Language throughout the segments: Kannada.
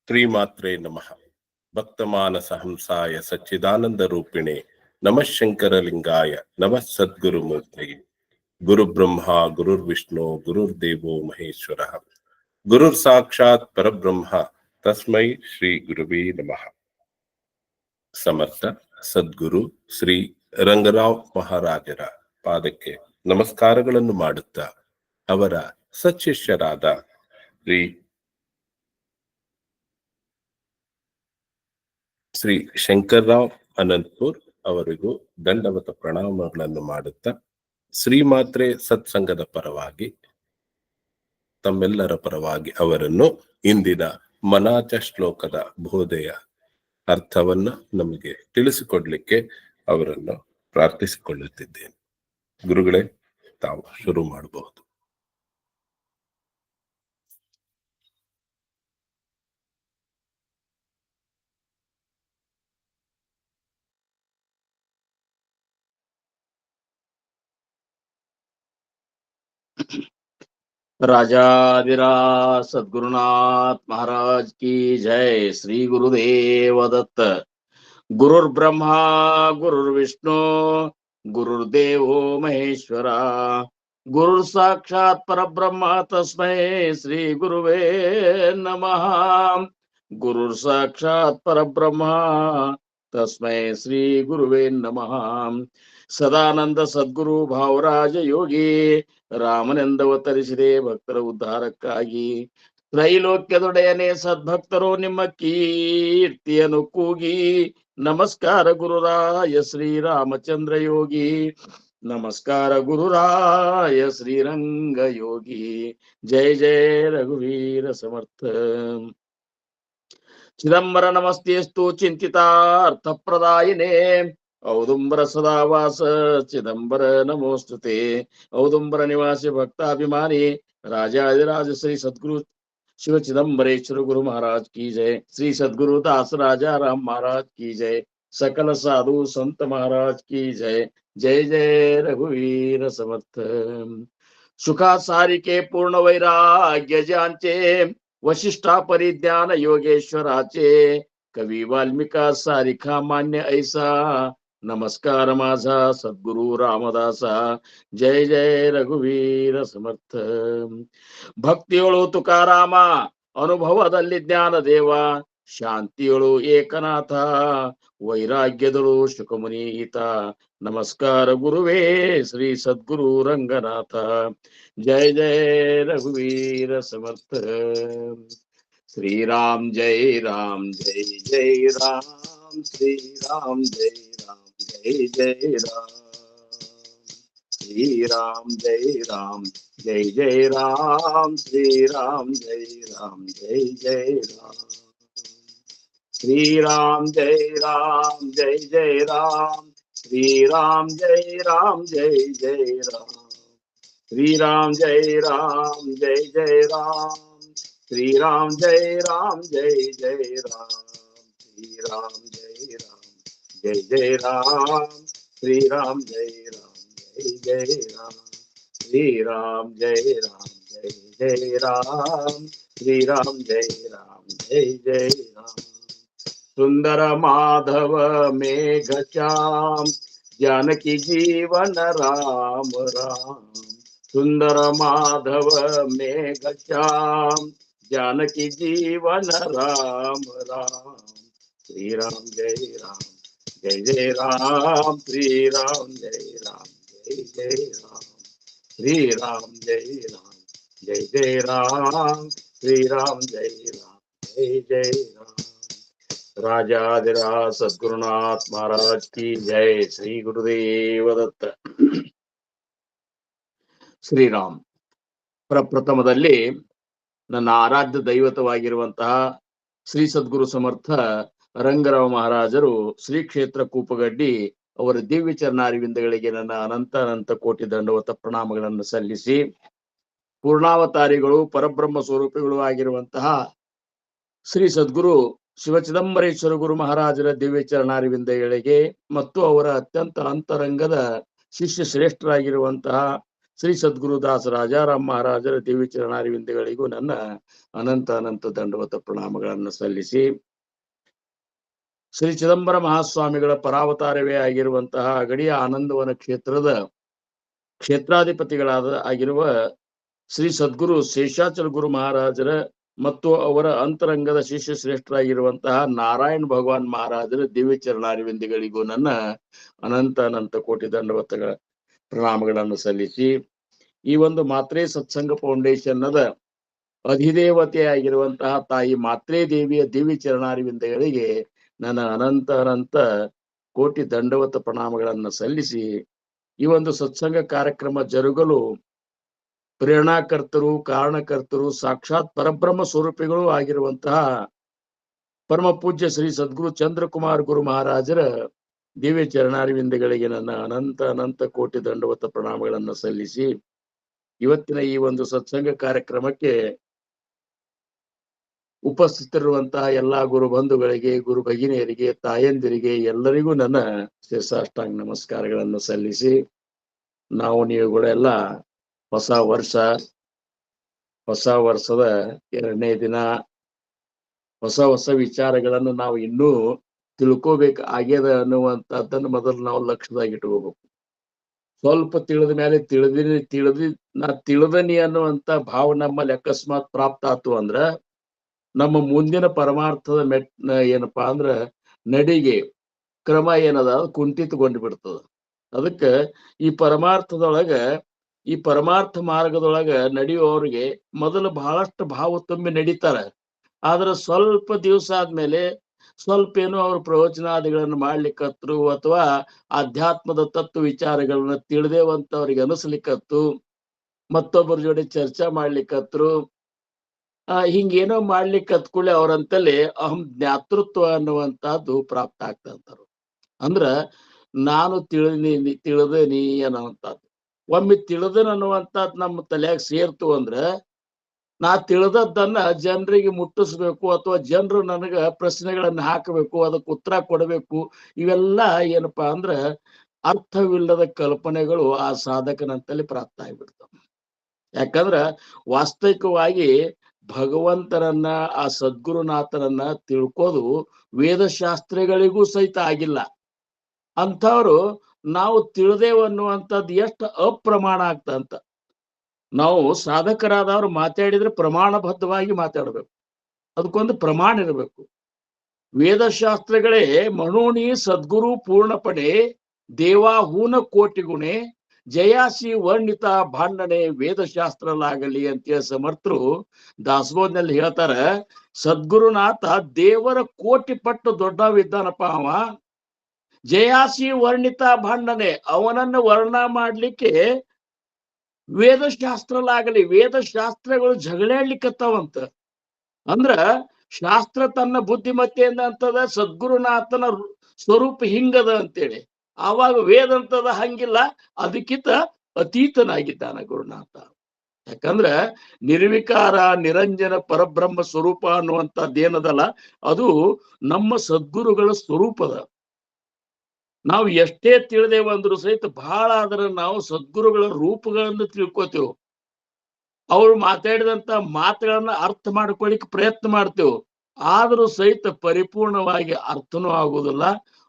ಶ್ರೀಮಾತ್ರೇ ನಮಃ. ಭಕ್ತಮಾನಸ ಹಂಸಾಯ ಸಚ್ಚಿದಾನಂದ ರೂಪಿಣೆ ನಮಃ ಶಂಕರಲಿಂಗಾಯ ನಮಃ ಸದ್ಗುರುಮೂರ್ತಯೇ. ಗುರುಬ್ರಹ್ಮ ಗುರುರ್ವಿಷ್ಣು ಗುರುರ್ದೇವೋ ಮಹೇಶ್ವರ ಗುರುರ್ ಸಾಕ್ಷಾತ್ ಪರಬ್ರಹ್ಮ ತಸ್ಮೈ ಶ್ರೀ ಗುರುವೇ ನಮಃ. ಸಮರ್ಥ ಸದ್ಗುರು ಶ್ರೀ ರಂಗರಾವ್ ಮಹಾರಾಜರ ಪಾದಕ್ಕೆ ನಮಸ್ಕಾರಗಳನ್ನು ಮಾಡುತ್ತಾ ಅವರ ಸಚ್ಚಿಷ್ಯರಾದ ಶ್ರೀ ಶಂಕರ್ರಾವ್ ಅನಂತಪುರ್ ಅವರಿಗೂ ದಂಡವತ ಪ್ರಣಾಮಗಳನ್ನು ಮಾಡುತ್ತಾ ಶ್ರೀಮಾತ್ರೆ ಸತ್ಸಂಗದ ಪರವಾಗಿ ತಮ್ಮೆಲ್ಲರ ಪರವಾಗಿ ಅವರನ್ನು ಇಂದಿನ ಮನಾಚ ಶ್ಲೋಕದ ಬೋಧೆಯ ಅರ್ಥವನ್ನ ನಮಗೆ ತಿಳಿಸಿಕೊಡ್ಲಿಕ್ಕೆ ಅವರನ್ನು ಪ್ರಾರ್ಥಿಸಿಕೊಳ್ಳುತ್ತಿದ್ದೇನೆ. ಗುರುಗಳೇ, ತಾವು ಶುರು ಮಾಡಬಹುದು. राजाधिराज सद्गुरुनाथ महाराज की जय. श्री गुरुदेव दत्त. गुरुर्ब्रह्मा गुरुर्विष्णु गुरुर्देवो महेश्वरा. गुरुर साक्षात परब्रह्म तस्मै श्री गुरुवे नमः. गुरुर साक्षात परब्रह्म तस्मै श्री गुरुवे नमः. ಸದಾನಂದ ಸದ್ಗುರು ಭಾವರಾಜ ಯೋಗಿ ರಾಮನೆಂದವತರಿಸಿದೆ ಭಕ್ತರ ಉದ್ಧಾರಕ್ಕಾಗಿ. ತ್ರೈಲೋಕ್ಯದೊಡೆಯನೇ ಸದ್ಭಕ್ತರು ನಿಮ್ಮ ಕೀರ್ತಿಯನ್ನು ಕೂಗಿ. ನಮಸ್ಕಾರ ಗುರುರಾಯ ಶ್ರೀರಾಮಚಂದ್ರ ಯೋಗಿ. ನಮಸ್ಕಾರ ಗುರುರಾಯ ಶ್ರೀರಂಗ ಯೋಗಿ. ಜಯ ಜಯ ರಘುವೀರ ಸಮರ್ಥ. ಚಿದಂಬರ ನಮಸ್ತೆಸ್ತು ಚಿಂತಿತಾರ್ಥ ಪ್ರದಾಯಿನೇ. ಔದುಂಬರ ಸದಾವಾಸ ಚಿದಂಬರ ನಮೋಸ್ತುತೆ. ಔದುಂಬರ ನಿವಾಸಿ ಭಕ್ತಾಭಿಮಾನಿ ರಾಜಾಧಿರಾಜ ಶ್ರೀ ಸದ್ಗುರು ಶಿವ ಚಿದಂಬರೇಶ್ವರ ಗುರು महाराज की जय. श्री सद्गुरु दास राजा राम महाराज की जय. सकल साधु संत महाराज की जय. जय जय रघुवीर समर्थ. सुखा सारिके पूर्ण वैराग्य ज्यांचे वशिष्ठा परिज्ञान योगेश्वराचे. कवी वाल्मिका सारिखा मान्य ऐसा. नमस्कार माझा सद्गुरु रामदासा. जय जय रघुवीर समर्ಥ. ಭಕ್ತಿಯೊಳು ತುಕಾರಾಮ ಅನುಭವದಲ್ಲಿ ಜ್ಞಾನ ದೇವ. ಶಾಂತಿಯೊಳು ಏಕನಾಥ ವೈರಾಗ್ಯದಳು ಶುಕಮುನಿ ಈತ. ನಮಸ್ಕಾರ ಗುರುವೇ ಶ್ರೀ ಸದ್ಗುರು ರಂಗನಾಥ. ಜಯ ಜಯ ರಘುವೀರ ಸಮರ್ಥ. श्री राम जय राम जय जय राम. श्री राम जय राम जय जय राम. श्री राम जय राम जय जय राम. श्री राम जय राम जय जय राम. श्री राम जय राम जय जय राम. श्री राम जय राम जय जय राम. श्री राम जय राम जय जय राम. श्री राम जय राम जय जय राम. श्री राम जय राम जय जय राम. श्री राम जय राम जय जय राम. श्री राम जय राम जय जय राम. श्री राम जय राम जय जय राम. सुंदर माधव मेघश्याम जानकी जीवन राम राम. सुंदर माधव मेघश्याम जानकी जीवन राम राम. श्री राम जय राम जय जय राम. श्री राम जय राम जय जय राम. श्री राम जय राम जय जय राम. श्री राम जय राम जय जय राम. राजाधिराज सद्गुरुनाथ महाराज की जय. श्री गुरुदेव दत्त. ಶ್ರೀರಾಮ್. ಪ್ರಪ್ರಥಮದಲ್ಲಿ ನನ್ನ ಆರಾಧ್ಯ ದೈವತವಾಗಿರುವಂತಹ ಶ್ರೀ ಸದ್ಗುರು ಸಮರ್ಥ ರಂಗರಾವ್ ಮಹಾರಾಜರು ಶ್ರೀ ಕ್ಷೇತ್ರ ಕೂಪಗಡ್ಡಿ ಅವರ ದಿವ್ಯ ಚರಣಾರವಿಂದಗಳಿಗೆ ನನ್ನ ಅನಂತ ಅನಂತ ಕೋಟಿ ದಂಡವತ ಪ್ರಣಾಮಗಳನ್ನು ಸಲ್ಲಿಸಿ, ಪೂರ್ಣಾವತಾರಿಗಳು ಪರಬ್ರಹ್ಮ ಸ್ವರೂಪಿಗಳು ಆಗಿರುವಂತಹ ಶ್ರೀ ಸದ್ಗುರು ಶಿವ ಚಿದಂಬರೇಶ್ವರ ಗುರು ಮಹಾರಾಜರ ದಿವ್ಯ ಚರಣಾರವಿಂದಗಳಿಗೆ ಮತ್ತು ಅವರ ಅತ್ಯಂತ ಅಂತರಂಗದ ಶಿಷ್ಯ ಶ್ರೇಷ್ಠರಾಗಿರುವಂತಹ ಶ್ರೀ ಸದ್ಗುರುದಾಸ ರಾಜಾರಾಮ್ ಮಹಾರಾಜರ ದೇವಿ ಚರಣಾರವಿಂದಗಳಿಗೂ ನನ್ನ ಅನಂತ ಅನಂತ ದಂಡವತ ಪ್ರಣಾಮಗಳನ್ನು ಸಲ್ಲಿಸಿ, ಶ್ರೀ ಚಿದಂಬರ ಮಹಾಸ್ವಾಮಿಗಳ ಪರಾವತಾರವೇ ಆಗಿರುವಂತಹ ಅಗಡಿಯ ಆನಂದವನ ಕ್ಷೇತ್ರದ ಆಗಿರುವ ಶ್ರೀ ಸದ್ಗುರು ಶೇಷಾಚಲ ಗುರು ಮಹಾರಾಜರ ಮತ್ತು ಅವರ ಅಂತರಂಗದ ಶಿಷ್ಯ ಶ್ರೇಷ್ಠರಾಗಿರುವಂತಹ ನಾರಾಯಣ ಭಗವಾನ್ ಮಹಾರಾಜರ ದಿವ್ಯ ಚರಣಾರವಿಂದಗಳಿಗೂ ನನ್ನ ಅನಂತ ಅನಂತ ಕೋಟಿ ದಂಡವತಗಳ ಪ್ರಣಾಮಗಳನ್ನು ಸಲ್ಲಿಸಿ, ಈ ಒಂದು ಮಾತ್ರೆ ಸತ್ಸಂಗ ಫೌಂಡೇಶನ್ನದ ಅಧಿದೇವತೆಯಾಗಿರುವಂತಹ ತಾಯಿ ಮಾತ್ರೆ ದೇವಿಯ ದಿವ್ಯ ಚರಣಾರವಿಂದಗಳಿಗೆ ನನ್ನ ಅನಂತ ಅನಂತ ಕೋಟಿ ದಂಡವತ ಪ್ರಣಾಮಗಳನ್ನು ಸಲ್ಲಿಸಿ, ಈ ಒಂದು ಸತ್ಸಂಗ ಕಾರ್ಯಕ್ರಮ ಜರುಗಲು ಪ್ರೇರಣಾಕರ್ತರು, ಕಾರಣಕರ್ತರು, ಸಾಕ್ಷಾತ್ ಪರಬ್ರಹ್ಮ ಸ್ವರೂಪಿಗಳು ಆಗಿರುವಂತಹ ಪರಮ ಪೂಜ್ಯ ಶ್ರೀ ಸದ್ಗುರು ಚಂದ್ರಕುಮಾರ್ ಗುರು ಮಹಾರಾಜರ ದಿವ್ಯ ಚರಣಾರವಿಂದಗಳಿಗೆ ನನ್ನ ಅನಂತ ಅನಂತ ಕೋಟಿ ದಂಡವತ ಪ್ರಣಾಮಗಳನ್ನು ಸಲ್ಲಿಸಿ, ಇವತ್ತಿನ ಈ ಒಂದು ಸತ್ಸಂಗ ಕಾರ್ಯಕ್ರಮಕ್ಕೆ ಉಪಸ್ಥಿತರಿರುವಂತಹ ಎಲ್ಲಾ ಗುರು ಬಂಧುಗಳಿಗೆ, ಗುರು ಭಗಿನಿಯರಿಗೆ, ತಾಯಂದಿರಿಗೆ ಎಲ್ಲರಿಗೂ ನನ್ನ ಶಿರಸಾಷ್ಟಾಂಗ ನಮಸ್ಕಾರಗಳನ್ನು ಸಲ್ಲಿಸಿ, ನಾವು ನೀವುಗಳೆಲ್ಲ ಹೊಸ ವರ್ಷದ 2ನೇ ದಿನ, ಹೊಸ ವಿಚಾರಗಳನ್ನು ನಾವು ಇನ್ನೂ ತಿಳ್ಕೋಬೇಕು ಆಗ್ಯದ ಅನ್ನುವಂಥದ್ದನ್ನು ಮೊದಲು ನಾವು ಲಕ್ಷ್ಯದಾಗ ಇಟ್ಕೋಬೇಕು. ಸ್ವಲ್ಪ ತಿಳಿದ ಮೇಲೆ ತಿಳಿದನಿ ಅನ್ನುವಂತ ಭಾವ ನಮ್ಮಲ್ಲಿ ಅಕಸ್ಮಾತ್ ಪ್ರಾಪ್ತ ಆತು ಅಂದ್ರ ನಮ್ಮ ಮುಂದಿನ ಪರಮಾರ್ಥದ ಏನಪ್ಪಾ ಅಂದ್ರ ನಡಿಗೆ ಕ್ರಮ ಏನದ ಕುಂಠಿತಗೊಂಡು ಬಿಡ್ತದ. ಅದಕ್ಕೆ ಈ ಪರಮಾರ್ಥ ಮಾರ್ಗದೊಳಗ ನಡೆಯುವವರಿಗೆ ಮೊದಲು ಬಹಳಷ್ಟು ಭಾವ ತುಂಬಿ ನಡೀತಾರ. ಆದ್ರೆ ಸ್ವಲ್ಪ ದಿವಸ ಆದ್ಮೇಲೆ ಸ್ವಲ್ಪ ಏನೋ ಅವ್ರ ಪ್ರವಚನಾದಿಗಳನ್ನು ಮಾಡ್ಲಿಕ್ಕತ್ರು ಅಥವಾ ಆಧ್ಯಾತ್ಮದ ತತ್ವ ವಿಚಾರಗಳನ್ನ ತಿಳಿದೇವಂತವ್ರಿಗೆ ಅನಿಸ್ಲಿಕ್ಕತ್ತು, ಮತ್ತೊಬ್ಬರ ಜೋಡಿ ಚರ್ಚೆ ಮಾಡ್ಲಿಕ್ಕತ್ರು, ಹಿಂಗೇನೋ ಮಾಡ್ಲಿಕ್ಕೆ ಹತ್ಕೊಳ್ಳಿ ಅವ್ರಂತಲ್ಲಿ ಅಹಂ ಜ್ಞಾತೃತ್ವ ಅನ್ನುವಂತಹದ್ದು ಪ್ರಾಪ್ತ ಆಗ್ತಂತಾರು. ಅಂದ್ರ ನಾನು ತಿಳಿದನಿ ಅನ್ನುವಂಥದ್ದು. ಒಮ್ಮೆ ತಿಳಿದನ್ ಅನ್ನುವಂಥದ್ದು ನಮ್ಮ ತಲೆಯಾಗ ಸೇರ್ತು ಅಂದ್ರ ನಾ ತಿಳಿದದ್ದನ್ನ ಜನರಿಗೆ ಮುಟ್ಟಿಸ್ಬೇಕು ಅಥವಾ ಜನರು ನನಗ ಪ್ರಶ್ನೆಗಳನ್ನ ಹಾಕಬೇಕು, ಅದಕ್ಕೆ ಉತ್ತರ ಕೊಡಬೇಕು. ಇವೆಲ್ಲ ಏನಪ್ಪಾ ಅಂದ್ರ ಅರ್ಥವಿಲ್ಲದ ಕಲ್ಪನೆಗಳು ಆ ಸಾಧಕನಂತಲ್ಲಿ ಪ್ರಾಪ್ತ ಆಗ್ಬಿಡ್ತಾವ. ಯಾಕಂದ್ರ ವಾಸ್ತವಿಕವಾಗಿ ಭಗವಂತನನ್ನ, ಆ ಸದ್ಗುರುನಾಥನನ್ನ ತಿಳ್ಕೋದು ವೇದಶಾಸ್ತ್ರಗಳಿಗೂ ಸಹಿತ ಆಗಿಲ್ಲ. ಅಂಥವ್ರು ನಾವು ತಿಳಿದೇವನ್ನುವಂಥದ್ದು ಎಷ್ಟು ಅಪ್ರಮಾಣ ಆಗ್ತಂತ. ನಾವು ಸಾಧಕರಾದವ್ರು ಮಾತಾಡಿದ್ರೆ ಪ್ರಮಾಣಬದ್ಧವಾಗಿ ಮಾತಾಡ್ಬೇಕು, ಅದಕ್ಕೊಂದು ಪ್ರಮಾಣ ಇರಬೇಕು. ವೇದಶಾಸ್ತ್ರಗಳೇ ಮನೋಣಿ ಸದ್ಗುರು ಪೂರ್ಣಪಡೆ ದೇವಾ ಹೂನ ಕೋಟಿ ಗುಣೆ ಜಯಾಸಿ ವರ್ಣಿತ ಭಾಂಡನೆ ವೇದಶಾಸ್ತ್ರಲಾಗಲಿ ಅಂತೇಳಿ ಸಮರ್ಥರು ದಾಸಬೋಧನಲ್ಲಿ ಹೇಳ್ತಾರ. ಸದ್ಗುರುನಾಥ ದೇವರ ಕೋಟಿ ಪಟ್ಟು ದೊಡ್ಡವಿದ್ದಾನಪ್ಪ. ಅವ ಜಯಾಸಿ ವರ್ಣಿತ ಭಾಂಡನೆ, ಅವನನ್ನು ವರ್ಣ ಮಾಡ್ಲಿಕ್ಕೆ ವೇದಶಾಸ್ತ್ರಲಾಗಲಿ, ವೇದಶಾಸ್ತ್ರಗಳು ಜಗಳಾಡ್ಲಿಕ್ಕತ್ತಾವಂತ. ಅಂದ್ರ ಶಾಸ್ತ್ರ ತನ್ನ ಬುದ್ಧಿಮತ್ತೆಯಿಂದ ಅಂತದ ಸದ್ಗುರುನಾಥನ ಸ್ವರೂಪ ಹಿಂಗದ ಅಂತೇಳಿ. ಆವಾಗ ವೇದ ಅಂತದ ಹಂಗಿಲ್ಲ, ಅದಕ್ಕಿಂತ ಅತೀತನಾಗಿದ್ದಾನ ಗುರುನಾಥ. ಯಾಕಂದ್ರ ನಿರ್ವಿಕಾರ ನಿರಂಜನ ಪರಬ್ರಹ್ಮ ಸ್ವರೂಪ ಅನ್ನುವಂಥದ್ದೇನದಲ್ಲ, ಅದು ನಮ್ಮ ಸದ್ಗುರುಗಳ ಸ್ವರೂಪದ. ನಾವು ಎಷ್ಟೇ ತಿಳಿದೇವಂದ್ರು ಸಹಿತ ಬಹಳ ಆದ್ರೆ ನಾವು ಸದ್ಗುರುಗಳ ರೂಪಗಳನ್ನು ತಿಳ್ಕೊತೇವೆ. ಅವ್ರು ಮಾತಾಡಿದಂತ ಮಾತುಗಳನ್ನ ಅರ್ಥ ಮಾಡ್ಕೊಳ್ಳಿಕ್ಕೆ ಪ್ರಯತ್ನ ಮಾಡ್ತೇವೆ. ಆದ್ರೂ ಸಹಿತ ಪರಿಪೂರ್ಣವಾಗಿ ಅರ್ಥನೂ ಆಗುವುದಿಲ್ಲ.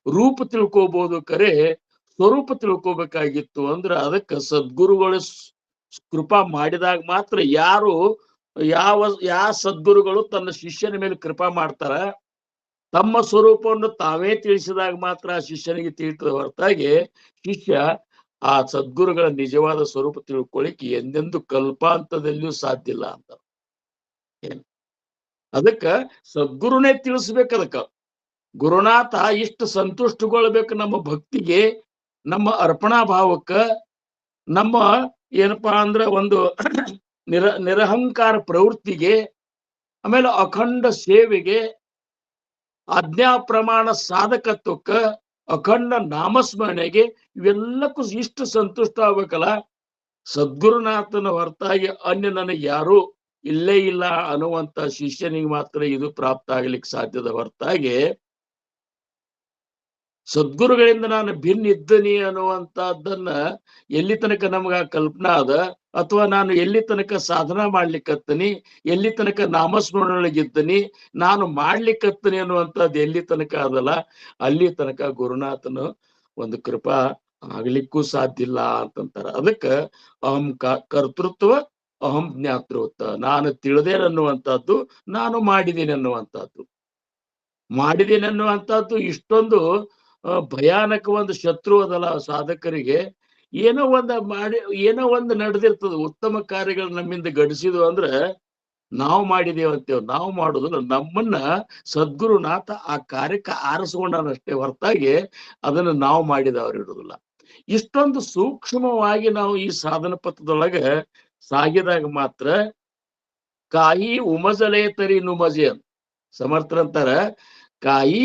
ರೂಪ ತಿಳ್ಕೋಬಹುದು, ಕರೆ ಸ್ವರೂಪ ತಿಳ್ಕೋಬೇಕಾಗಿತ್ತು ಅಂದ್ರೆ ಅದಕ್ಕೆ ಸದ್ಗುರುಗಳು ಕೃಪಾ ಮಾಡಿದಾಗ ಮಾತ್ರ. ಯಾವ ಸದ್ಗುರುಗಳು ತನ್ನ ಶಿಷ್ಯನ ಮೇಲೆ ಕೃಪಾ ಮಾಡ್ತಾರ, ತಮ್ಮ ಸ್ವರೂಪವನ್ನು ತಾವೇ ತಿಳಿಸಿದಾಗ ಮಾತ್ರ ಆ ಶಿಷ್ಯನಿಗೆ ತಿಳಿತದ ಹೊರತಾಗಿ ಶಿಷ್ಯ ಆ ಸದ್ಗುರುಗಳ ನಿಜವಾದ ಸ್ವರೂಪ ತಿಳ್ಕೊಳ್ಳಿಕ್ಕೆ ಎಂದೆಂದು ಕಲ್ಪಾಂತದಲ್ಲಿಯೂ ಸಾಧ್ಯ ಇಲ್ಲ ಅಂತ. ಅದಕ್ಕ ಸದ್ಗುರುನೇ ತಿಳಿಸ್ಬೇಕು. ಅದಕ್ಕ ಗುರುನಾಥ ಇಷ್ಟು ಸಂತುಷ್ಟಗೊಳ್ಬೇಕು ನಮ್ಮ ಭಕ್ತಿಗೆ, ನಮ್ಮ ಅರ್ಪಣಾ ಭಾವಕ್ಕ, ನಮ್ಮ ಏನಪ್ಪಾ ಅಂದ್ರ ಒಂದು ನಿರಹಂಕಾರ ಪ್ರವೃತ್ತಿಗೆ, ಆಮೇಲೆ ಅಖಂಡ ಸೇವೆಗೆ, ಆಜ್ಞಾ ಪ್ರಮಾಣ ಸಾಧಕತ್ವಕ್ಕ, ಅಖಂಡ ನಾಮಸ್ಮರಣೆಗೆ, ಇವೆಲ್ಲಕ್ಕೂ ಇಷ್ಟು ಸಂತುಷ್ಟ ಆಗ್ಬೇಕಲ್ಲ. ಸದ್ಗುರುನಾಥನ ಹೊರತಾಗಿ ಅನ್ಯ ನನಗೆ ಯಾರು ಇಲ್ಲೇ ಇಲ್ಲ ಅನ್ನುವಂತ ಶಿಷ್ಯನಿಗೆ ಮಾತ್ರ ಇದು ಪ್ರಾಪ್ತ ಆಗ್ಲಿಕ್ಕೆ ಸಾಧ್ಯದ ಹೊರತಾಗಿ ಸದ್ಗುರುಗಳಿಂದ ನಾನು ಭಿನ್ನ ಇದ್ದೀನಿ ಅನ್ನುವಂತಹದ್ದನ್ನ ಎಲ್ಲಿ ತನಕ ನಮ್ಗ ಕಲ್ಪನಾ ಅದ, ಅಥವಾ ನಾನು ಎಲ್ಲಿ ತನಕ ಸಾಧನಾ ಮಾಡ್ಲಿಕ್ಕತ್ತೀನಿ, ಎಲ್ಲಿ ತನಕ ನಾಮಸ್ಮರಣೆಯೊಳಗಿದ್ದೀನಿ, ನಾನು ಮಾಡ್ಲಿಕ್ಕತ್ತೀನಿ ಅನ್ನುವಂಥದ್ದು ಎಲ್ಲಿ ತನಕ ಅದಲ್ಲ, ಅಲ್ಲಿ ತನಕ ಗುರುನಾಥನು ಒಂದು ಕೃಪಾ ಆಗ್ಲಿಕ್ಕೂ ಸಾಧ್ಯ ಇಲ್ಲ ಅಂತಂತಾರ. ಅದಕ್ಕ ಅಹಂ ಕರ್ತೃತ್ವ, ಅಹಂ ಜ್ಞಾತೃತ್ವ, ನಾನು ತಿಳಿದೇನೆ ಅನ್ನುವಂಥದ್ದು, ನಾನು ಮಾಡಿದ್ದೀನಿ ಅನ್ನುವಂಥದ್ದು. ಮಾಡಿದ್ದೀನಿ ಅನ್ನುವಂಥದ್ದು ಇಷ್ಟೊಂದು ಭಯಾನಕ ಒಂದು ಶತ್ರು ಅದಲ್ಲ ಸಾಧಕರಿಗೆ. ಏನೋ ಒಂದು ನಡೆದಿರ್ತದೆ, ಉತ್ತಮ ಕಾರ್ಯಗಳು ನಮ್ಮಿಂದ ಗಡಿಸಿದ್ವು ಅಂದ್ರೆ ನಾವು ಮಾಡಿದೇವಂತೇವ್. ನಾವು ಮಾಡುದಿಲ್ಲ, ನಮ್ಮನ್ನ ಸದ್ಗುರುನಾಥ ಆ ಕಾರ್ಯಕ್ಕೆ ಆರಿಸ್ಕೊಂಡನಷ್ಟೇ ಹೊರತಾಗಿ ಅದನ್ನ ನಾವು ಮಾಡಿದವ್ರು ಇಡುದಿಲ್ಲ. ಇಷ್ಟೊಂದು ಸೂಕ್ಷ್ಮವಾಗಿ ನಾವು ಈ ಸಾಧನ ಪಥದೊಳಗೆ ಸಾಗಿದಾಗ ಮಾತ್ರ ಕಾಯಿ ಉಮಜಲೇತರಿ ನುಮಜೆ ಅಂತ ಸಮರ್ಥರಂತಾರ. ಕಾಯಿ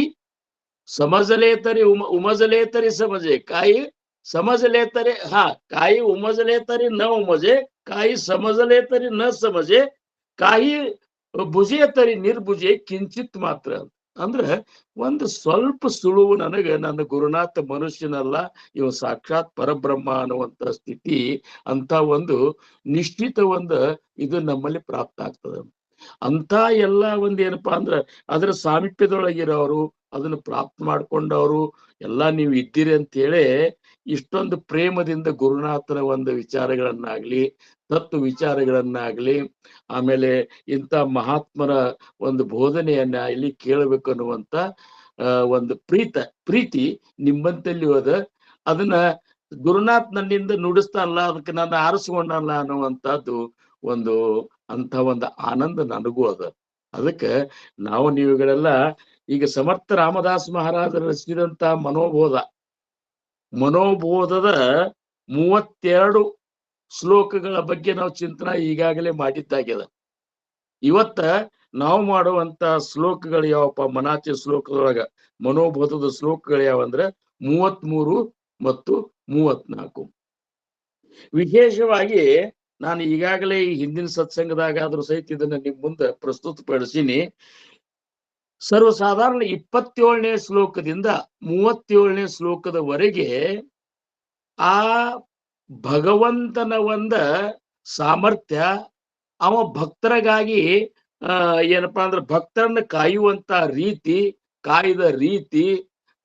ಸಮಜಲೇತರಿ ಉಮಜಲೇತರಿ ಸಮಜೆ, ಕಾಯಿ ಸಮಜಲೇತರಿ ಕಾಯಿ ಉಮಜಲೇತರಿ ನ ಉಮಜೆ, ಕಾಯಿ ಸಮಜಲೇತರಿ ನ ಸಮಜೆ, ಕಾಯಿ ಭುಜೇತರಿ ನಿರ್ಭುಜೆ ಕಿಂಚಿತ್ ಮಾತ್ರ. ಅಂದ್ರೆ ಒಂದು ಸ್ವಲ್ಪ ಸುಳುವು ನನಗೆ ನನ್ನ ಗುರುನಾಥ ಮನುಷ್ಯನಲ್ಲ, ಇವ ಸಾಕ್ಷಾತ್ ಪರಬ್ರಹ್ಮ ಅನ್ನುವಂತ ಸ್ಥಿತಿ, ಅಂತ ಒಂದು ನಿಶ್ಚಿತ ಒಂದು ಇದು ನಮ್ಮಲ್ಲಿ ಪ್ರಾಪ್ತ ಆಗ್ತದೆ. ಅಂತ ಎಲ್ಲ ಏನಪ್ಪಾ ಅಂದ್ರ ಅದರ ಸಾಮೀಪ್ಯದೊಳಗಿರೋರು, ಅದನ್ನ ಪ್ರಾಪ್ತ ಮಾಡ್ಕೊಂಡವ್ರು ಎಲ್ಲ ನೀವು ಇದ್ದೀರಿ ಅಂತ ಹೇಳಿ ಇಷ್ಟೊಂದು ಪ್ರೇಮದಿಂದ ಗುರುನಾಥನ ಒಂದು ವಿಚಾರಗಳನ್ನಾಗ್ಲಿ, ತತ್ವ ವಿಚಾರಗಳನ್ನಾಗ್ಲಿ, ಆಮೇಲೆ ಇಂಥ ಮಹಾತ್ಮರ ಒಂದು ಬೋಧನೆಯನ್ನ ಇಲ್ಲಿ ಕೇಳಬೇಕು ಅನ್ನುವಂತ ಒಂದು ಪ್ರೀತಿ ನಿಮ್ಮಂತಲ್ಲಿ ಹೋದ. ಅದನ್ನ ಗುರುನಾಥ್ ನನ್ನಿಂದ ನುಡಿಸ್ತಾನಲ್ಲ, ಅದಕ್ಕೆ ನನ್ನ ಆರಿಸ್ಕೊಂಡಲ್ಲ ಅನ್ನುವಂಥದ್ದು ಒಂದು ಒಂದು ಆನಂದ ನನಗೂ ಅದ. ಅದಕ್ಕೆ ನೀವುಗಳೆಲ್ಲ ಈಗ ಸಮರ್ಥ ರಾಮದಾಸ್ ಮಹಾರಾಜರು ರಚಿಸಿದಂತ ಮನೋಬೋಧದ 32 ಶ್ಲೋಕಗಳ ಬಗ್ಗೆ ನಾವು ಚಿಂತನ ಈಗಾಗಲೇ ಮಾಡಿದ್ದಾಗ್ಯದ. ಇವತ್ತ ನಾವು ಮಾಡುವಂತ ಶ್ಲೋಕಗಳು ಯಾವಪ್ಪ, ಮನಾಚೆ ಶ್ಲೋಕದೊಳಗ ಮನೋಬೋಧದ ಶ್ಲೋಕಗಳು ಯಾವಂದ್ರೆ 33 ಮತ್ತು 34. ವಿಶೇಷವಾಗಿ ನಾನು ಈಗಾಗಲೇ ಈ ಹಿಂದಿನ ಸತ್ಸಂಗದಾಗಾದ್ರೂ ಸಹಿತ ಇದನ್ನ ನಿಮ್ ಮುಂದೆ ಪ್ರಸ್ತುತಪಡಿಸಿನಿ. ಸರ್ವಸಾಧಾರಣ 27ನೇ ಶ್ಲೋಕದಿಂದ 37ನೇ ಶ್ಲೋಕದವರೆಗೆ ಆ ಭಗವಂತನ ಸಾಮರ್ಥ್ಯ, ಅವ ಭಕ್ತರಿಗಾಗಿ ಏನಪ್ಪಾ ಅಂದ್ರೆ ಭಕ್ತರನ್ನ ಕಾಯುವಂತ ರೀತಿ, ಕಾಯ್ದ ರೀತಿ,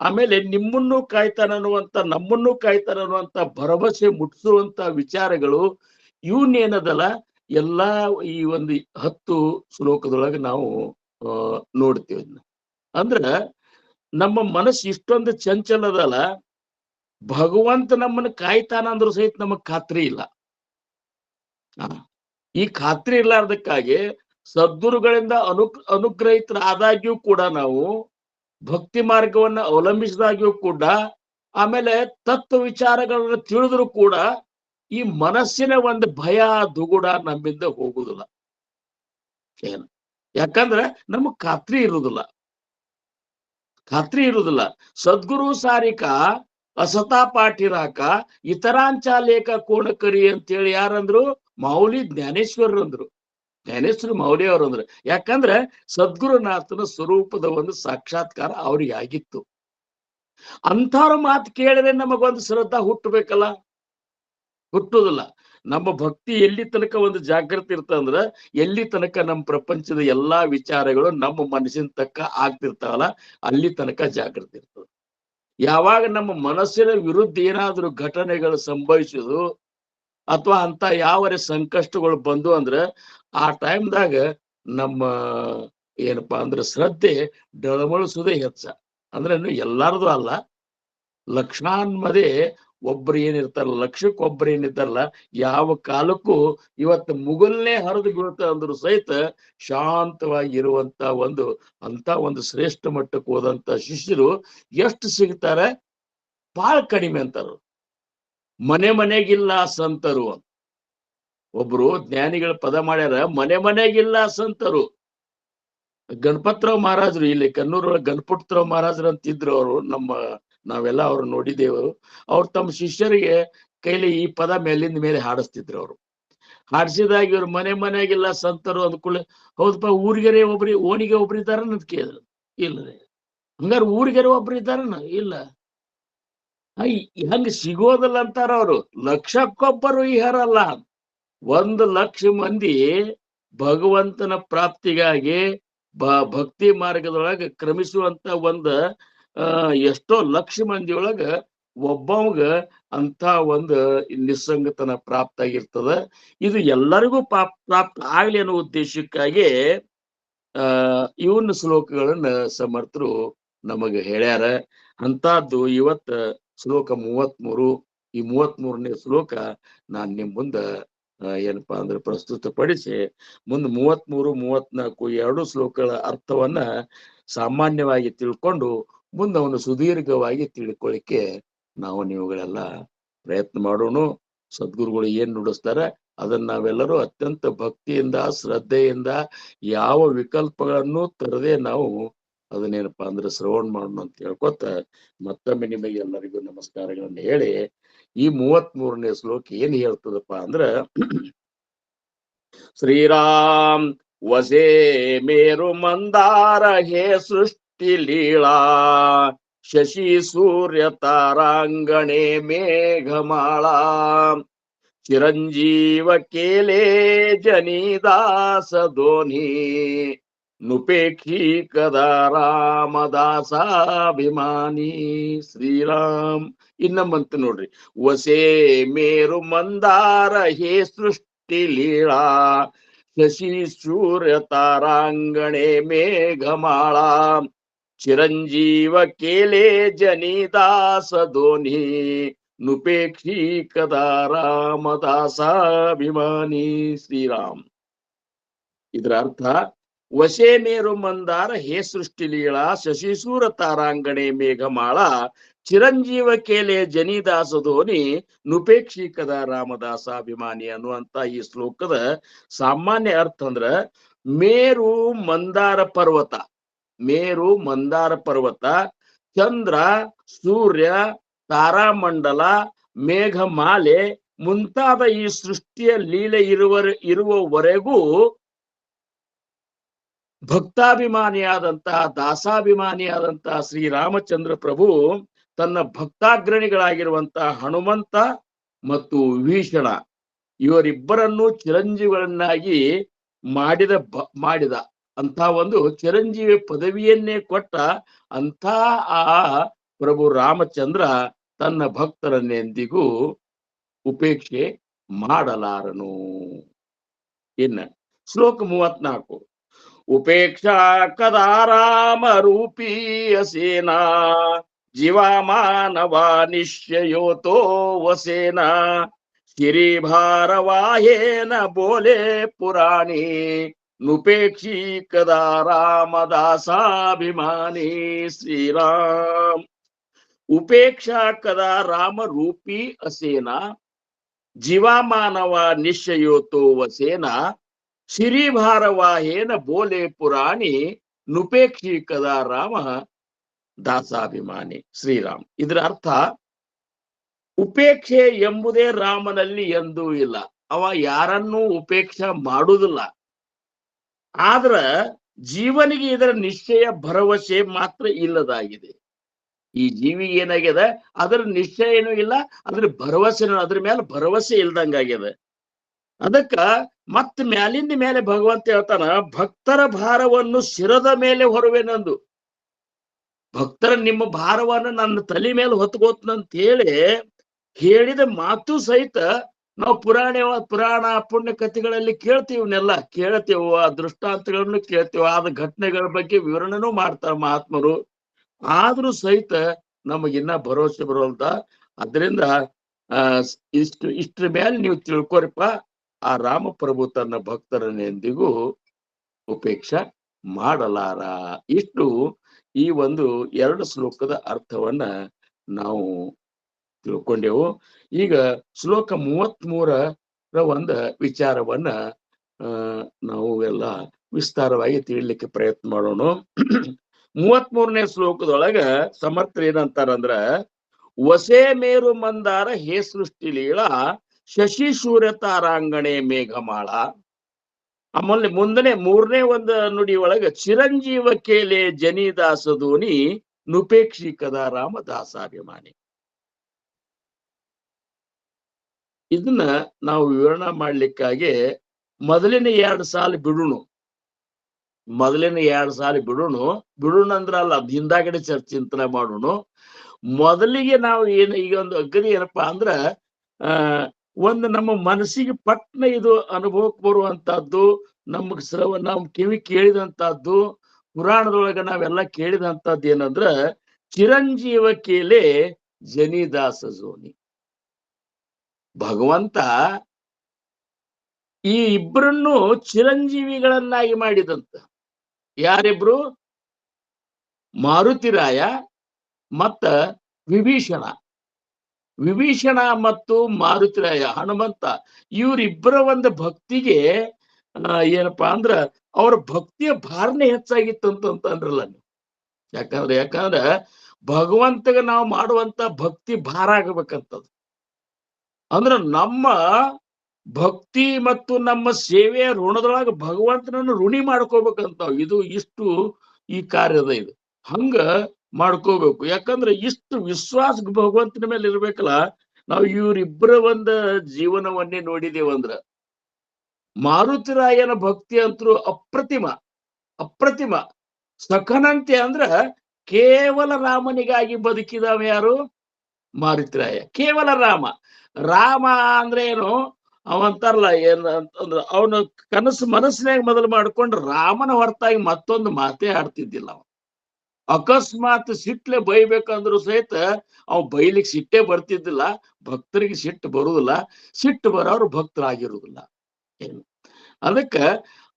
ಆಮೇಲೆ ನಿಮ್ಮನ್ನು ಕಾಯ್ತಾನನ್ನುವಂತ, ನಮ್ಮನ್ನು ಕಾಯ್ತಾನನ್ನುವಂತ ಭರವಸೆ ಮುಟ್ಟಿಸುವಂತ ವಿಚಾರಗಳು, ಇವನ್ನೇನದಲ್ಲ ಎಲ್ಲಾ ಈ 10 ಶ್ಲೋಕದೊಳಗೆ ನಾವು ನೋಡ್ತೀವಿ. ಅಂದ್ರ ನಮ್ಮ ಮನಸ್ಸು ಇಷ್ಟೊಂದು ಚಂಚಲದಲ್ಲ, ಭಗವಂತ ನಮ್ಮನ್ನ ಕಾಯ್ತಾನ ಅಂದ್ರೂ ಸಹಿತ ನಮಗ್ ಖಾತ್ರಿ ಇಲ್ಲ. ಈ ಖಾತ್ರಿ ಇರ್ಲಾರ್ದಕ್ಕಾಗಿ ಸದ್ಗುರುಗಳಿಂದ ಅನುಗ್ರಹಿತರಾದಾಗ್ಯೂ ಕೂಡ, ನಾವು ಭಕ್ತಿ ಮಾರ್ಗವನ್ನ ಅವಲಂಬಿಸಿದಾಗ್ಯೂ ಕೂಡ, ಆಮೇಲೆ ತತ್ವ ವಿಚಾರಗಳನ್ನ ತಿಳಿದ್ರು ಕೂಡ ಈ ಮನಸ್ಸಿನ ಭಯ ದುಗುಡ ನಮ್ಮಿಂದ ಹೋಗುದಿಲ್ಲ. ಏನು ಯಾಕಂದ್ರೆ ನಮಗ್ ಖಾತ್ರಿ ಇರುವುದಿಲ್ಲ. ಸದ್ಗುರು ಸಾರಿಕ ಅಸತಾ ಪಾಠಿರಾಕ ಇತರಾಂಚ ಲೇಖ ಕೋಣಕರಿ ಅಂತೇಳಿ ಯಾರಂದ್ರು? ಮೌಲಿ ಜ್ಞಾನೇಶ್ವರರಂದ್ರು. ಜ್ಞಾನೇಶ್ವರ ಮೌಲಿ ಅವರಂದ್ರು. ಯಾಕಂದ್ರೆ ಸದ್ಗುರುನಾಥನ ಸ್ವರೂಪದ ಸಾಕ್ಷಾತ್ಕಾರ ಅವ್ರಿಗೆ ಆಗಿತ್ತು. ಅಂಥವ್ರ ಮಾತು ಕೇಳಿದ್ರೆ ನಮಗೊಂದು ಶ್ರದ್ಧಾ ಹುಟ್ಟಬೇಕಲ್ಲ, ಹುಟ್ಟುದಿಲ್ಲ. ನಮ್ಮ ಭಕ್ತಿ ಎಲ್ಲಿ ತನಕ ಜಾಗೃತಿ ಇರ್ತಂದ್ರ, ಎಲ್ಲಿ ತನಕ ನಮ್ಮ ಪ್ರಪಂಚದ ಎಲ್ಲಾ ವಿಚಾರಗಳು ನಮ್ಮ ಮನಸ್ಸಿನ ತಕ್ಕ ಆಗ್ತಿರ್ತಾವಲ್ಲ, ಅಲ್ಲಿ ತನಕ ಜಾಗೃತಿ ಇರ್ತದೆ. ಯಾವಾಗ ನಮ್ಮ ಮನಸ್ಸಿನ ವಿರುದ್ಧ ಏನಾದ್ರೂ ಘಟನೆಗಳು ಸಂಭವಿಸುದು, ಅಥವಾ ಅಂತ ಯಾವರೆ ಸಂಕಷ್ಟಗಳು ಬಂದು ಅಂದ್ರೆ, ಆ ಟೈಮ್ದಾಗ ನಮ್ಮ ಏನಪ್ಪಾ ಅಂದ್ರೆ ಶ್ರದ್ಧೆ ಡಳಮಳಿಸುವುದೇ ಹೆಚ್ಚ. ಅಂದ್ರೆ ಎಲ್ಲಾರದು ಅಲ್ಲ, ಲಕ್ಷಾನ್ಮದೆ ಒಬ್ರು ಏನಿರ್ತಾರಲ್ಲ, ಲಕ್ಷಕ್ಕೊಬ್ರು ಏನಿರ್ತಾರಲ್ಲ, ಯಾವ ಕಾಲಕ್ಕೂ ಇವತ್ತು ಮುಗುಲ್ನೇ ಹರಿದು ಬೀಳ್ತ ಅಂದ್ರು ಸಹಿತ ಶಾಂತವಾಗಿ ಇರುವಂತ ಅಂತ ಶ್ರೇಷ್ಠ ಮಟ್ಟಕ್ಕೆ ಹೋದಂತ ಶಿಷ್ಯರು ಎಷ್ಟು ಸಿಗ್ತಾರೆ? ಬಹಳ ಕಡಿಮೆ ಅಂತಾರ. ಮನೆಗಿಲ್ಲ ಸಂತರು. ಒಬ್ರು ಜ್ಞಾನಿಗಳ ಪದ ಮಾಡ್ಯಾರ, ಮನೆಗಿಲ್ಲ ಸಂತರು. ಗಣಪತರಾವ್ ಮಹಾರಾಜರು, ಇಲ್ಲಿ ಕನ್ನೂರೊಳಗೆ ಗಣಪತರಾವ್ ಮಹಾರಾಜರು ಅಂತಿದ್ರು. ಅವರು ನಾವೆಲ್ಲ ಅವ್ರು ನೋಡಿದ್ದೇವು. ಅವ್ರು ತಮ್ಮ ಶಿಷ್ಯರಿಗೆ ಕೈಲಿ ಈ ಪದ ಮೇಲಿಂದ ಮೇಲೆ ಹಾಡಿಸ್ತಿದ್ರು. ಅವರು ಹಾಡಿಸಿದಾಗ ಇವ್ರು ಮನೆಗಿಲ್ಲ ಸಂತರು ಅಂದ್ಕೊಳ್ಳಿ, ಹೌದಪ್ಪ ಊರಿಗೆರೆ ಓಣಿಗೆ ಒಬ್ರು ಇದ್ದಾರ ಅಂತ ಕೇಳಿದ್ರು. ಇಲ್ಲ. ಹಂಗಾರ ಊರಿಗೆರೆ ಒಬ್ರು ಇದ್ದಾರನ? ಇಲ್ಲ. ಹಂಗ ಸಿಗೋದಿಲ್ಲ ಅಂತಾರ ಅವರು. ಲಕ್ಷಕ್ಕೊಬ್ಬರು ಇಹರಲ್ಲ. 1,00,000 ಮಂದಿ ಭಗವಂತನ ಪ್ರಾಪ್ತಿಗಾಗಿ ಭಕ್ತಿ ಮಾರ್ಗದೊಳಗ ಕ್ರಮಿಸುವಂತ ಒಂದ ಎಷ್ಟೋ ಲಕ್ಷ ಮಂದಿಯೊಳಗ ಒಬ್ಬವಂಗ ಅಂತ ಒಂದು ನಿಸ್ಸಂಗತನ ಪ್ರಾಪ್ತ ಆಗಿರ್ತದ. ಇದು ಎಲ್ಲರಿಗೂ ಪ್ರಾಪ್ತ ಆಗ್ಲಿ ಅನ್ನೋ ಉದ್ದೇಶಕ್ಕಾಗಿ ಇವನ್ನ ಶ್ಲೋಕಗಳನ್ನ ಸಮರ್ಥರು ನಮಗ ಹೇಳ್ಯಾರ. ಅಂತದ್ದು ಇವತ್ತ ಶ್ಲೋಕ 33. ಈ 33ನೇ ಶ್ಲೋಕ ನಾನ್ ನಿಮ್ ಮುಂದ ಏನಪ್ಪಾ ಅಂದ್ರೆ ಪ್ರಸ್ತುತಪಡಿಸಿ ಮುಂದೆ 33, 34 ಎರಡು ಶ್ಲೋಕಗಳ ಅರ್ಥವನ್ನ ಸಾಮಾನ್ಯವಾಗಿ ತಿಳ್ಕೊಂಡು ಮುಂದೆ ಅವನು ಸುದೀರ್ಘವಾಗಿ ತಿಳ್ಕೊಳ್ಳಿಕ್ಕೆ ನಾವು ನೀವುಗಳೆಲ್ಲ ಪ್ರಯತ್ನ ಮಾಡೋಣ. ಸದ್ಗುರುಗಳು ಏನ್ ನುಡಿಸ್ತಾರೆ ಅದನ್ನ ನಾವೆಲ್ಲರೂ ಅತ್ಯಂತ ಭಕ್ತಿಯಿಂದ ಶ್ರದ್ಧೆಯಿಂದ ಯಾವ ವಿಕಲ್ಪಗಳನ್ನು ತರದೆ ನಾವು ಅದನ್ನೇನಪ್ಪಾ ಅಂದ್ರೆ ಶ್ರವಣ ಮಾಡೋಣ ಅಂತ ಹೇಳ್ಕೊತ ಮತ್ತೊಮ್ಮೆ ನಿಮಗೆ ಎಲ್ಲರಿಗೂ ನಮಸ್ಕಾರಗಳನ್ನು ಹೇಳಿ ಈ 33ನೇ ಶ್ಲೋಕ ಏನ್ ಹೇಳ್ತದಪ್ಪ ಅಂದ್ರ ಶ್ರೀರಾಮ್ ವಸೇ ಮೇರು ಮಂದಾರ ಹೇ ಸೃಷ್ಟಿ ಲೀಳಾ ಶಶಿ ಸೂರ್ಯ ತಾರಾಂಗಣೆ ಮೇಘಮಾಳಾ ಚಿರಂಜೀವ ಕೇಲೆ ಜನಿದಾಸ ಧೋನಿ ನುಪೇಕ್ಷಿ ಕದಾ ರಾಮದಾಸಾಭಿಮಾನಿ. ಶ್ರೀರಾಮ್ ಇನ್ನಮ್ಮಂತ ನೋಡ್ರಿ. ವಸೇ ಮೇರು ಮಂದಾರ ಹೇ ಸೃಷ್ಟಿ ಲೀಳಾ ಶಶಿ ಸೂರ್ಯ ತಾರಾಂಗಣೆ ಮೇಘಮಾಳಾ ಚಿರಂಜೀವ ಕೇಲೆ ಜನಿದಾಸ ಧೋನಿ ನುಪೇಕ್ಷಿ ಕದಾ ರಾಮದಾಸಾಭಿಮಾನಿ. ಶ್ರೀರಾಮ್. ಇದರ ಅರ್ಥ ವಶೇ ಮೇರು ಮಂದಾರ ಹೇ ಸೃಷ್ಟಿ ಲೀಳಾ ಶಶಿಸೂರ ತಾರಾಂಗಣೆ ಮೇಘಮಾಳ ಚಿರಂಜೀವ ಕೇಲೆ ಜನಿದಾಸ ಧೋನಿ ನುಪೇಕ್ಷಿ ಕದಾ ರಾಮದಾಸಾಭಿಮಾನಿ ಅನ್ನುವಂತ ಈ ಶ್ಲೋಕದ ಸಾಮಾನ್ಯ ಅರ್ಥ ಅಂದ್ರ ಮೇರು ಮಂದಾರ ಪರ್ವತ, ಮೇರು ಮಂದಾರ ಪರ್ವತ, ಚಂದ್ರ, ಸೂರ್ಯ, ತಾರಾಮಂಡಲ, ಮೇಘಮಾಲೆ ಮುಂತಾದ ಈ ಸೃಷ್ಟಿಯ ಲೀಲೆ ಇರುವವರೆಗೂ ಭಕ್ತಾಭಿಮಾನಿಯಾದಂತಹ ದಾಸಾಭಿಮಾನಿಯಾದಂತಹ ಶ್ರೀರಾಮಚಂದ್ರ ಪ್ರಭು ತನ್ನ ಭಕ್ತಾಗ್ರಣಿಗಳಾಗಿರುವಂತಹ ಹನುಮಂತ ಮತ್ತು ವಿಭೀಷಣ ಇವರಿಬ್ಬರನ್ನು ಚಿರಂಜೀವಿಗಳನ್ನಾಗಿ ಮಾಡಿದ ಅಂತ ಒಂದು ಚಿರಂಜೀವಿ ಪದವಿಯನ್ನೇ ಕೊಟ್ಟ ಅಂತ ಆ ಪ್ರಭು ರಾಮಚಂದ್ರ ತನ್ನ ಭಕ್ತರನ್ನೆಂದಿಗೂ ಉಪೇಕ್ಷೆ ಮಾಡಲಾರನು. ಇನ್ನ ಶ್ಲೋಕ 34. ಉಪೇಕ್ಷಾ ಕದಾ ರಾಮ ರೂಪೀಯ ಸೇನಾ ಜೀವಮಾನವ ನಿಶ್ಚಯೋತೋ ವಸೇನಾ ಶ್ರೀಭಾರವಾಹೇನ ಬೋಲೆ ಪುರಾಣಿ ನುಪೇಕ್ಷಿ ಕದಾ ರಾಮದಾಸಾಭಿಮಾನಿ. ಶ್ರೀರಾಮ್. ಉಪೇಕ್ಷಾ ಕದಾ ರಾಮ ರೂಪಿ ಅಸೇನಾ ಜೀವಮಾನವ ನಿಶ್ಚಯೋತೋ ವಸೇನಾ ಶ್ರೀಭಾರವಾಹೇನ ಬೋಲೆ ಪುರಾಣಿ ನುಪೇಕ್ಷಿ ಕದಾ ರಾಮ ದಾಸಾಭಿಮಾನಿ. ಶ್ರೀರಾಮ್. ಇದರ ಅರ್ಥ ಉಪೇಕ್ಷೆ ಎಂಬುದೇ ರಾಮನಲ್ಲಿ ಎಂದೂ ಇಲ್ಲ. ಅವ ಯಾರನ್ನೂ ಉಪೇಕ್ಷೆ ಮಾಡುವುದಿಲ್ಲ. ಆದ್ರ ಜೀವನಿಗೆ ಇದರ ನಿಶ್ಚಯ ಭರವಸೆ ಮಾತ್ರ ಇಲ್ಲದಾಗಿದೆ. ಈ ಜೀವಿಗೆ ಏನಾಗ್ಯದ ಅದರ ನಿಶ್ಚಯನೂ ಇಲ್ಲ, ಅದ್ರ ಭರವಸೆನೂ ಅದ್ರ ಮೇಲೆ ಭರವಸೆ ಇಲ್ದಂಗಾಗ್ಯದ. ಅದಕ್ಕ ಮತ್ ಮ್ಯಾಲಿಂದ ಮೇಲೆ ಭಗವಂತ ಹೇಳ್ತಾನ ಭಕ್ತರ ಭಾರವನ್ನು ಶಿರದ ಮೇಲೆ ಹೊರುವೆನಂದು. ಭಕ್ತರ ನಿಮ್ಮ ಭಾರವನ್ನು ನನ್ನ ತಲೆ ಮೇಲೆ ಹೊತ್ಕೋತನಂತ ಹೇಳಿದ ಮಾತು ಸಹಿತ ನಾವು ಪುರಾಣ ಪುಣ್ಯ ಕಥೆಗಳಲ್ಲಿ ಕೇಳ್ತೀವನ್ನೆಲ್ಲ ಕೇಳ್ತೇವೆ, ಆ ದೃಷ್ಟಾಂತಗಳನ್ನು ಕೇಳ್ತೇವೆ, ಆದ ಘಟನೆಗಳ ಬಗ್ಗೆ ವಿವರಣೆನೂ ಮಾಡ್ತಾರ ಮಹಾತ್ಮರು. ಆದ್ರೂ ಸಹಿತ ನಮಗಿನ್ನ ಭರವಸೆ ಬರೋಲ್ದ. ಅದರಿಂದ ಇಷ್ಟ್ರ ಮೇಲೆ ನೀವು ತಿಳ್ಕೊರಿಪ್ಪ, ಆ ರಾಮಪ್ರಭು ತನ್ನ ಭಕ್ತರನ್ನೆಂದಿಗೂ ಉಪೇಕ್ಷೆ ಮಾಡಲಾರ. ಇಷ್ಟು ಈ ಒಂದು 2 ಶ್ಲೋಕದ ಅರ್ಥವನ್ನ ನಾವು ತಿಳ್ಕೊಂಡೆವು. ಈಗ ಶ್ಲೋಕ 33ರ ಒಂದು ವಿಚಾರವನ್ನ ನಾವು ಎಲ್ಲ ವಿಸ್ತಾರವಾಗಿ ತಿಳಿಲಿಕ್ಕೆ ಪ್ರಯತ್ನ ಮಾಡೋಣ. 33ನೇ ಶ್ಲೋಕದೊಳಗ ಸಮರ್ಥರು ಏನಂತಾರಂದ್ರ ವಸೇ ಮೇರು ಮಂದಾರ ಹೇ ಸೃಷ್ಟಿ ಲೀಳಾ ಶಶಿ ಸೂರ್ಯ ತಾರಾಂಗಣೆ ಮೇಘಮಾಳ. ಆಮೇಲೆ ಮುಂದನೆ 3ನೇ ಒಂದು ನುಡಿ ಒಳಗ ಚಿರಂಜೀವ ಕೇಲೆ ಜನಿದಾಸ ಧೋನಿ ನುಪೇಕ್ಷಿ ಕದಾ ರಾಮ ದಾಸಾಭಿಮಾನಿ. ಇದನ್ನ ನಾವು ವಿವರಣೆ ಮಾಡ್ಲಿಕ್ಕಾಗಿ ಮೊದಲಿನ 2 ಸಾಲು ಬಿಡುನು. ಮೊದಲಿನ 2 ಸಾಲು ಬಿಡುನು ಅಂದ್ರ ಅಲ್ಲ, ಅದ್ ಹಿಂದಾಗಡೆ ಚಿಂತನೆ ಮಾಡೋಣ. ಮೊದಲಿಗೆ ನಾವು ಈಗ ಒಂದು ಅಗ್ರಿ ಏನಪ್ಪಾ ಅಂದ್ರ ಒಂದು ನಮ್ಮ ಮನಸ್ಸಿಗೆ ಪಟ್ನ ಇದು ಅನುಭವಕ್ಕೆ ಬರುವಂತಹದ್ದು, ನಾವು ಕಿವಿ ಕೇಳಿದಂತಹದ್ದು, ಪುರಾಣದೊಳಗ ನಾವೆಲ್ಲ ಕೇಳಿದಂತಹದ್ದು ಏನಂದ್ರ ಚಿರಂಜೀವ ಕೇಲೆ ಜನಿದಾಸ ಜೋನಿ. ಭಗವಂತ ಈ ಇಬ್ಬರನ್ನು ಚಿರಂಜೀವಿಗಳನ್ನಾಗಿ ಮಾಡಿದಂತ. ಯಾರಿಬ್ರು? ಮಾರುತಿರಾಯ ಮತ್ತ ವಿಭೀಷಣ. ವಿಭೀಷಣ ಮತ್ತು ಮಾರುತಿರಾಯ, ಹನುಮಂತ, ಇವರಿಬ್ಬರ ಒಂದು ಭಕ್ತಿಗೆ ಏನಪ್ಪಾ ಅಂದ್ರ ಅವ್ರ ಭಕ್ತಿಯ ಭಾರನೆ ಹೆಚ್ಚಾಗಿತ್ತು ಅಂತಂದ್ರಲ್ಲ ನೀವು. ಯಾಕಂದ್ರ ಭಗವಂತಗೆ ನಾವು ಮಾಡುವಂತ ಭಕ್ತಿ ಭಾರ ಆಗಬೇಕಂತದ್ದು. ಅಂದ್ರ ನಮ್ಮ ಭಕ್ತಿ ಮತ್ತು ನಮ್ಮ ಸೇವೆಯ ಋಣದೊಳಗ ಭಗವಂತನನ್ನು ಋಣಿ ಮಾಡ್ಕೋಬೇಕಂತಾವ್. ಇಷ್ಟು ಈ ಕಾರ್ಯದ ಇದು ಹಂಗ ಮಾಡ್ಕೋಬೇಕು. ಯಾಕಂದ್ರೆ ಇಷ್ಟು ವಿಶ್ವಾಸ ಭಗವಂತನ ಮೇಲೆ ಇರ್ಬೇಕಲ್ಲ. ನಾವು ಇವರಿಬ್ಬರ ಒಂದ ಜೀವನವನ್ನೇ ನೋಡಿದೇವಂದ್ರ ಮಾರುತಿರಾಯನ ಭಕ್ತಿ ಅಂತೂ ಅಪ್ರತಿಮ. ಸಖನಂತೆ ಅಂದ್ರ ಕೇವಲ ರಾಮನಿಗಾಗಿ ಬದುಕಿದವ ಯಾರು? ಮಾರುತಿರಾಯ. ಕೇವಲ ರಾಮ ಅಂದ್ರೆ ಏನು ಅವಂತಾರಲ್ಲ, ಏನ್ ಅಂತಂದ್ರ ಅವನು ಮನಸ್ಸಿನಾಗ ಮೊದಲು ಮಾಡ್ಕೊಂಡ್ರ ರಾಮನ ಹೊರತಾಗಿ ಮತ್ತೊಂದು ಮಾತೇ ಆಡ್ತಿದ್ದಿಲ್ಲ ಅವ. ಅಕಸ್ಮಾತ್ ಸಿಟ್ಲೆ ಬೈಬೇಕಂದ್ರು ಸಹಿತ ಅವ್ ಬೈಲಿಕ್ಕೆ ಸಿಟ್ಟೆ ಬರ್ತಿದ್ದಿಲ್ಲ. ಭಕ್ತರಿಗೆ ಸಿಟ್ಟು ಬರುದಿಲ್ಲ, ಸಿಟ್ಟು ಬರೋರು ಭಕ್ತರಾಗಿರುವುದಿಲ್ಲ. ಏನು ಅದಕ್ಕ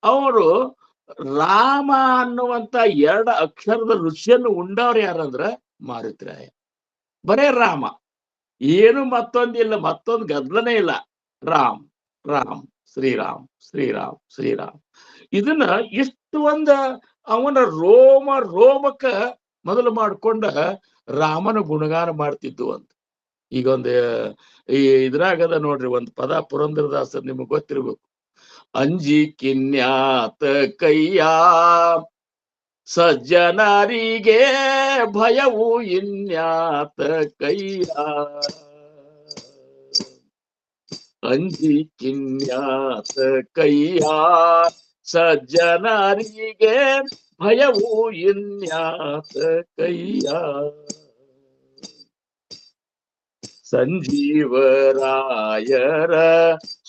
ಅವರು ರಾಮ ಅನ್ನುವಂತ 2 ಅಕ್ಷರದ ರುಚಿಯನ್ನು ಉಂಡವ್ರು ಯಾರಂದ್ರ ಮಾರುತಿರಾಯ. ಬರೇ ರಾಮ, ಏನು ಮತ್ತೊಂದಿಲ್ಲ, ಮತ್ತೊಂದು ಗದ್ದಲನೇ ಇಲ್ಲ. ರಾಮ್ ರಾಮ್ ಶ್ರೀರಾಮ್ ಶ್ರೀರಾಮ್ ಶ್ರೀರಾಮ್. ಇದನ್ನ ಇಷ್ಟು ಅವನ ರೋಮಕ್ಕ ಮೊದಲು ಮಾಡ್ಕೊಂಡ ರಾಮನ ಗುಣಗಾನ ಮಾಡ್ತಿದ್ದು ಅಂತ. ಈಗ ಇದ್ರಾಗದ ನೋಡ್ರಿ ಒಂದು ಪದ, ಪುರಂದರದಾಸರ್ ನಿಮಗ್ ಗೊತ್ತಿರ್ಬೇಕು. ಅಂಜಿ ಕಿನ್ಯಾತ ಕೈಯ ಸಜ್ಜನರಿಗೆ ಭಯವು ಇನ್ಯಾತ ಕೈಯ. ಅಂಜಿ ಕಿನ್ಯಾತ ಕೈಯ ಸಜ್ಜನರಿಗೆ ಭಯವು ಇನ್ಯಾತ ಕೈಯ. ಸಂಜೀವರಾಯರ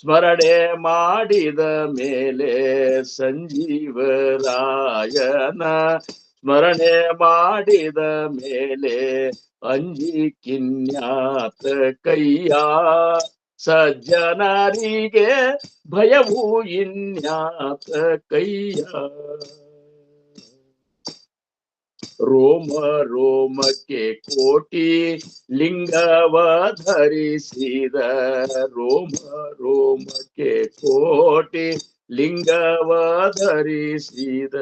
ಸ್ಮರಣೆ ಮಾಡಿದ ಮೇಲೆ, ಸಂಜೀವರಾಯನ ಸ್ಮರಣೆ ಮಾಡಿದ ಮೇಲೆ, ಅಂಜಿ ಕಿನ್ಯಾತ ಕೈಯ ಸಜ್ಜನರಿಗೆ ಭಯವು ಇನ್ಯಾತ ಕೈಯ. ರೋಮ ರೋಮಕ್ಕೆ ಕೋಟಿ ಲಿಂಗವ ಧರಿಸಿದ, ರೋಮ ರೋಮಕ್ಕೆ ಕೋಟಿ ಲಿಂಗವ ಧರಿಸಿದ.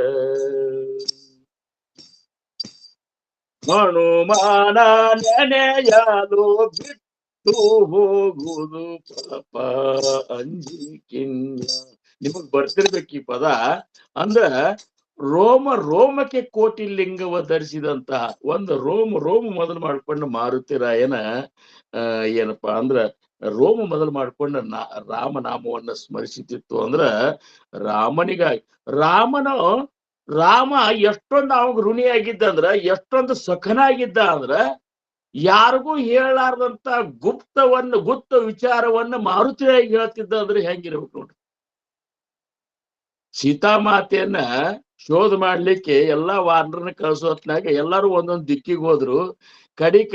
ಹನುಮಾನ ನೆನೆಯಲು ಬಿಟ್ಟು ಹೋಗುವುದು ಪಾಪ ಅಂಜಿ ಕಿನ್ಯ. ನಿಮಗ್ ಬರ್ತಿರ್ಬೇಕು ಈ ಪದ. ಅಂದ್ರ ರೋಮಕ್ಕೆ ಕೋಟಿ ಲಿಂಗವ ಧರಿಸಿದಂತ ಒಂದು ರೋಮ ಮೊದಲು ಮಾಡ್ಕೊಂಡು ಮಾರುತಿರಾಯನ ಏನಪ್ಪಾ ಅಂದ್ರ ರೋಮ ಮೊದಲು ಮಾಡ್ಕೊಂಡು ರಾಮನಾಮವನ್ನ ಸ್ಮರಿಸುತ್ತಿತ್ತು. ಅಂದ್ರ ರಾಮನಿಗಾಗಿ ರಾಮ ಎಷ್ಟೊಂದು ಅವಾಗ ಋಣಿಯಾಗಿದ್ದ ಅಂದ್ರ, ಎಷ್ಟೊಂದು ಸಖನಾಗಿದ್ದ ಅಂದ್ರ, ಯಾರಿಗೂ ಹೇಳಾರ್ದಂತ ಗುಪ್ತ ವಿಚಾರವನ್ನ ಮಾರುತಿರಾಗಿ ಹೇಳ್ತಿದ್ದ ಅಂದ್ರೆ ಹೆಂಗಿರ್ಬೇಕು ನೋಡ್ರಿ. ಸೀತಾಮಾತೆಯನ್ನ ಶೋಧ ಮಾಡ್ಲಿಕ್ಕೆ ಎಲ್ಲಾ ವಾನರನ್ನ ಕಳ್ಸೋ ಹೊತ್ನಾಗ ಎಲ್ಲಾರು ಒಂದೊಂದ್ ದಿಕ್ಕಿಗೆ ಹೋದ್ರು. ಕಡಿಕ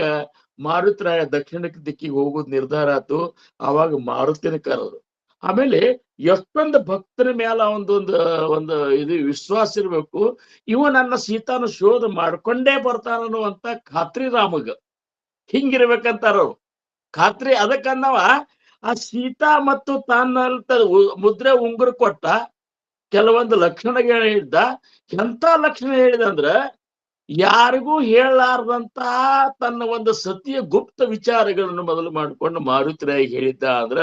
ಮಾರುತಿರಾಯ ದಕ್ಷಿಣಕ್ಕೆ ದಿಕ್ಕಿಗೆ ಹೋಗೋದ್ ನಿರ್ಧಾರ ಆಯ್ತು. ಅವಾಗ ಮಾರುತಿನ ಕರೆದ್ರು. ಆಮೇಲೆ ಎಷ್ಟೊಂದು ಭಕ್ತರ ಮೇಲ ಒಂದು ಇದು ವಿಶ್ವಾಸ ಇರ್ಬೇಕು. ಇವ ನನ್ನ ಸೀತಾನ ಶೋಧ ಮಾಡ್ಕೊಂಡೇ ಬರ್ತಾನನ್ನುವಂತ ಖಾತ್ರಿ ರಾಮಗ. ಹಿಂಗಿರ್ಬೇಕಂತಾರವ್ರು ಖಾತ್ರಿ. ಅದಕ್ಕನ್ನವ ಆ ಸೀತಾ ಮತ್ತು ತನ್ನ ಮುದ್ರೆ ಉಂಗುರ ಕೊಟ್ಟ ಕೆಲವೊಂದು ಲಕ್ಷಣ ಹೇಳಿದ್ದ. ಎಂತ ಲಕ್ಷಣ ಹೇಳಿದಂದ್ರ, ಯಾರಿಗೂ ಹೇಳಲಾರ್ದಂತ ತನ್ನ ಒಂದು ಸತಿಯ ಗುಪ್ತ ವಿಚಾರಗಳನ್ನು ಮೊದಲು ಮಾಡ್ಕೊಂಡು ಮಾರುತಿರಾಯಿ ಹೇಳಿದ್ದ. ಅಂದ್ರ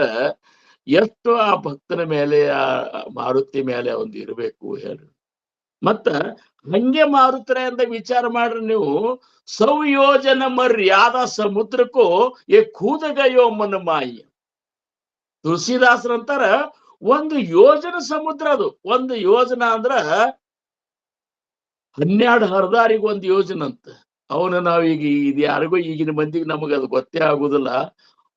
ಎಷ್ಟು ಆ ಭಕ್ತನ ಮೇಲೆ, ಆ ಮಾರುತಿ ಮೇಲೆ ಒಂದು ಇರಬೇಕು ಹೇಳ್ರಿ. ಮತ್ತ ಹಂಗೆ ಮಾರುತಿರಾಯಿಂದ ವಿಚಾರ ಮಾಡ್ರಿ ನೀವು. ಸೌಯೋಜನ ಮರ್ಯಾದ ಸಮುದ್ರಕ್ಕೂ ಕೂದಗಯೋ ಮನ ಮಾಯಿ. ತುಳಸಿದಾಸರಂತಾರ ಒಂದು ಯೋಜನ ಸಮುದ್ರ ಅದು. ಒಂದು ಯೋಜನ ಅಂದ್ರ 12 ಹರದಾರಿಗೆ ಒಂದು ಯೋಜನೆ ಅಂತ. ಅವನ ನಾವೀಗ ಇದು ಯಾರಿಗೂ ಈಗಿನ ಮಂದಿಗೆ ನಮಗೆ ಅದು ಗೊತ್ತೇ ಆಗುದಿಲ್ಲ.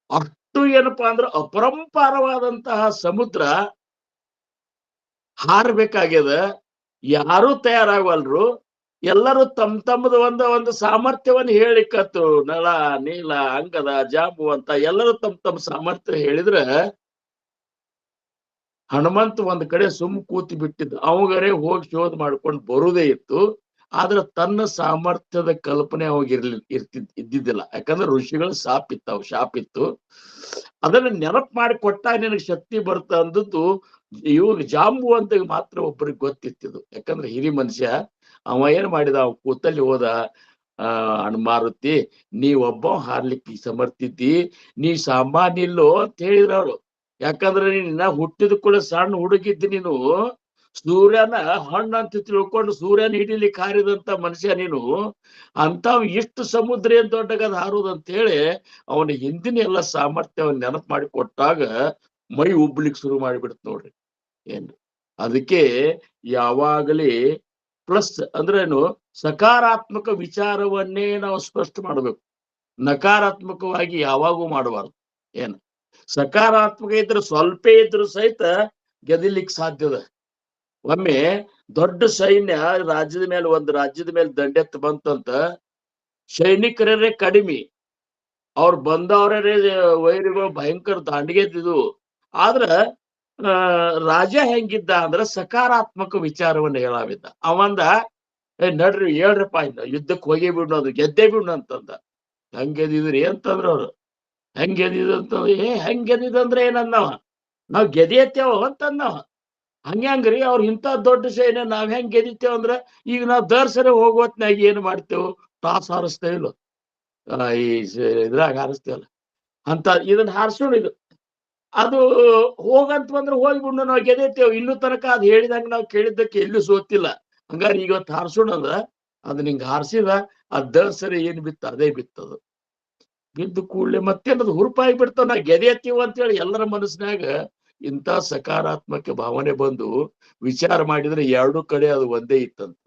ಅಷ್ಟು ಏನಪ್ಪಾ ಅಂದ್ರೆ ಅಪರಂಪಾರವಾದಂತಹ ಸಮುದ್ರ ಹಾರಬೇಕಾಗ್ಯದ. ಯಾರೂ ತಯಾರಾಗವಲ್ರು. ಎಲ್ಲರೂ ತಮ್ಮದು ಒಂದು ಸಾಮರ್ಥ್ಯವನ್ನು ಹೇಳಿಕತ್ತು. ನಳ, ನೀಲ, ಅಂಗದ, ಜಾಂಬು ಅಂತ ಎಲ್ಲರೂ ತಮ್ಮ ಸಾಮರ್ಥ್ಯ ಹೇಳಿದ್ರೆ ಹನುಮಂತ ಒಂದ್ ಕಡೆ ಸುಮ್ ಕೂತಿ ಬಿಟ್ಟಿದ್ದ. ಅವಗರೇ ಹೋಗಿ ಶೋಧ ಮಾಡ್ಕೊಂಡು ಬರುದೇ ಇತ್ತು. ಆದ್ರೆ ತನ್ನ ಸಾಮರ್ಥ್ಯದ ಕಲ್ಪನೆ ಅವಾಗ ಇದ್ದಿದ್ದಿಲ್ಲ. ಯಾಕಂದ್ರೆ ಋಷಿಗಳ ಶಾಪ್ ಇತ್ತು. ಅದನ್ನ ನೆನಪು ಮಾಡಿ ಕೊಟ್ಟಾಗ ನಿನಗೆ ಶಕ್ತಿ ಬರ್ತ ಅಂದದ್ದು ಇವಾಗ ಜಾಂಬು ಅಂತ ಮಾತ್ರ ಒಬ್ಬರಿಗೆ ಗೊತ್ತಿತ್ತಿದ್ದು. ಯಾಕಂದ್ರೆ ಹಿರಿ ಮನುಷ್ಯ ಅವ ಏನ್ ಮಾಡಿದ, ಅವ ಕೂತಲ್ಲಿ ಹೋದ, ಮಾರುತಿ ನೀವೊಬ್ಬ ಹಾರ್ಲಿಕ್ಕೆ ಸಮರ್ಥಿದ್ದಿ, ನೀ ಸಾಮಾನ್ಯ ಇಲ್ಲೋ ಅಂತ ಹೇಳಿದ್ರ ಅವ್ರು. ಯಾಕಂದ್ರೆ ನೀನ ಹುಟ್ಟಿದ ಕೂಡ ಸಣ್ಣ ಹುಡುಗಿದ್ದಿ ನೀನು. ಸೂರ್ಯನ ಹಣ್ಣು ಅಂತ ತಿಳ್ಕೊಂಡು ಸೂರ್ಯನ ಹಿಡಿಲಿಕ್ಕೆ ಹಾರಿದಂತ ಮನುಷ್ಯ ನೀನು. ಅಂತಾವ್ ಇಷ್ಟು ಸಮುದ್ರ ಏನ್ ದೊಡ್ಡಗದ ಹಾರುದಂತ ಹೇಳಿ ಅವನ ಹಿಂದಿನ ಎಲ್ಲ ಸಾಮರ್ಥ್ಯವನ್ನು ನೆನಪು ಮಾಡಿ ಕೊಟ್ಟಾಗ ಮೈ ಉಬ್ಲಿಕ್ಕೆ ಶುರು ಮಾಡಿಬಿಡ್ತು ನೋಡ್ರಿ. ಏನು ಅದಕ್ಕೆ ಯಾವಾಗಲೇ ಪ್ಲಸ್ ಅಂದ್ರೇನು, ಸಕಾರಾತ್ಮಕ ವಿಚಾರವನ್ನೇ ನಾವು ಸ್ಪಷ್ಟ ಮಾಡ್ಬೇಕು. ನಕಾರಾತ್ಮಕವಾಗಿ ಯಾವಾಗೂ ಮಾಡಬಾರ್ದು. ಏನು ಸಕಾರಾತ್ಮಕ ಇದ್ರೆ ಸ್ವಲ್ಪ ಇದ್ರು ಸಹಿತ ಗೆದಿಲಿಕ್ಕೆ ಸಾಧ್ಯದ. ಒಮ್ಮೆ ದೊಡ್ಡ ಸೈನ್ಯ ಒಂದು ರಾಜ್ಯದ ಮೇಲೆ ದಂಡೆತ್ತು ಬಂತಂತ, ಸೈನಿಕರೇ ಕಡಿಮೆ, ಅವ್ರು ಬಂದವರೇ ವೈರಿಗಳು ಭಯಂಕರ ದಾಂಡಿಗೆದ್ದು. ಆದ್ರ ರಾಜ ಹೆಂಗಿದ್ದ ಅಂದ್ರ ಸಕಾರಾತ್ಮಕ ವಿಚಾರವನ್ನ ಹೇಳಾವಿದ್ದ. ಅವಂದ ನಡ್ರಿ ಹೇಳ್ರಪ್ಪ, ಇನ್ನ ಯುದ್ಧಕ್ಕೆ ಹೋಗಿ ಬಿಡೋದು, ಗೆದ್ದೇ ಬಿಡು ಅಂತಂದ. ಹಂಗೆದಿದ್ರಿ ಅಂತಂದ್ರ ಅವ್ರು. ಹೆಂಗೆದಿದಂತಂದ್ರೆ ಹೆಂಗೆದಿದಂದ್ರೆ ಏನಂದವ, ನಾವ್ ಗೆದಿಯತ್ತೇವ ಅಂತಂದವ. ಹಂಗ್ರಿ ಅವ್ರ ಇಂಥ ದೊಡ್ಡ ಸೈನ್ಯ ನಾವ್ ಹೆಂಗ್ ಗೆದಿತೇವ ಅಂದ್ರ, ಈಗ ನಾವ್ ದರ್ಸರೆ ಹೋಗೋತ್ನಾಗ ಏನ್ ಮಾಡ್ತೇವ್, ಟಾಸ್ ಹಾರಿಸ್ತೇವಿಲ್ಲ, ಈ ಇದ್ರಾಗ ಹಾರಿಸ್ತೇವಲ್ಲ ಅಂತ ಇದನ್ನ ಹಾರಿಸೋಣ. ಇದು ಅದು ಹೋಗಂತ ಬಂದ್ರೆ ಹೋಗ್ಬಿಡು, ನಾವ್ ಗೆದೇತೇವ್. ಇನ್ನೂ ತನಕ ಅದ್ ಹೇಳಿದಂಗ ನಾವ್ ಕೇಳಿದ್ದಕ್ಕೆ ಎಲ್ಲೂ ಸೋತಿಲ್ಲ. ಹಂಗಾರೆ ಇವತ್ತು ಹಾರಿಸೋಣ ಅಂದ್ರ ಅದನ್ನ ಹಿಂಗ ಹಾರಿಸಿದ, ಅದ್ ದರ್ಸರೆ ಏನ್ ಬಿತ್ತ ಅದೇ ಬಿತ್ತದು. ಬಿದ್ದು ಕೂಡ್ಲೆ ಮತ್ತೇನದು ಹುರುಪಾಗಿ ಬಿಡ್ತಾವ. ನಾ ಗೆದೆತ್ತೀವ ಅಂತೇಳಿ ಎಲ್ಲರ ಮನಸ್ಸಿನಾಗ ಇಂಥ ಸಕಾರಾತ್ಮಕ ಭಾವನೆ ಬಂದು ವಿಚಾರ ಮಾಡಿದ್ರೆ ಎರಡು ಕಡೆ ಅದು ಒಂದೇ ಇತ್ತಂತ.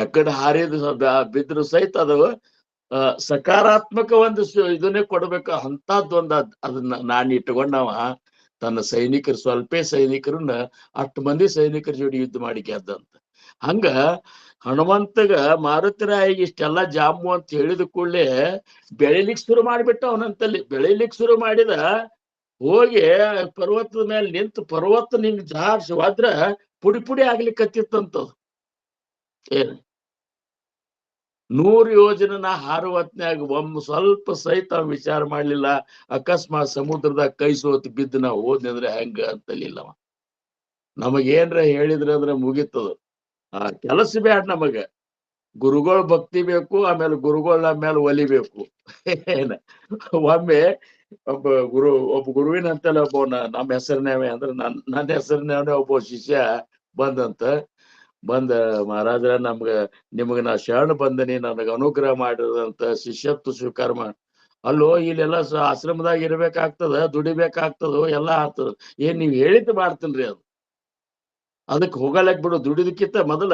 ಎಕಡೆ ಹಾರಿದ ಬಿದ್ರು ಸಹಿತ ಅದು ಸಕಾರಾತ್ಮಕ ಒಂದು ಇದನ್ನೇ ಕೊಡ್ಬೇಕು ಅಂತದ್ದೊಂದು. ಅದನ್ನ ನಾನು ಇಟ್ಕೊಂಡವ ತನ್ನ ಸೈನಿಕರು, ಸ್ವಲ್ಪ ಸೈನಿಕರನ್ನ 8 ಮಂದಿ ಸೈನಿಕರ ಜೋಡಿ ಯುದ್ಧ ಮಾಡಿ ಗೆದ್ದಂತ. ಹಂಗ ಹನುಮಂತಗ ಮಾರುತಿರಾಯಿಗೆ ಇಷ್ಟೆಲ್ಲಾ ಜಾಮು ಅಂತ ಹೇಳಿದ ಕೂಡಲೇ ಬೆಳಿಲಿಕ್ ಶುರು ಮಾಡಿಬಿಟ್ಟ. ಅವನಂತಲ್ಲಿ ಬೆಳಿಲಿಕ್ ಶುರು ಮಾಡಿದ. ಹೋಗಿ ಪರ್ವತದ ಮೇಲೆ ನಿಂತು ಪರ್ವತ ನಿಂಗ್ ಜಾರ್ಸಿ ಹೋದ್ರ ಪುಡಿ ಪುಡಿ ಆಗ್ಲಿಕ್ಕತ್ತಿತ್ತಂತ. ಏನ್ 100 ಯೋಜನ ಹಾರುವತ್ನ್ಯಾಗ ಸ್ವಲ್ಪ ಸಹಿತ ವಿಚಾರ ಮಾಡ್ಲಿಲ್ಲ. ಅಕಸ್ಮಾತ್ ಸಮುದ್ರದಾಗ ಕೈ ಸೋತಿ ಬಿದ್ದು ನಾವು ಹೋದ್ನಂದ್ರೆ ಹೆಂಗ ಅಂತಲಿಲ್ಲವ. ನಮಗೇನ್ರ ಹೇಳಿದ್ರ ಅಂದ್ರೆ ಮುಗಿತದ. ಆ ಕೆಲಸ ಬ್ಯಾಡ ನಮಗ. ಗುರುಗಳ ಭಕ್ತಿ ಬೇಕು, ಆಮೇಲೆ ಗುರುಗಳ ಮೇಲೆ ಒಲಿಬೇಕು. ಏನ ಒಮ್ಮೆ ಒಬ್ಬ ಗುರುವಿನ ಅಂತಲ್ಲ ಒಬ್ಬ ನಮ್ಮ ಹೆಸರಿನವೇ ಅಂದ್ರೆ ನನ್ನ ಹೆಸರಿನವನೇ ಒಬ್ಬ ಶಿಷ್ಯ ಬಂದ ಮಹಾರಾಜರ ನಿಮ್ಗ ನಾ ಶರಣ ಬಂದನಿ, ನನಗ ಅನುಗ್ರಹ ಮಾಡಿದಂತ ಶಿಷ್ಯತ್ವ ಸ್ವೀಕಾರ ಮಾಡಿ. ಅಲ್ಲೋ ಇಲ್ಲೆಲ್ಲ ಆಶ್ರಮದಾಗ ಇರ್ಬೇಕಾಗ್ತದ, ದುಡಿಬೇಕಾಗ್ತದ, ಎಲ್ಲ ಆಗ್ತದ. ಏನ್ ನೀವ್ ಹೇಳಿದ್ದು ಮಾಡ್ತೀನ್ರಿ. ಅದಕ್ಕೆ ಹೋಗಲಕ್ ಬಿಡು. ದುಡಿದಕ್ಕಿಂತ ಮೊದಲ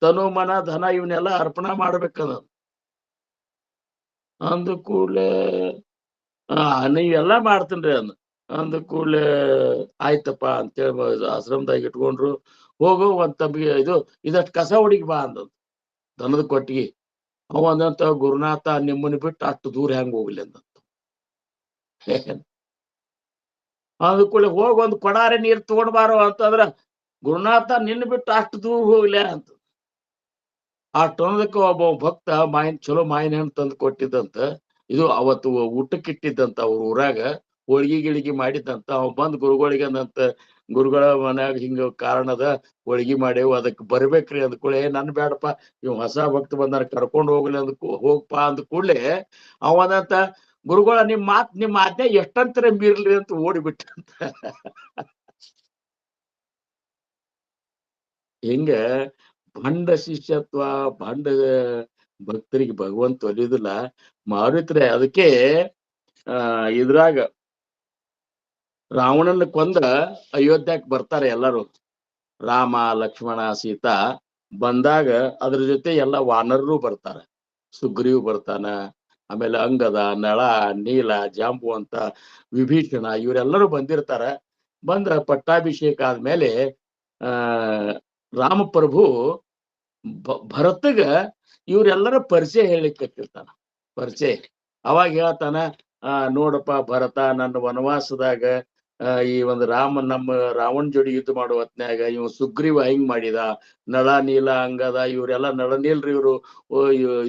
ತನು ಮನ ಧನ ಇವನ್ನೆಲ್ಲ ಅರ್ಪಣಾ ಮಾಡ್ಬೇಕದ. ಅಂದ ಕೂಡ್ಲೆ ನೀವೆಲ್ಲಾ ಮಾಡ್ತೀನ್ರಿ ಅಂದ ಕೂಡ್ಲೆ ಆಯ್ತಪ್ಪ ಅಂತೇಳಿ ಆಶ್ರಮದಾಗ ಇಟ್ಕೊಂಡ್ರು. ಹೋಗು ಒಂದ್ ತಮ್ಮಿಗೆ ಇದಷ್ಟು ಕಸ ಹುಡುಗಿ ಬಾ ಅಂದ ದನದ ಕೊಟ್ಟಿಗೆ. ಅವ ಅಂದಂತ, ಗುರುನಾಥ ನಿಮ್ಮನ್ನ ಬಿಟ್ಟು ಅಷ್ಟು ದೂರ ಹೆಂಗ್ ಹೋಗ್ಲಿ ಅಂದಂತ. ಅಂದ ಕೂಡ್ಲೆ ಹೋಗಿ ಒಂದ್ ಕೊಡಾರೆ ನೀರ್ ತಗೊಂಡ್ ಬಾರೋ ಅಂತಂದ್ರ, ಗುರುನಾಥ ನಿನ್ನ ಬಿಟ್ಟು ಅಷ್ಟು ದೂರ ಹೋಗ್ಲಿ ಅಂತ. ಅಷ್ಟೊಂದಕ್ಕೆ ಒಬ್ಬ ಭಕ್ತ ಚಲೋ ಮಾಯಿನ ಹಣ್ಣು ತಂದು ಕೊಟ್ಟಿದ್ದಂತ. ಇದು ಅವತ್ತು ಊಟಕ್ಕಿಟ್ಟಿದ್ದಂತ ಅವ್ರ ಊರಾಗ ಹೋಳಿಗೆ ಗಿಳಿಗೆ ಮಾಡಿದ್ದಂತ. ಅವ್ ಬಂದ್ ಗುರುಗಳಿಗೆ ಅಂದಂತ, ಗುರುಗಳ ಮನ್ಯಾಗ ಹಿಂಗ ಕಾರಣದ ಹೋಳಿಗೆ ಮಾಡೇವು, ಅದಕ್ಕೆ ಬರ್ಬೇಕ್ರಿ ಅಂದ್ಕೂಳೆ. ನನ್ ಬೇಡಪ್ಪ, ಇವ್ ಹೊಸ ಭಕ್ತ ಬಂದಾರ, ಕರ್ಕೊಂಡು ಹೋಗ್ಲಿ ಹೋಗ್ಪಾ ಅಂದ ಕೂಡ್ಲೆ ಅವನಂತ, ಗುರುಗಳ ನಿಮ್ಮ ಆಜ್ಞೆ ಎಷ್ಟಂತರ ಮೀರ್ಲಿ ಅಂತ ಓಡಿಬಿಟ್ಟಂತ. ಹಿಂಗ ಭಂಡ ಶಿಷ್ಯತ್ವ, ಭಂಡ ಭಕ್ತರಿಗೆ ಭಗವಂತ ಒಲಿಯುದಿಲ್ಲ. ಮಾರುತ್ರೆ ಅದಕ್ಕೆ ಇದ್ರಾಗ ರಾವಣನ ಕೊಂದ ಅಯೋಧ್ಯಕ್ಕೆ ಬರ್ತಾರೆ ಎಲ್ಲರೂ. ರಾಮ ಲಕ್ಷ್ಮಣ ಸೀತಾ ಬಂದಾಗ ಅದ್ರ ಜೊತೆ ಎಲ್ಲ ವಾನರರು ಬರ್ತಾರೆ. ಸುಗ್ರೀವ್ ಬರ್ತಾನ, ಆಮೇಲೆ ಅಂಗದ, ನಳ, ನೀಲ, ಜಾಂಬು ಅಂತ ವಿಭೀಷಣ ಇವರೆಲ್ಲರೂ ಬಂದಿರ್ತಾರ. ಬಂದ ಪಟ್ಟಾಭಿಷೇಕ ಆದ್ಮೇಲೆ ಆ ರಾಮಪ್ರಭು ಭರತಗ ಇವ್ರೆಲ್ಲರ ಪರಿಚಯ ಹೇಳಿಕತ್ತಿರ್ತಾನ. ಪರಿಚಯ ಅವಾಗ ಹೇಳ್ತಾನ, ನೋಡಪ್ಪ ಭರತ, ನನ್ನ ವನವಾಸದಾಗ ಈ ಒಂದು ನಮ್ಮ ರಾವಣ ಜೋಡಿ ಯುದ್ಧ ಮಾಡೋ ಹೊತ್ನ್ಯಾಗ ಇವ್ ಸುಗ್ರೀವ ಹಿಂಗ್ ಮಾಡಿದ, ನಳ ನೀಲ ಅಂಗದ ಇವರೆಲ್ಲ ನಳ ನೀಲ್ರಿ ಇವ್ರು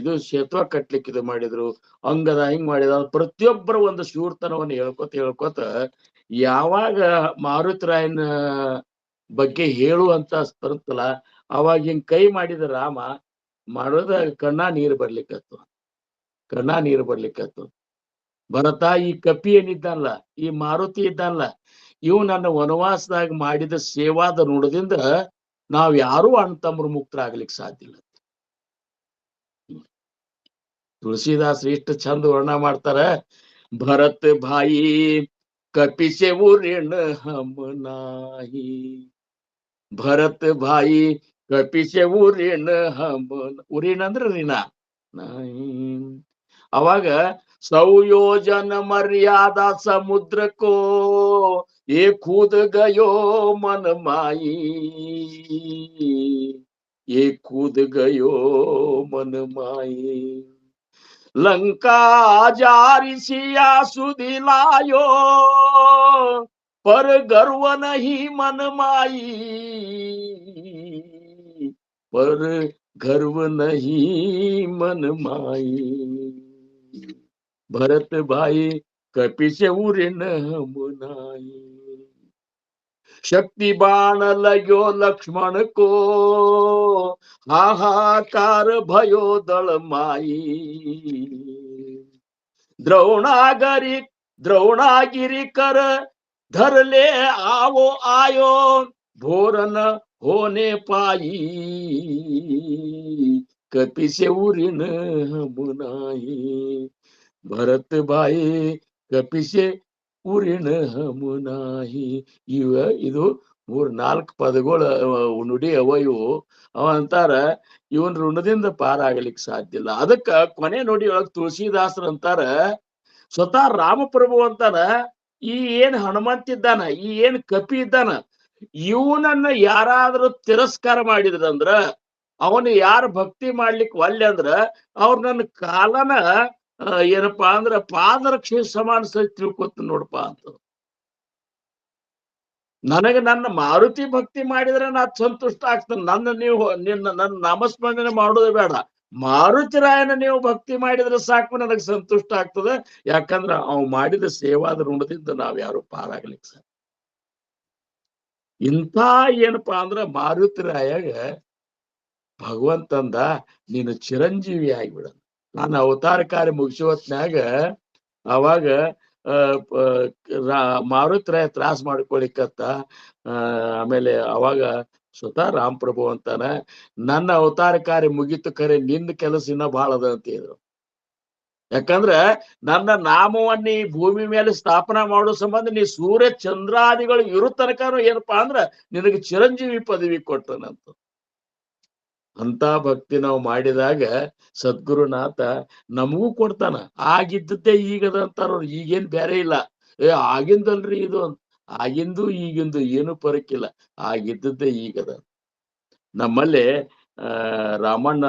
ಇದು ಸೇತುವ ಕಟ್ಲಿಕ್ಕೆ ಇದು ಮಾಡಿದ್ರು, ಅಂಗದ ಹಿಂಗ್ ಮಾಡಿದ, ಪ್ರತಿಯೊಬ್ಬರ ಒಂದು ಶೂರ್ತನವನ್ನು ಹೇಳ್ಕೊತ ಯಾವಾಗ ಮಾರುತರಾಯನ ಬಗ್ಗೆ ಹೇಳುವಂತ ಬರುತ್ತಲ್ಲ ಅವಾಗ ಹಿಂಗ್ ಕೈ ಮಾಡಿದ ರಾಮ ಮಾಡೋದ ಕಣ್ಣಾ ನೀರು ಬರ್ಲಿಕ್ಕತ್ತು. ಭರತ, ಈ ಕಪಿ ಏನಿದ್ದಾನಲ್ಲ, ಈ ಮಾರುತಿ ಇದ್ದಾನಲ್ಲ, ಇವು ನನ್ನ ವನವಾಸದಾಗ ಮಾಡಿದ ಸೇವಾದ ಋಣದಿಂದ ನಾವ್ ಯಾರೂ ಅಣ್ತಮ್ರು ಮುಕ್ತರಾಗ್ಲಿಕ್ಕೆ ಸಾಧ್ಯ ಇಲ್ಲ. ತುಳಸಿದಾಸರು ಇಷ್ಟು ಚಂದ ವರ್ಣ ಮಾಡ್ತಾರ. ಭರತ್ ಭಾಯಿ ಕಪಿಸೆ ಋಣ ಹಮ್ ನಾಹಿ, ಭರತ್ ಭಾಯಿ ಕಪಿಸೆ ಋಣ ಹಮ್, ಉರಿಣ ಅಂದ್ರೆ ಋಣ ನಾಹಿ. ಅವಾಗ सौयोजन मर्यादा समुद्र को ये कूद गयो मन माई, ये कूद गयो मन माई. लंका जारी सिया सुधी लायो, पर गर्व नहीं मन माई, पर गर्व नहीं मन माई. भरत भाई कपिसे ऋण हम नाई, शक्ति बाण लगो लक्ष्मण को, हाहाकार भयो दल माई. द्रोणागिरी कर धर ले आवो आयो, भोरन होने पाई, कपिसे ऋण हम नाई. ಭರತ್ ಬಾಯಿ ಕಪಿಸೆ ಊರಿನ ಹಮುನಾಹಿ. ಇದು 3-4 ಪದಗಳು ನುಡಿ ಅವ. ಇವು ಅವ ಅಂತಾರ ಇವನ್ ಋಣದಿಂದ ಪಾರಾಗಲಿಕ್ಕೆ ಸಾಧ್ಯ ಇಲ್ಲ. ಅದಕ್ಕ ಕೊನೆ ನುಡಿ ಒಳಗ್ ತುಳಸಿದಾಸರು ಅಂತಾರ, ಸ್ವತಃ ರಾಮಪ್ರಭು ಅಂತಾರ, ಈ ಏನ್ ಹನುಮಂತಿದ್ದಾನ, ಈ ಏನ್ ಕಪಿ ಇದ್ದಾನ, ಇವನನ್ನ ಯಾರಾದ್ರೂ ತಿರಸ್ಕಾರ ಮಾಡಿದ್ರಂದ್ರ, ಅವನು ಯಾರು ಭಕ್ತಿ ಮಾಡ್ಲಿಕ್ಕೆ ಒಲ್ಲೆ ಅಂದ್ರ ಅವ್ರ ನನ್ನ ಕಾಲನ ಏನಪ್ಪಾ ಅಂದ್ರ ಪಾದರಕ್ಷೆ ಸಮಾನ ಸಹಿತ ತಿಳ್ಕೊತ ನೋಡಪ್ಪ ಅಂತ. ನನಗೆ ನನ್ನ ಮಾರುತಿ ಭಕ್ತಿ ಮಾಡಿದ್ರೆ ನಾ ಸಂತುಷ್ಟ ಆಗ್ತೇನೆ. ನನ್ನ ನಾಮಸ್ಮರಣೆ ಮಾಡೋದು ಬೇಡ, ಮಾರುತಿರಾಯನ ನೀವು ಭಕ್ತಿ ಮಾಡಿದ್ರೆ ಸಾಕು, ನನಗೆ ಸಂತುಷ್ಟ ಆಗ್ತದೆ. ಯಾಕಂದ್ರ ಅವ್ ಮಾಡಿದ ಸೇವಾದ ಋಣದಿಂದ ನಾವ್ ಯಾರು ಪಾರಾಗ್ಲಿಕ್ಕೆ ಸಾಕು. ಇಂಥ ಏನಪ್ಪಾ ಅಂದ್ರ ಮಾರುತಿರಾಯಾಗ ಭಗವಂತಂದ ನೀನು ಚಿರಂಜೀವಿ ಆಗಿಬಿಡ. ನಾನು ಅವತಾರ ಕಾರ್ಯ ಮುಗಿಸೋತ್ನ್ಯಾಗ ಅವಾಗ ಮಾರುತರಾಯ ತ್ರಾಸ ಮಾಡ್ಕೊಳಿಕತ್ತ. ಆಮೇಲೆ ಅವಾಗ ಸ್ವತಃ ರಾಮಪ್ರಭು ಅಂತಾನ, ನನ್ನ ಅವತಾರ ಕಾರ್ಯ ಮುಗಿತು, ಖರೆ ನಿನ್ನ ಕೆಲಸ ಇನ್ನ ಬಹಳ ಅದ ಅಂತ ಹೇಳಿದ್ರು. ಯಾಕಂದ್ರ ನನ್ನ ನಾಮವನ್ನ ಈ ಭೂಮಿ ಮೇಲೆ ಸ್ಥಾಪನಾ ಮಾಡೋ ಸಂಬಂಧ ನೀ ಸೂರ್ಯ ಚಂದ್ರಾದಿಗಳು ಇರೋ ತನಕನು ಏನಪ್ಪಾ ಅಂದ್ರ ನಿನಗೆ ಚಿರಂಜೀವಿ ಪದವಿ ಕೊಟ್ಟನಂತ. ಅಂತ ಭಕ್ತಿ ನಾವು ಮಾಡಿದಾಗ ಸದ್ಗುರುನಾಥ ನಮಗೂ ಕೊಡ್ತಾನ. ಆಗಿದ್ದದ್ದೇ ಈಗದ ಅಂತಾರ, ಈಗೇನ್ ಬೇರೆ ಇಲ್ಲ. ಆಗಿಂದಲ್ರಿ ಇದು ಅಂತ. ಆಗಿಂದು ಈಗಿಂದು ಏನು ಪರಕ್ಕಿಲ್ಲ, ಆಗಿದ್ದದ್ದೇ ಈಗದ. ನಮ್ಮಲ್ಲಿ ರಾಮಣ್ಣ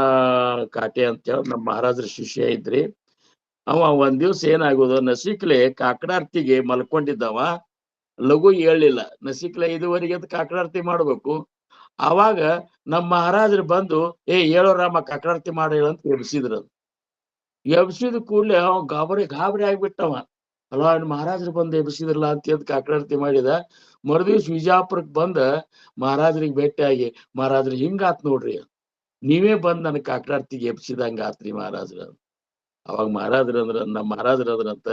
ಕಾಟೆ ಅಂತ ಹೇಳಿ ನಮ್ಮ ಮಹಾರಾಜರ ಶಿಷ್ಯ ಇದ್ರಿ. ಅವ ಒಂದ್ ದಿವ್ಸ ಏನಾಗೋದು, ನಸಿಕ್ಲೆ ಕಾಕಡಾರ್ತಿಗೆ ಮಲ್ಕೊಂಡಿದ್ದವ, ಲಘು ಹೇಳಲಿಲ್ಲ. ನಸಿಕ್ಲೆ 5:15 ಅಂತ ಕಾಕಡಾರ್ತಿ ಮಾಡ್ಬೇಕು. ಅವಾಗ ನಮ್ಮ ಮಹಾರಾಜರು ಬಂದು ಹೇಳೋ ರಾಮ ಕಾಕಡಾರ್ತಿ ಮಾಡ ಹೇಳಂತ ಎಬ್ಸಿದ್ರು. ಎಬ್ಸಿದ ಕೂಡ್ಲೆ ಅವ ಗಾಬರಿ ಆಗ್ಬಿಟ್ಟವ. ಅಲ್ವಾ ಮಹಾರಾಜರು ಬಂದು ಎಬ್ಸಿದ್ರಲ್ಲ ಅಂತ ಕಾಕಡಾರ್ತಿ ಮಾಡಿದ. ಮರುದಿವ್ಸ ವಿಜಾಪುರಕ್ಕೆ ಬಂದ ಮಹಾರಾಜರಿಗೆ ಭೇಟಿಯಾಗಿ, ಮಹಾರಾಜರು ಹಿಂಗಾತ್ ನೋಡ್ರಿ, ನೀವೇ ಬಂದ್ ನನ್ ಕಾಕಡಾರ್ತಿಗೆ ಎಬ್ಸಿದಂಗ ಆತ್ರಿ ಮಹಾರಾಜರ. ಅವಾಗ ನಮ್ಮ ಮಹಾರಾಜರು ಅಂದ್ರಂತ,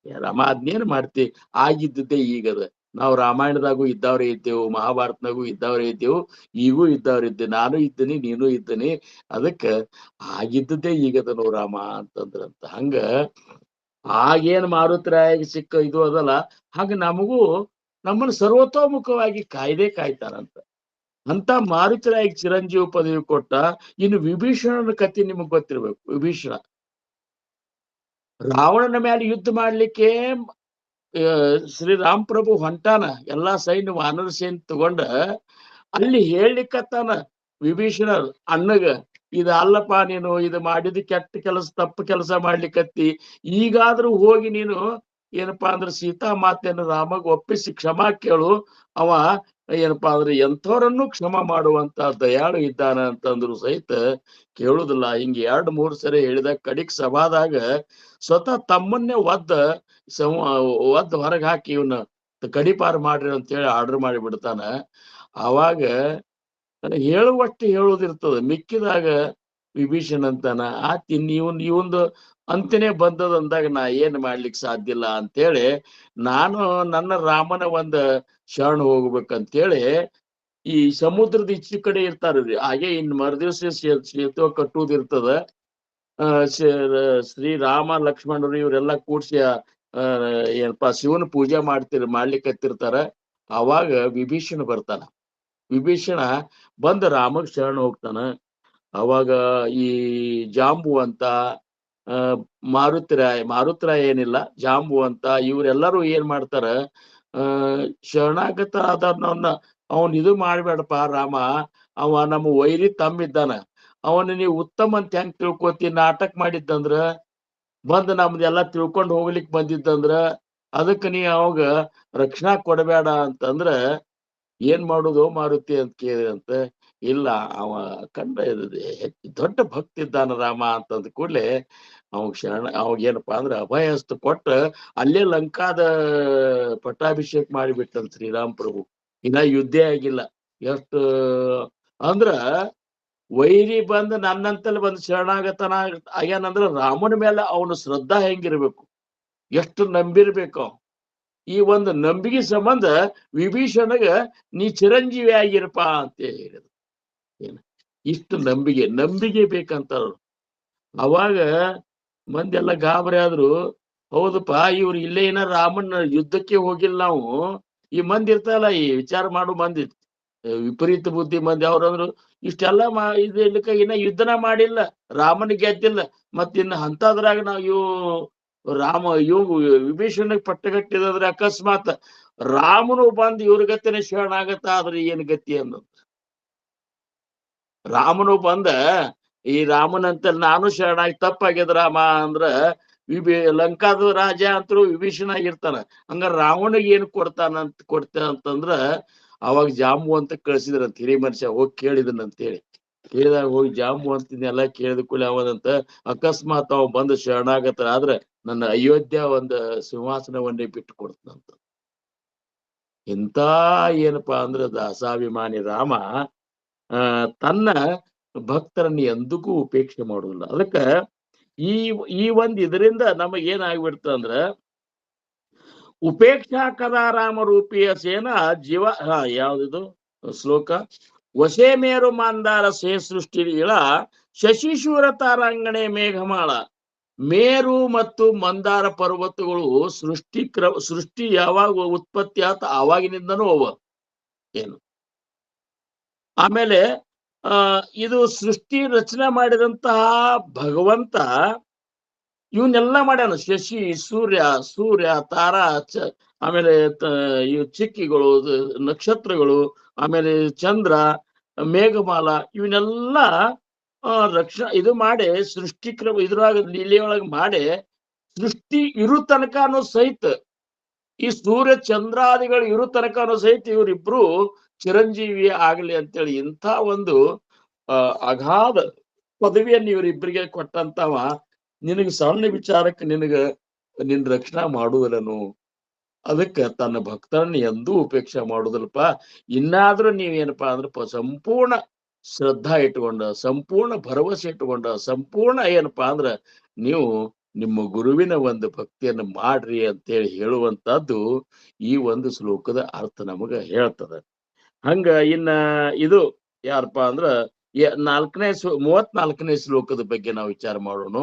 ರಾಮ ಅದ್ನೇನ್ ಮಾಡ್ತಿ, ಆಗಿದ್ದೇ ಈಗದ. ನಾವು ರಾಮಾಯಣದಾಗೂ ಇದ್ದವ್ರೇ ಇದ್ದೇವು, ಮಹಾಭಾರತನಾಗೂ ಇದ್ದವ್ರೇ ಇದ್ದೇವು, ಈಗೂ ಇದ್ದವ್ರ ಇದ್ದೆ, ನಾನು ಇದ್ದೀನಿ, ನೀನು ಇದ್ದೀನಿ, ಅದಕ್ಕ ಆಗಿದ್ದೇ ಈಗದ ನೋ ರಾಮ ಅಂತಂದ್ರಂತ. ಹಂಗ ಆಗೇನ್ ಮಾರುತರಾಯ ಸಿಕ್ಕ ಇದು ಅದಲ್ಲ, ಹಾಗ ನಮಗೂ ನಮ್ಮನ್ನು ಸರ್ವತೋಮುಖವಾಗಿ ಕಾಯ್ತಾನಂತ. ಅಂತ ಮಾರುತರಾಗಿ ಚಿರಂಜೀವಿ ಪದವಿ ಕೊಟ್ಟ. ಇನ್ನು ವಿಭೀಷಣನ ಕಥೆ ನಿಮಗ್ ಗೊತ್ತಿರ್ಬೇಕು. ವಿಭೀಷಣ ರಾವಣನ ಮೇಲೆ ಯುದ್ಧ ಮಾಡ್ಲಿಕ್ಕೆ ಶ್ರೀರಾಮ್ ಪ್ರಭು ಹೊಂಟಾನ, ಎಲ್ಲಾ ಸೈನ್ಯ ವಾನರ ಸೇನೆ ತಗೊಂಡ ಅಲ್ಲಿ ಹೇಳ್ಲಿಕ್ಕತ್ತಾನ ವಿಭೀಷಣ ಅಣ್ಣಗ, ಇದು ಅಲ್ಲಪ್ಪ, ನೀನು ಇದು ಮಾಡಿದ ಕೆಟ್ಟ ಕೆಲಸ, ತಪ್ಪು ಕೆಲಸ ಮಾಡ್ಲಿಕ್ಕತ್ತಿ, ಈಗಾದ್ರೂ ಹೋಗಿ ನೀನು ಏನಪ್ಪಾ ಅಂದ್ರೆ ಸೀತಾ ಮಾತೆಯನ್ನು ರಾಮಗ್ ಒಪ್ಪಿಸಿ ಕ್ಷಮಾ ಕೇಳು, ಅವ ಏನಪ್ಪಾ ಅಂದ್ರೆ ಎಂಥವ್ರನ್ನು ಕ್ಷಮ ಮಾಡುವಂತ ದಯಾಳು ಇದ್ದಾನ ಅಂತಂದ್ರು ಸಹಿತ ಕೇಳುದಿಲ್ಲ. ಹಿಂಗ 2-3 ಸರಿ ಹೇಳಿದ ಕಡಿಕ್ ಸಭಾದಾಗ ಸ್ವತಃ ತಮ್ಮನ್ನೇ ಒದ್ದ ಹೊರಗೆ ಹಾಕಿ ಇವನ್ನ ಕಡಿಪಾರು ಮಾಡ್ರಿ ಅಂತ ಹೇಳಿ ಆರ್ಡರ್ ಮಾಡಿ ಬಿಡ್ತಾನ. ಅವಾಗ ಹೇಳುವಷ್ಟು ಹೇಳುದಿರ್ತದ, ಮಿಕ್ಕಿದಾಗ ವಿಭೀಷಣ ಅಂತಾನ, ಆತಿ ಇವಂದು ಅಂತೆನೆ ಬಂದದ ಅಂದಾಗ ನಾ ಏನ್ ಮಾಡ್ಲಿಕ್ಕೆ ಸಾಧ್ಯ ಇಲ್ಲ ಅಂತೇಳಿ ನಾನು ನನ್ನ ರಾಮನ ಒಂದ್ ಶರಣ ಹೋಗ್ಬೇಕಂತೇಳಿ ಈ ಸಮುದ್ರದ ಈಚೆ ಕಡೆ ಇರ್ತಾರ್ರಿ. ಹಾಗೆ ಇನ್ ಮರುದಿವ್ಸ ಸೇತುವೆ ಕಟ್ಟುವುದಿರ್ತದ. ಶ್ರೀರಾಮ ಲಕ್ಷ್ಮಣರು ಇವರೆಲ್ಲ ಕೂಡ್ಸಿ ಏನಪ್ಪಾ ಶಿವನ ಪೂಜೆ ಮಾಡ್ಲಿಕ್ಕತ್ತಿರ್ತಾರ. ಅವಾಗ ವಿಭೀಷಣ ಬರ್ತಾನ. ವಿಭೀಷಣ ಬಂದ ರಾಮಗ್ ಶರಣ ಹೋಗ್ತಾನ. ಅವಾಗ ಈ ಜಾಂಬುವಂತ ಮಾರುತರಾಯ ಏನಿಲ್ಲ, ಜಾಂಬುವಂತ ಇವರೆಲ್ಲರೂ ಏನ್ ಮಾಡ್ತಾರ, ಶರಣಾಗತ ಆದವ್ರನ್ನ ಅವನ್ ಇದು ಮಾಡ್ಬೇಡಪ್ಪ ರಾಮ, ಅವ ನಮ್ಮ ವೈರಿ ತಮ್ಮಿದ್ದಾನ, ಅವನ ನೀವು ಉತ್ತಮ ಅಂತ ಹೆಂಗ್ ತಿಳ್ಕೊತಿ, ನಾಟಕ ಮಾಡಿದ್ದಂದ್ರ ಬಂದ್ ನಮ್ದೆಲ್ಲಾ ತಿಳ್ಕೊಂಡ್ ಹೋಗ್ಲಿಕ್ ಬಂದಿದ್ದಂದ್ರ ಅದಕ್ಕೆ ನೀ ಅವಾಗ ರಕ್ಷಣಾ ಕೊಡಬೇಡ ಅಂತಂದ್ರ ಏನ್ ಮಾಡುದು ಮಾರುತಿ ಅಂತ ಕೇಳಿದಂತ. ಇಲ್ಲ, ಅವ ಕಂಡ ದೊಡ್ಡ ಭಕ್ತಿ ಇದ್ದಾನ ರಾಮ ಅಂತಂದ ಕೂಡ್ಲೆ ಅವಾಗ ಏನಪ್ಪಾ ಅಂದ್ರೆ ಅಭಯಸ್ತು ಕೊಟ್ಟ ಅಲ್ಲೇ ಲಂಕಾದ ಪಟ್ಟಾಭಿಷೇಕ ಮಾಡಿಬಿಟ್ಟಂತ ಶ್ರೀರಾಮ್ ಪ್ರಭು. ಇನ್ನ ಯುದ್ಧೇ ಆಗಿಲ್ಲ. ಎಷ್ಟು ಅಂದ್ರ ವೈರಿ ಬಂದ್ ನನ್ನಂತಲ್ಲಿ ಬಂದ್ ಶರಣಾಗತನ ಆಗ್ಯಾನಂದ್ರ ರಾಮನ ಮೇಲೆ ಅವನು ಶ್ರದ್ಧಾ ಹೆಂಗಿರ್ಬೇಕು, ಎಷ್ಟು ನಂಬಿರ್ಬೇಕು. ಈ ಒಂದು ನಂಬಿಕೆ ಸಂಬಂಧ ವಿಭೀಷಣಗ ನೀ ಚಿರಂಜೀವಿ ಆಗಿರಪ್ಪ ಅಂತ ಹೇಳಿದ್ರು. ಏನ ಇಷ್ಟು ನಂಬಿಕೆ ಬೇಕಂತಾರ. ಅವಾಗ ಮಂದಿ ಎಲ್ಲ ಗಾಬರಿ ಆದ್ರು. ಹೌದಪ್ಪ, ಇವ್ರು ಇಲ್ಲೇ ಏನ ರಾಮನ ಯುದ್ಧಕ್ಕೆ ಹೋಗಿಲ್ಲ ನಾವು, ಈ ಮಂದಿ ಇರ್ತಲ್ಲ, ಈ ವಿಚಾರ ಮಾಡು ಮಂದಿ, ವಿಪರೀತ ಬುದ್ಧಿ ಮಂದಿ, ಅವ್ರಂದ್ರು ಇಷ್ಟೆಲ್ಲ ಇದಕ್ಕ ಇನ್ನ ಯುದ್ಧನ ಮಾಡಿಲ್ಲ, ರಾಮನ ಗೆದ್ದಿಲ್ಲ, ಮತ್ ಇನ್ನ ಅಂತದ್ರಾಗ ನಾವು ವಿಭೀಷಣಗ್ ಪಟ್ಟಗಟ್ಟಿದ್ರೆ ಅಕಸ್ಮಾತ್ ರಾಮನು ಬಂದ್ ಇವ್ರ ಗತಿನ ಶರಣಾಗತ್ತ ಆದ್ರೆ ಏನ್ ಗತಿ ಅನ್ನೋದು. ರಾಮನು ಬಂದ ಈ ರಾಮನಂತ ನಾನು ಶರಣಾಗಿ ತಪ್ಪಾಗ್ಯದ ರಾಮ ಅಂದ್ರ ಲಂಕಾದ ರಾಜ ಅಂತರೂ ವಿಭೀಷಣ ಆಗಿರ್ತಾನ. ಹಂಗ ರಾವಣಿಗೆ ಏನ್ ಕೊಡ್ತ ಅಂತಂದ್ರ ಅವಾಗ ಜಾಂಬು ಅಂತ ಕಳ್ಸಿದ್ರಂತ ಹಿರಿ ಮನುಷ್ಯ, ಹೋಗಿ ಕೇಳಿದನಂತೇಳಿ. ಕೇಳಿದಾಗ ಹೋಗಿ ಜಾಂಬು ಅಂತಿದ್ನೆಲ್ಲ ಕೇಳಿದ ಕೂಡಲೇ ಅವನಂತ ಅಕಸ್ಮಾತ್ ಅವ್ ಬಂದು ಶರಣಾಗತ ಆದ್ರ ನನ್ನ ಅಯೋಧ್ಯ ಒಂದ್ ಸಿಂಹಾಸನವನ್ನೇ ಬಿಟ್ಟು ಕೊಡ್ತನಂತ. ಇಂಥ ಏನಪ್ಪಾ ಅಂದ್ರ ದಾಸಾಭಿಮಾನಿ ರಾಮ ತನ್ನ ಭಕ್ತರನ್ನ ಎಂದಕ್ಕೂ ಉಪೇಕ್ಷೆ ಮಾಡುದಿಲ್ಲ. ಅದಕ್ಕ ಈ ಒಂದ್ ಇದರಿಂದ ನಮಗೇನಾಗ್ಬಿಡ್ತ ಅಂದ್ರ ಉಪೇಕ್ಷಾ ಕದಾ ರಾಮ ರೂಪಿಯ ಸೇನ ಜೀವ. ಯಾವ್ದಿದು ಶ್ಲೋಕ? ವಶೇ ಮೇರು ಮಾಂದಾರ ಸೇ ಸೃಷ್ಟಿ ಇಳ ಶಶಿಶೂರ ತಾರಾಂಗಣೆ ಮೇಘಮಾಳ. ಮೇರು ಮತ್ತು ಮಂದಾರ ಪರ್ವತಗಳು ಸೃಷ್ಟಿ ಯಾವಾಗ ಉತ್ಪತ್ತಿ ಆತ ಆವಾಗಿನಿಂದನೂ ಅವ ಏನು. ಆಮೇಲೆ ಇದು ಸೃಷ್ಟಿ ರಚನೆ ಮಾಡಿದಂತಹ ಭಗವಂತ ಇವನ್ನೆಲ್ಲ ಮಾಡ್ಯಾನ. ಶಶಿ, ಸೂರ್ಯ, ತಾರಾ, ಆಮೇಲೆ ಇವು ಚಿಕ್ಕಿಗಳು, ನಕ್ಷತ್ರಗಳು, ಆಮೇಲೆ ಚಂದ್ರ, ಮೇಘಮಾಲ, ಇವನ್ನೆಲ್ಲ ಇದು ಮಾಡಿ ಇದ್ರೊಳಗ ಲೀಲೆಯೊಳಗೆ ಮಾಡಿ ಸೃಷ್ಟಿ ಇರು ತನಕನೂ ಸಹಿತ, ಈ ಸೂರ್ಯ ಚಂದ್ರಾದಿಗಳು ಇರು ತನಕನೂ ಸಹಿತ ಇವರಿಬ್ರು ಚಿರಂಜೀವಿ ಆಗ್ಲಿ ಅಂತೇಳಿ ಇಂಥ ಒಂದು ಅಗಾಧ ಪದವಿಯನ್ನು ಇವರಿಬ್ಬರಿಗೆ ಕೊಟ್ಟಂತವ. ನಿನಗೆ ಸಣ್ಣ ವಿಚಾರಕ್ಕೆ ನಿನ್ ರಕ್ಷಣಾ ಮಾಡುವುದನು, ಅದಕ್ಕೆ ತನ್ನ ಭಕ್ತರನ್ನ ಎಂದೂ ಉಪೇಕ್ಷೆ ಮಾಡುದಲ್ಪ. ಇನ್ನಾದ್ರೂ ನೀವೇನಪ್ಪಾ ಅಂದ್ರೆ ಸಂಪೂರ್ಣ ಶ್ರದ್ಧಾ ಇಟ್ಕೊಂಡ, ಸಂಪೂರ್ಣ ಭರವಸೆ ಇಟ್ಕೊಂಡ, ಸಂಪೂರ್ಣ ಏನಪ್ಪಾ ಅಂದ್ರ ನೀವು ನಿಮ್ಮ ಗುರುವಿನ ಒಂದು ಭಕ್ತಿಯನ್ನು ಮಾಡ್ರಿ ಅಂತೇಳಿ ಹೇಳುವಂತದ್ದು ಈ ಒಂದು ಶ್ಲೋಕದ ಅರ್ಥ ನಮಗ ಹೇಳ್ತದ. ಹಂಗ ಇನ್ನ ಇದು ಯಾರಪ್ಪ ಅಂದ್ರ 34ನೇ ಶ್ಲೋಕದ ಬಗ್ಗೆ ನಾವು ವಿಚಾರ ಮಾಡೋಣ.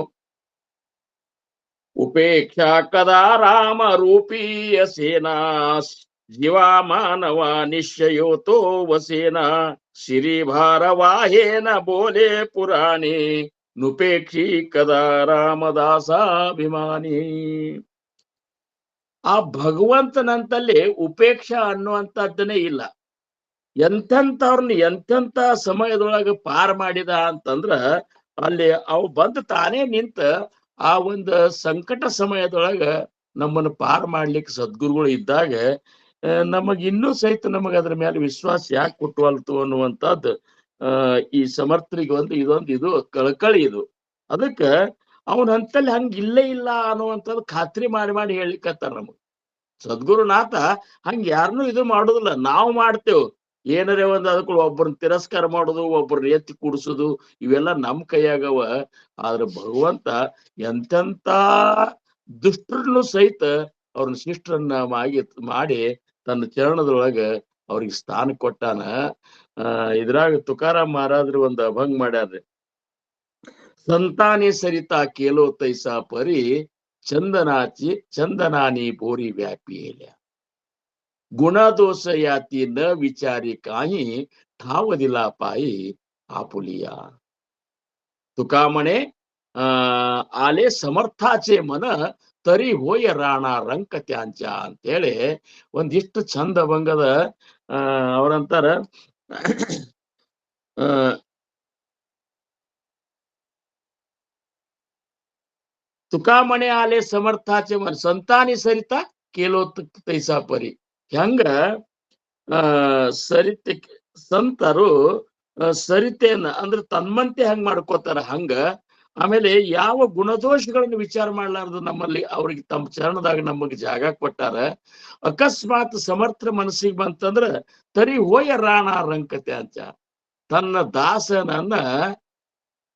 ಉಪೇಕ್ಷಾ ಕದಾ ರಾಮ ರೂಪೀಯ ಸೇನಾ ಜೀವಾ ಮಾನವ ನಿಶ್ಚಯೋತೋ ವಸೇನ ಶಿರಿಭಾರವಾಹೇನ ಬೋಲೆ ಪುರಾಣಿ ನುಪೇಕ್ಷಿ ಕದಾ ರಾಮದಾಸಾಭಿಮಾನಿ. ಆ ಭಗವಂತನಂತಲ್ಲಿ ಉಪೇಕ್ಷಾ ಅನ್ನುವಂಥದ್ದನ್ನೇ ಇಲ್ಲ. ಎಂಥವ್ರನ್ನ ಎಂತೆಂಥ ಸಮಯದೊಳಗೆ ಪಾರ್ ಮಾಡಿದ ಅಂತಂದ್ರ ಅಲ್ಲಿ ಅವು ಬಂದು ತಾನೇ ನಿಂತ ಆ ಒಂದು ಸಂಕಟ ಸಮಯದೊಳಗ ನಮ್ಮನ್ನು ಪಾರ್ ಮಾಡ್ಲಿಕ್ಕೆ ಸದ್ಗುರುಗಳು ಇದ್ದಾಗ ನಮಗ್ ಇನ್ನೂ ಸಹಿತ ನಮಗ ಅದ್ರ ಮೇಲೆ ವಿಶ್ವಾಸ ಯಾಕೆ ಕೊಟ್ಟವಲ್ತು ಅನ್ನುವಂಥದ್ದು ಈ ಸಮರ್ಥರಿಗೆ ಇದು ಕಳಕಳಿ ಇದು. ಅದಕ್ಕ ಅವನಂತಲ್ಲಿ ಹಂಗ ಇಲ್ಲೇ ಇಲ್ಲ ಅನ್ನುವಂಥದ್ದು ಖಾತ್ರಿ ಮಾಡಿ ಹೇಳಿಕತ್ತಾರ ನಮಗ್ ಸದ್ಗುರುನಾಥ. ಹಂಗ ಯಾರನ್ನೂ ಇದು ಮಾಡುದಿಲ್ಲ, ನಾವು ಮಾಡ್ತೇವ್. ಏನರೇ ಒಂದ್ ಅದಕ್ಕೂ ಒಬ್ಬರನ್ನ ತಿರಸ್ಕಾರ ಮಾಡೋದು, ಒಬ್ಬರನ್ನ ಎತ್ತಿ ಕೂಡಿಸೋದು, ಇವೆಲ್ಲ ನಮ್ ಕೈಯಾಗವ. ಆದ್ರೆ ಭಗವಂತ ಎಂತೆಂತ ದುಷ್ಟರನ್ನು ಸಹಿತ ಅವ್ರನ್ನ ಶಿಷ್ಟರನ್ನ ಮಾಡಿ ತನ್ನ ಚರಣದೊಳಗ ಅವ್ರಿಗೆ ಸ್ಥಾನ ಕೊಟ್ಟಾನ. ಇದ್ರಾಗ ತುಕಾರಾಮ್ ಮಹಾರಾಜರು ಒಂದು ಅಭಂಗ ಮಾಡ್ಯಾರ್ರಿ. ಸಂತಾನಿ ಸರಿತಾ ಕೇಲೋ ತೈಸಾ ಪರಿ ಚಂದನಾನಿ ಬೋರಿ ವ್ಯಾಪಿಯೇಲ್ಯ ಗುಣದೋಷ ಯಾತಿ ನ ವಿಚಾರಿ ಕಾಹಿ ಠಾವದಿಲ್ಲ ಪಾಯಿ ಆಪುಲಿಯ. ತುಕಾಮಣೆ ಆಲೆ ಸಮರ್ಥಾಚೆ ಮನ ತರಿ ಹೋಯ ರಾಣ ರಂಕ ತ್ಯಾಂಚ ಅಂತೇಳಿ ಒಂದಿಷ್ಟು ಚಂದ ಬಂಗದ. ಅವರಂತಾರ ತುಕಾಮಣೆ ಆಲೆ ಸಮರ್ಥಾಚೆ ಮನ ಸಂತಾನಿ ಸರಿತ ಕೇಲೋ ತೈಸಾ ಪರಿ. ಹೆಂಗ ಸರಿತೆ ಸಂತರು ಸರಿತೆಯನ್ನ ಅಂದ್ರೆ ತನ್ಮಂತೆ ಹೆಂಗ್ ಮಾಡ್ಕೋತಾರ ಹಂಗ. ಆಮೇಲೆ ಯಾವ ಗುಣದೋಷಗಳನ್ನು ವಿಚಾರ ಮಾಡ್ಲಾರ್ದು ನಮ್ಮಲ್ಲಿ ಅವ್ರಿಗೆ ತಮ್ಮ ಚರಣದಾಗ ನಮಗ್ ಜಾಗ ಕೊಟ್ಟಾರ. ಅಕಸ್ಮಾತ್ ಸಮರ್ಥ ಮನಸ್ಸಿಗೆ ಬಂತಂದ್ರ ತರಿ ಹೋಯ ರಾಣ ರಂಕತೆ ಅಂತ ತನ್ನ ದಾಸನನ್ನ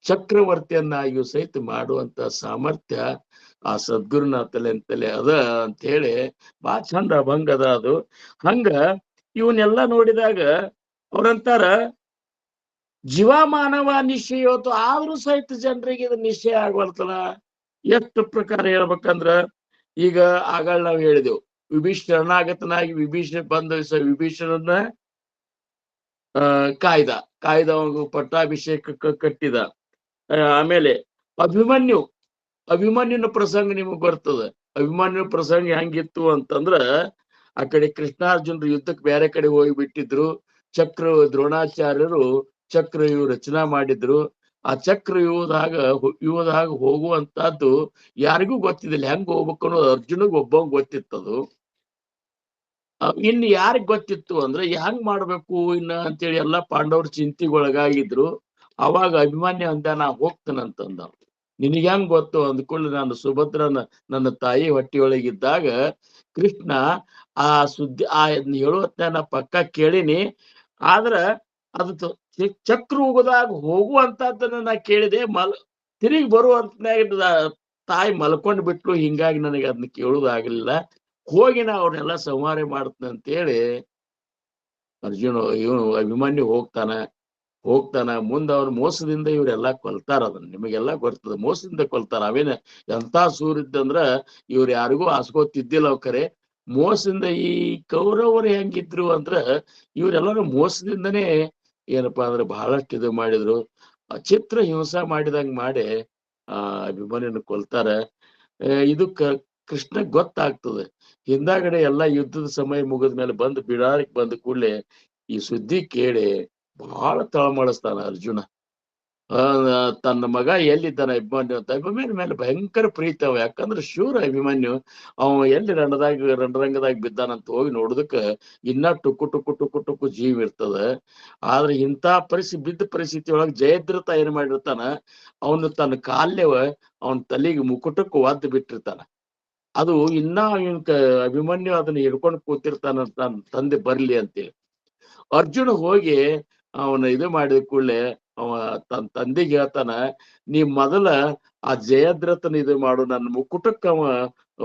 ಚಕ್ರವರ್ತಿಯನ್ನಾಗಿಯೂ ಸಹಿತ ಮಾಡುವಂತ ಸಾಮರ್ಥ್ಯ ಆ ಸದ್ಗುರುನಾಥಲೆ ಅಂತಲೇ ಅದ ಅಂತ ಹೇಳಿ ಬಹಳ ಚಂದ ಅಭಂಗ ಅದ ಅದು. ಹಂಗ ಇವನ್ನೆಲ್ಲ ನೋಡಿದಾಗ ಅವ್ರಂತಾರ ಜೀವ ಮಾನವ ನಿಶ್ಚಯೋತು, ಆದ್ರೂ ಸಹಿತ ಜನರಿಗೆ ಇದು ನಿಶ್ಚಯ ಆಗ್ಬರ್ತಲ್ಲ. ಎಷ್ಟು ಪ್ರಕಾರ ಹೇಳ್ಬೇಕಂದ್ರ ಈಗ ಆಗಳ ನಾವು ಹೇಳಿದೆವು, ಶರಣಾಗತನಾಗಿ ವಿಭೀಷಣ ಬಂದ ವಿಭೀಷಣನ ಕಾಯ್ದ ಪಟ್ಟಾಭಿಷೇಕ ಕಟ್ಟಿದ. ಆಮೇಲೆ ಅಭಿಮನ್ಯುನ ಪ್ರಸಂಗ ನಿಮಗ್ ಬರ್ತದ. ಅಭಿಮನ್ಯು ಪ್ರಸಂಗ ಹೆಂಗಿತ್ತು ಅಂತಂದ್ರ ಆ ಕಡೆ ಕೃಷ್ಣಾರ್ಜುನರು ಯುದ್ಧಕ್ಕೆ ಬೇರೆ ಕಡೆ ಹೋಗಿ ಬಿಟ್ಟಿದ್ರು. ದ್ರೋಣಾಚಾರ್ಯರು ಚಕ್ರ ರಚನಾ ಮಾಡಿದ್ರು. ಆ ಚಕ್ರ ಯುವದಾಗ ಹೋಗುವಂತಹದ್ದು ಯಾರಿಗೂ ಗೊತ್ತಿದ್ದಿಲ್ಲ, ಹೆಂಗ್ ಹೋಗ್ಬೇಕು ಅನ್ನೋದು ಅರ್ಜುನಿಗೆ ಒಬ್ಬಂಗ್ ಗೊತ್ತಿತ್ತದು. ಇನ್ನು ಯಾರಿಗ್ ಗೊತ್ತಿತ್ತು ಅಂದ್ರೆ ಹೆಂಗ್ ಮಾಡ್ಬೇಕು ಇನ್ನ ಅಂತೇಳಿ ಎಲ್ಲಾ ಪಾಂಡವರು ಚಿಂತೆಗೊಳಗಾಗಿದ್ರು. ಅವಾಗ ಅಭಿಮನ್ಯು ಅಂದ ನಾ ಹೋಗ್ತೇನಂತಂದ. ನಿನಗೆ ಹೆಂಗ್ ಗೊತ್ತು ಅಂದ್ಕೊಳ್ಳಿ, ನಾನು ಸುಭದ್ರನ ನನ್ನ ತಾಯಿ ಹೊಟ್ಟಿಯೊಳಗಿದ್ದಾಗ ಕೃಷ್ಣ ಆ ಸುದ್ದಿ ಹೇಳುವತ್ತ ನಾ ಪಕ್ಕ ಕೇಳಿನಿ. ಆದ್ರ ಅದು ಚಕ್ರ ಉಗದಾಗ ಹೋಗುವಂತದ್ದನ್ನ ನಾ ಕೇಳಿದೆ. ತಿರುಗಿ ಬರುವಂತ ತಾಯಿ ಮಲ್ಕೊಂಡ್ ಬಿಟ್ಲು. ಹಿಂಗಾಗಿ ನನಗೆ ಅದನ್ನ ಕೇಳುದಾಗ್ಲಿಲ್ಲ. ಹೋಗಿ ನಾ ಅವ್ರನ್ನೆಲ್ಲ ಸಂಹಾರ ಮಾಡ್ತೇನೆ ಅಂತೇಳಿ ಇವನು ಅಭಿಮನ್ಯು ಹೋಗ್ತಾನ. ಮುಂದೆ ಅವ್ರ ಮೋಸದಿಂದ ಇವರೆಲ್ಲಾ ಕೊಲ್ತಾರ. ಅದನ್ನ ನಿಮಗೆಲ್ಲಾ ಗೊತ್ತದ, ಮೋಸದಿಂದ ಕೊಲ್ತಾರ. ಅವೇನ ಎಂತ ಸೂರಿದ್ದಂದ್ರ ಇವ್ರು ಯಾರಿಗೂ ಆಸ್ಕೋತಿದ್ದಿಲ್ಲ. ಅವ್ಕರೆ ಮೋಸದಿಂದ ಈ ಕೌರವರು ಹೆಂಗಿದ್ರು ಅಂದ್ರ ಇವರೆಲ್ಲರೂ ಮೋಸದಿಂದನೇ ಏನಪ್ಪಾ ಅಂದ್ರೆ ಬಹಳಷ್ಟು ಇದು ಮಾಡಿದ್ರು. ಚಿತ್ರ ಹಿಂಸಾ ಮಾಡಿದಂಗ ಮಾಡಿ ಅಭಿಮನ್ಯನ ಕೊಲ್ತಾರ. ಇದು ಕೃಷ್ಣ ಗೊತ್ತಾಗ್ತದೆ. ಹಿಂದಾಗಡೆ ಎಲ್ಲಾ ಯುದ್ಧದ ಸಮಯ ಮುಗಿದ್ಮೇಲೆ ಬಿಡಾರಕ್ಕೆ ಬಂದ ಕೂಡಲೇ ಈ ಸುದ್ದಿ ಕೇಳಿ ಬಹಳ ತಳಮಳಿಸ್ತಾನ ಅರ್ಜುನ. ತನ್ನ ಮಗ ಎಲ್ಲಿದ್ದಾನ ಅಭಿಮನ್ಯು ಅಂತ. ಅಭಿಮನ್ಯು ಮೇಲೆ ಭಯಂಕರ ಪ್ರೀತಿ ಅವ. ಯಾಕಂದ್ರೆ ಶೂರ ಅಭಿಮನ್ಯು. ಅವ ಎಲ್ಲಿ ರಣರಂಗದಾಗ ಬಿದ್ದಾನಂತ ಹೋಗಿ ನೋಡುದಕ್ಕ ಇನ್ನ ಟುಕ್ಕು ಜೀವ ಇರ್ತದ. ಆದ್ರೆ ಇಂಥ ಬಿದ್ದ ಪರಿಸ್ಥಿತಿ ಒಳಗೆ ಜಯದ್ರಥ ಏನ್ ಮಾಡಿರ್ತಾನ, ಅವನು ತನ್ನ ಕಾಲ್ಯವ ಅವನ ತಲೆಗೆ ಮುಕುಟಕ್ಕೆ ಒದ್ದು ಬಿಟ್ಟಿರ್ತಾನ. ಅದು ಇನ್ನ ಅಭಿಮನ್ಯು ಅದನ್ನ ಹಿಡ್ಕೊಂಡು ಕೂತಿರ್ತಾನ ತನ್ನ ತಂದೆ ಬರ್ಲಿ ಅಂತೇಳಿ. ಅರ್ಜುನ ಹೋಗಿ ಅವನ ಇದು ಮಾಡಿದ ಕೂಡಲೇ ಅವ ತನ್ನ ತಂದೆಗೆ ಹೇಳ್ತಾನ, ನೀ ಮೊದಲ ಆ ಜಯದ್ರಥನ ಇದು ಮಾಡು, ನನ್ನ ಮುಕುಟಕ್ಕೆ ಅವ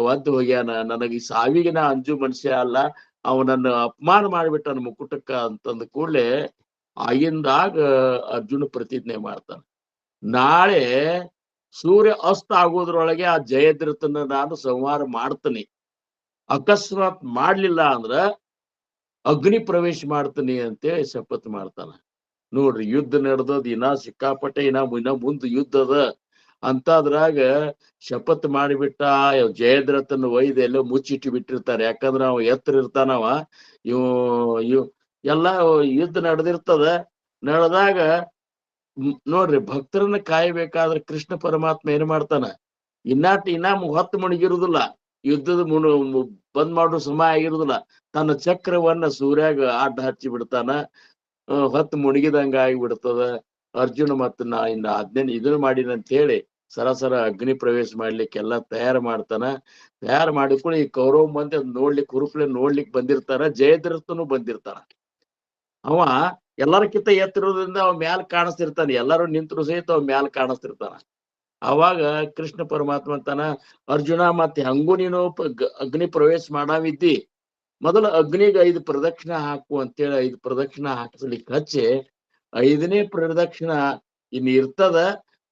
ಒದ್ದು ಹೋಗ್ಯಾನ. ನನಗೆ ಈ ಸಾವಿಗೆ ನಾ ಅಂಜು ಮನುಷ್ಯ ಅಲ್ಲ, ಅವನನ್ನ ಅಪಮಾನ ಮಾಡಿಬಿಟ್ಟ ನನ್ನ ಮುಕುಟಕ್ಕ ಅಂತಂದ ಕೂಡಲೇ ಆಗಿಂದಾಗ ಅರ್ಜುನ ಪ್ರತಿಜ್ಞೆ ಮಾಡ್ತಾನ, ನಾಳೆ ಸೂರ್ಯ ಅಸ್ತ ಆಗೋದ್ರೊಳಗೆ ಆ ಜಯದ್ರಥನ ನಾನು ಸಂಹಾರ ಮಾಡ್ತೀನಿ. ಅಕಸ್ಮಾತ್ ಮಾಡ್ಲಿಲ್ಲ ಅಂದ್ರ ಅಗ್ನಿ ಪ್ರವೇಶ ಮಾಡ್ತೀನಿ ಅಂತೇಳಿ ಶಪಥ ಮಾಡ್ತಾನ. ನೋಡ್ರಿ, ಯುದ್ಧ ನಡೆದದ್, ಇನ್ನ ಸಿಕ್ಕಾಪಟ್ಟೆ, ಇನ್ನ ಮುಂದ್ ಯುದ್ಧ ಅದ ಅಂತಾದ್ರಾಗ ಶಪಥ ಮಾಡಿಬಿಟ್ಟ. ಜಯದ್ರಥನ ಒಯ್ದು ಎಲ್ಲೋ ಮುಚ್ಚಿಟ್ಟು ಬಿಟ್ಟಿರ್ತಾರೆ. ಯಾಕಂದ್ರ ಅವ ಎತ್ತರ ಇರ್ತಾನವ. ಇವ್ ಎಲ್ಲಾ ಯುದ್ಧ ನಡೆದಿರ್ತದ. ನಡೆದಾಗ ನೋಡ್ರಿ, ಭಕ್ತರನ್ನ ಕಾಯ್ಬೇಕಾದ್ರೆ ಕೃಷ್ಣ ಪರಮಾತ್ಮ ಏನ್ ಮಾಡ್ತಾನ, ಇನ್ನ ಹೊತ್ತು ಮುಣಗಿರುದಿಲ್ಲ, ಯುದ್ಧದ ಬಂದ್ ಮಾಡೋ ಸಮಯ ಆಗಿರುದಿಲ್ಲ, ತನ್ನ ಚಕ್ರವನ್ನ ಸೂರ್ಯಾಗ ಅಡ್ಡ ಹಚ್ಚಿ ಬಿಡ್ತಾನ. ಹೊತ್ತು ಮುಣಗಿದಂಗ ಆಗಿಬಿಡ್ತದ. ಅರ್ಜುನ ಮತ್ತ ನಾ ಇನ್ನ ಅದನ್ನ ಇದನ್ನ ಮಾಡಿನಂತ ಹೇಳಿ ಸರಸರ ಅಗ್ನಿ ಪ್ರವೇಶ ಮಾಡ್ಲಿಕ್ಕೆ ಎಲ್ಲಾ ತಯಾರು ಮಾಡ್ತಾನ. ತಯಾರು ಮಾಡಿಕೊಂಡು ಈ ಕೌರವ ಮಂದಿ ಅದ್ ನೋಡ್ಲಿಕ್ಕೆ ಹುರುಪ್ಲೆ ನೋಡ್ಲಿಕ್ಕೆ ಬಂದಿರ್ತಾರ. ಜಯದ್ರಥನು ಬಂದಿರ್ತಾನ. ಅವ ಎಲ್ಲಾರಕ್ಕಿಂತ ಎತ್ತಿರೋದ್ರಿಂದ ಅವ ಮ್ಯಾಲ ಕಾಣಿಸ್ತಿರ್ತಾನೆ. ಎಲ್ಲಾರು ನಿಂತರು ಸಹಿತ ಅವ್ ಮ್ಯಾಲ ಕಾಣಿಸ್ತಿರ್ತಾನ. ಅವಾಗ ಕೃಷ್ಣ ಪರಮಾತ್ಮ ಅಂತಾನ, ಅರ್ಜುನ ಮತ್ತೆ ಹಂಗೂ ನೀನು ಅಗ್ನಿ ಪ್ರವೇಶ ಮಾಡಾವಿದ್ದಿ, ಮೊದಲು ಅಗ್ನಿಗೆ 5 ಪ್ರದಕ್ಷಿಣ ಹಾಕು ಅಂತೇಳಿ 5 ಪ್ರದಕ್ಷಿಣ ಹಾಕ್ಸ್ಲಿಕ್ಕೆ ಹಚ್ಚಿ, 5ನೇ ಪ್ರದಕ್ಷಿಣ ಇನ್ ಇರ್ತದ,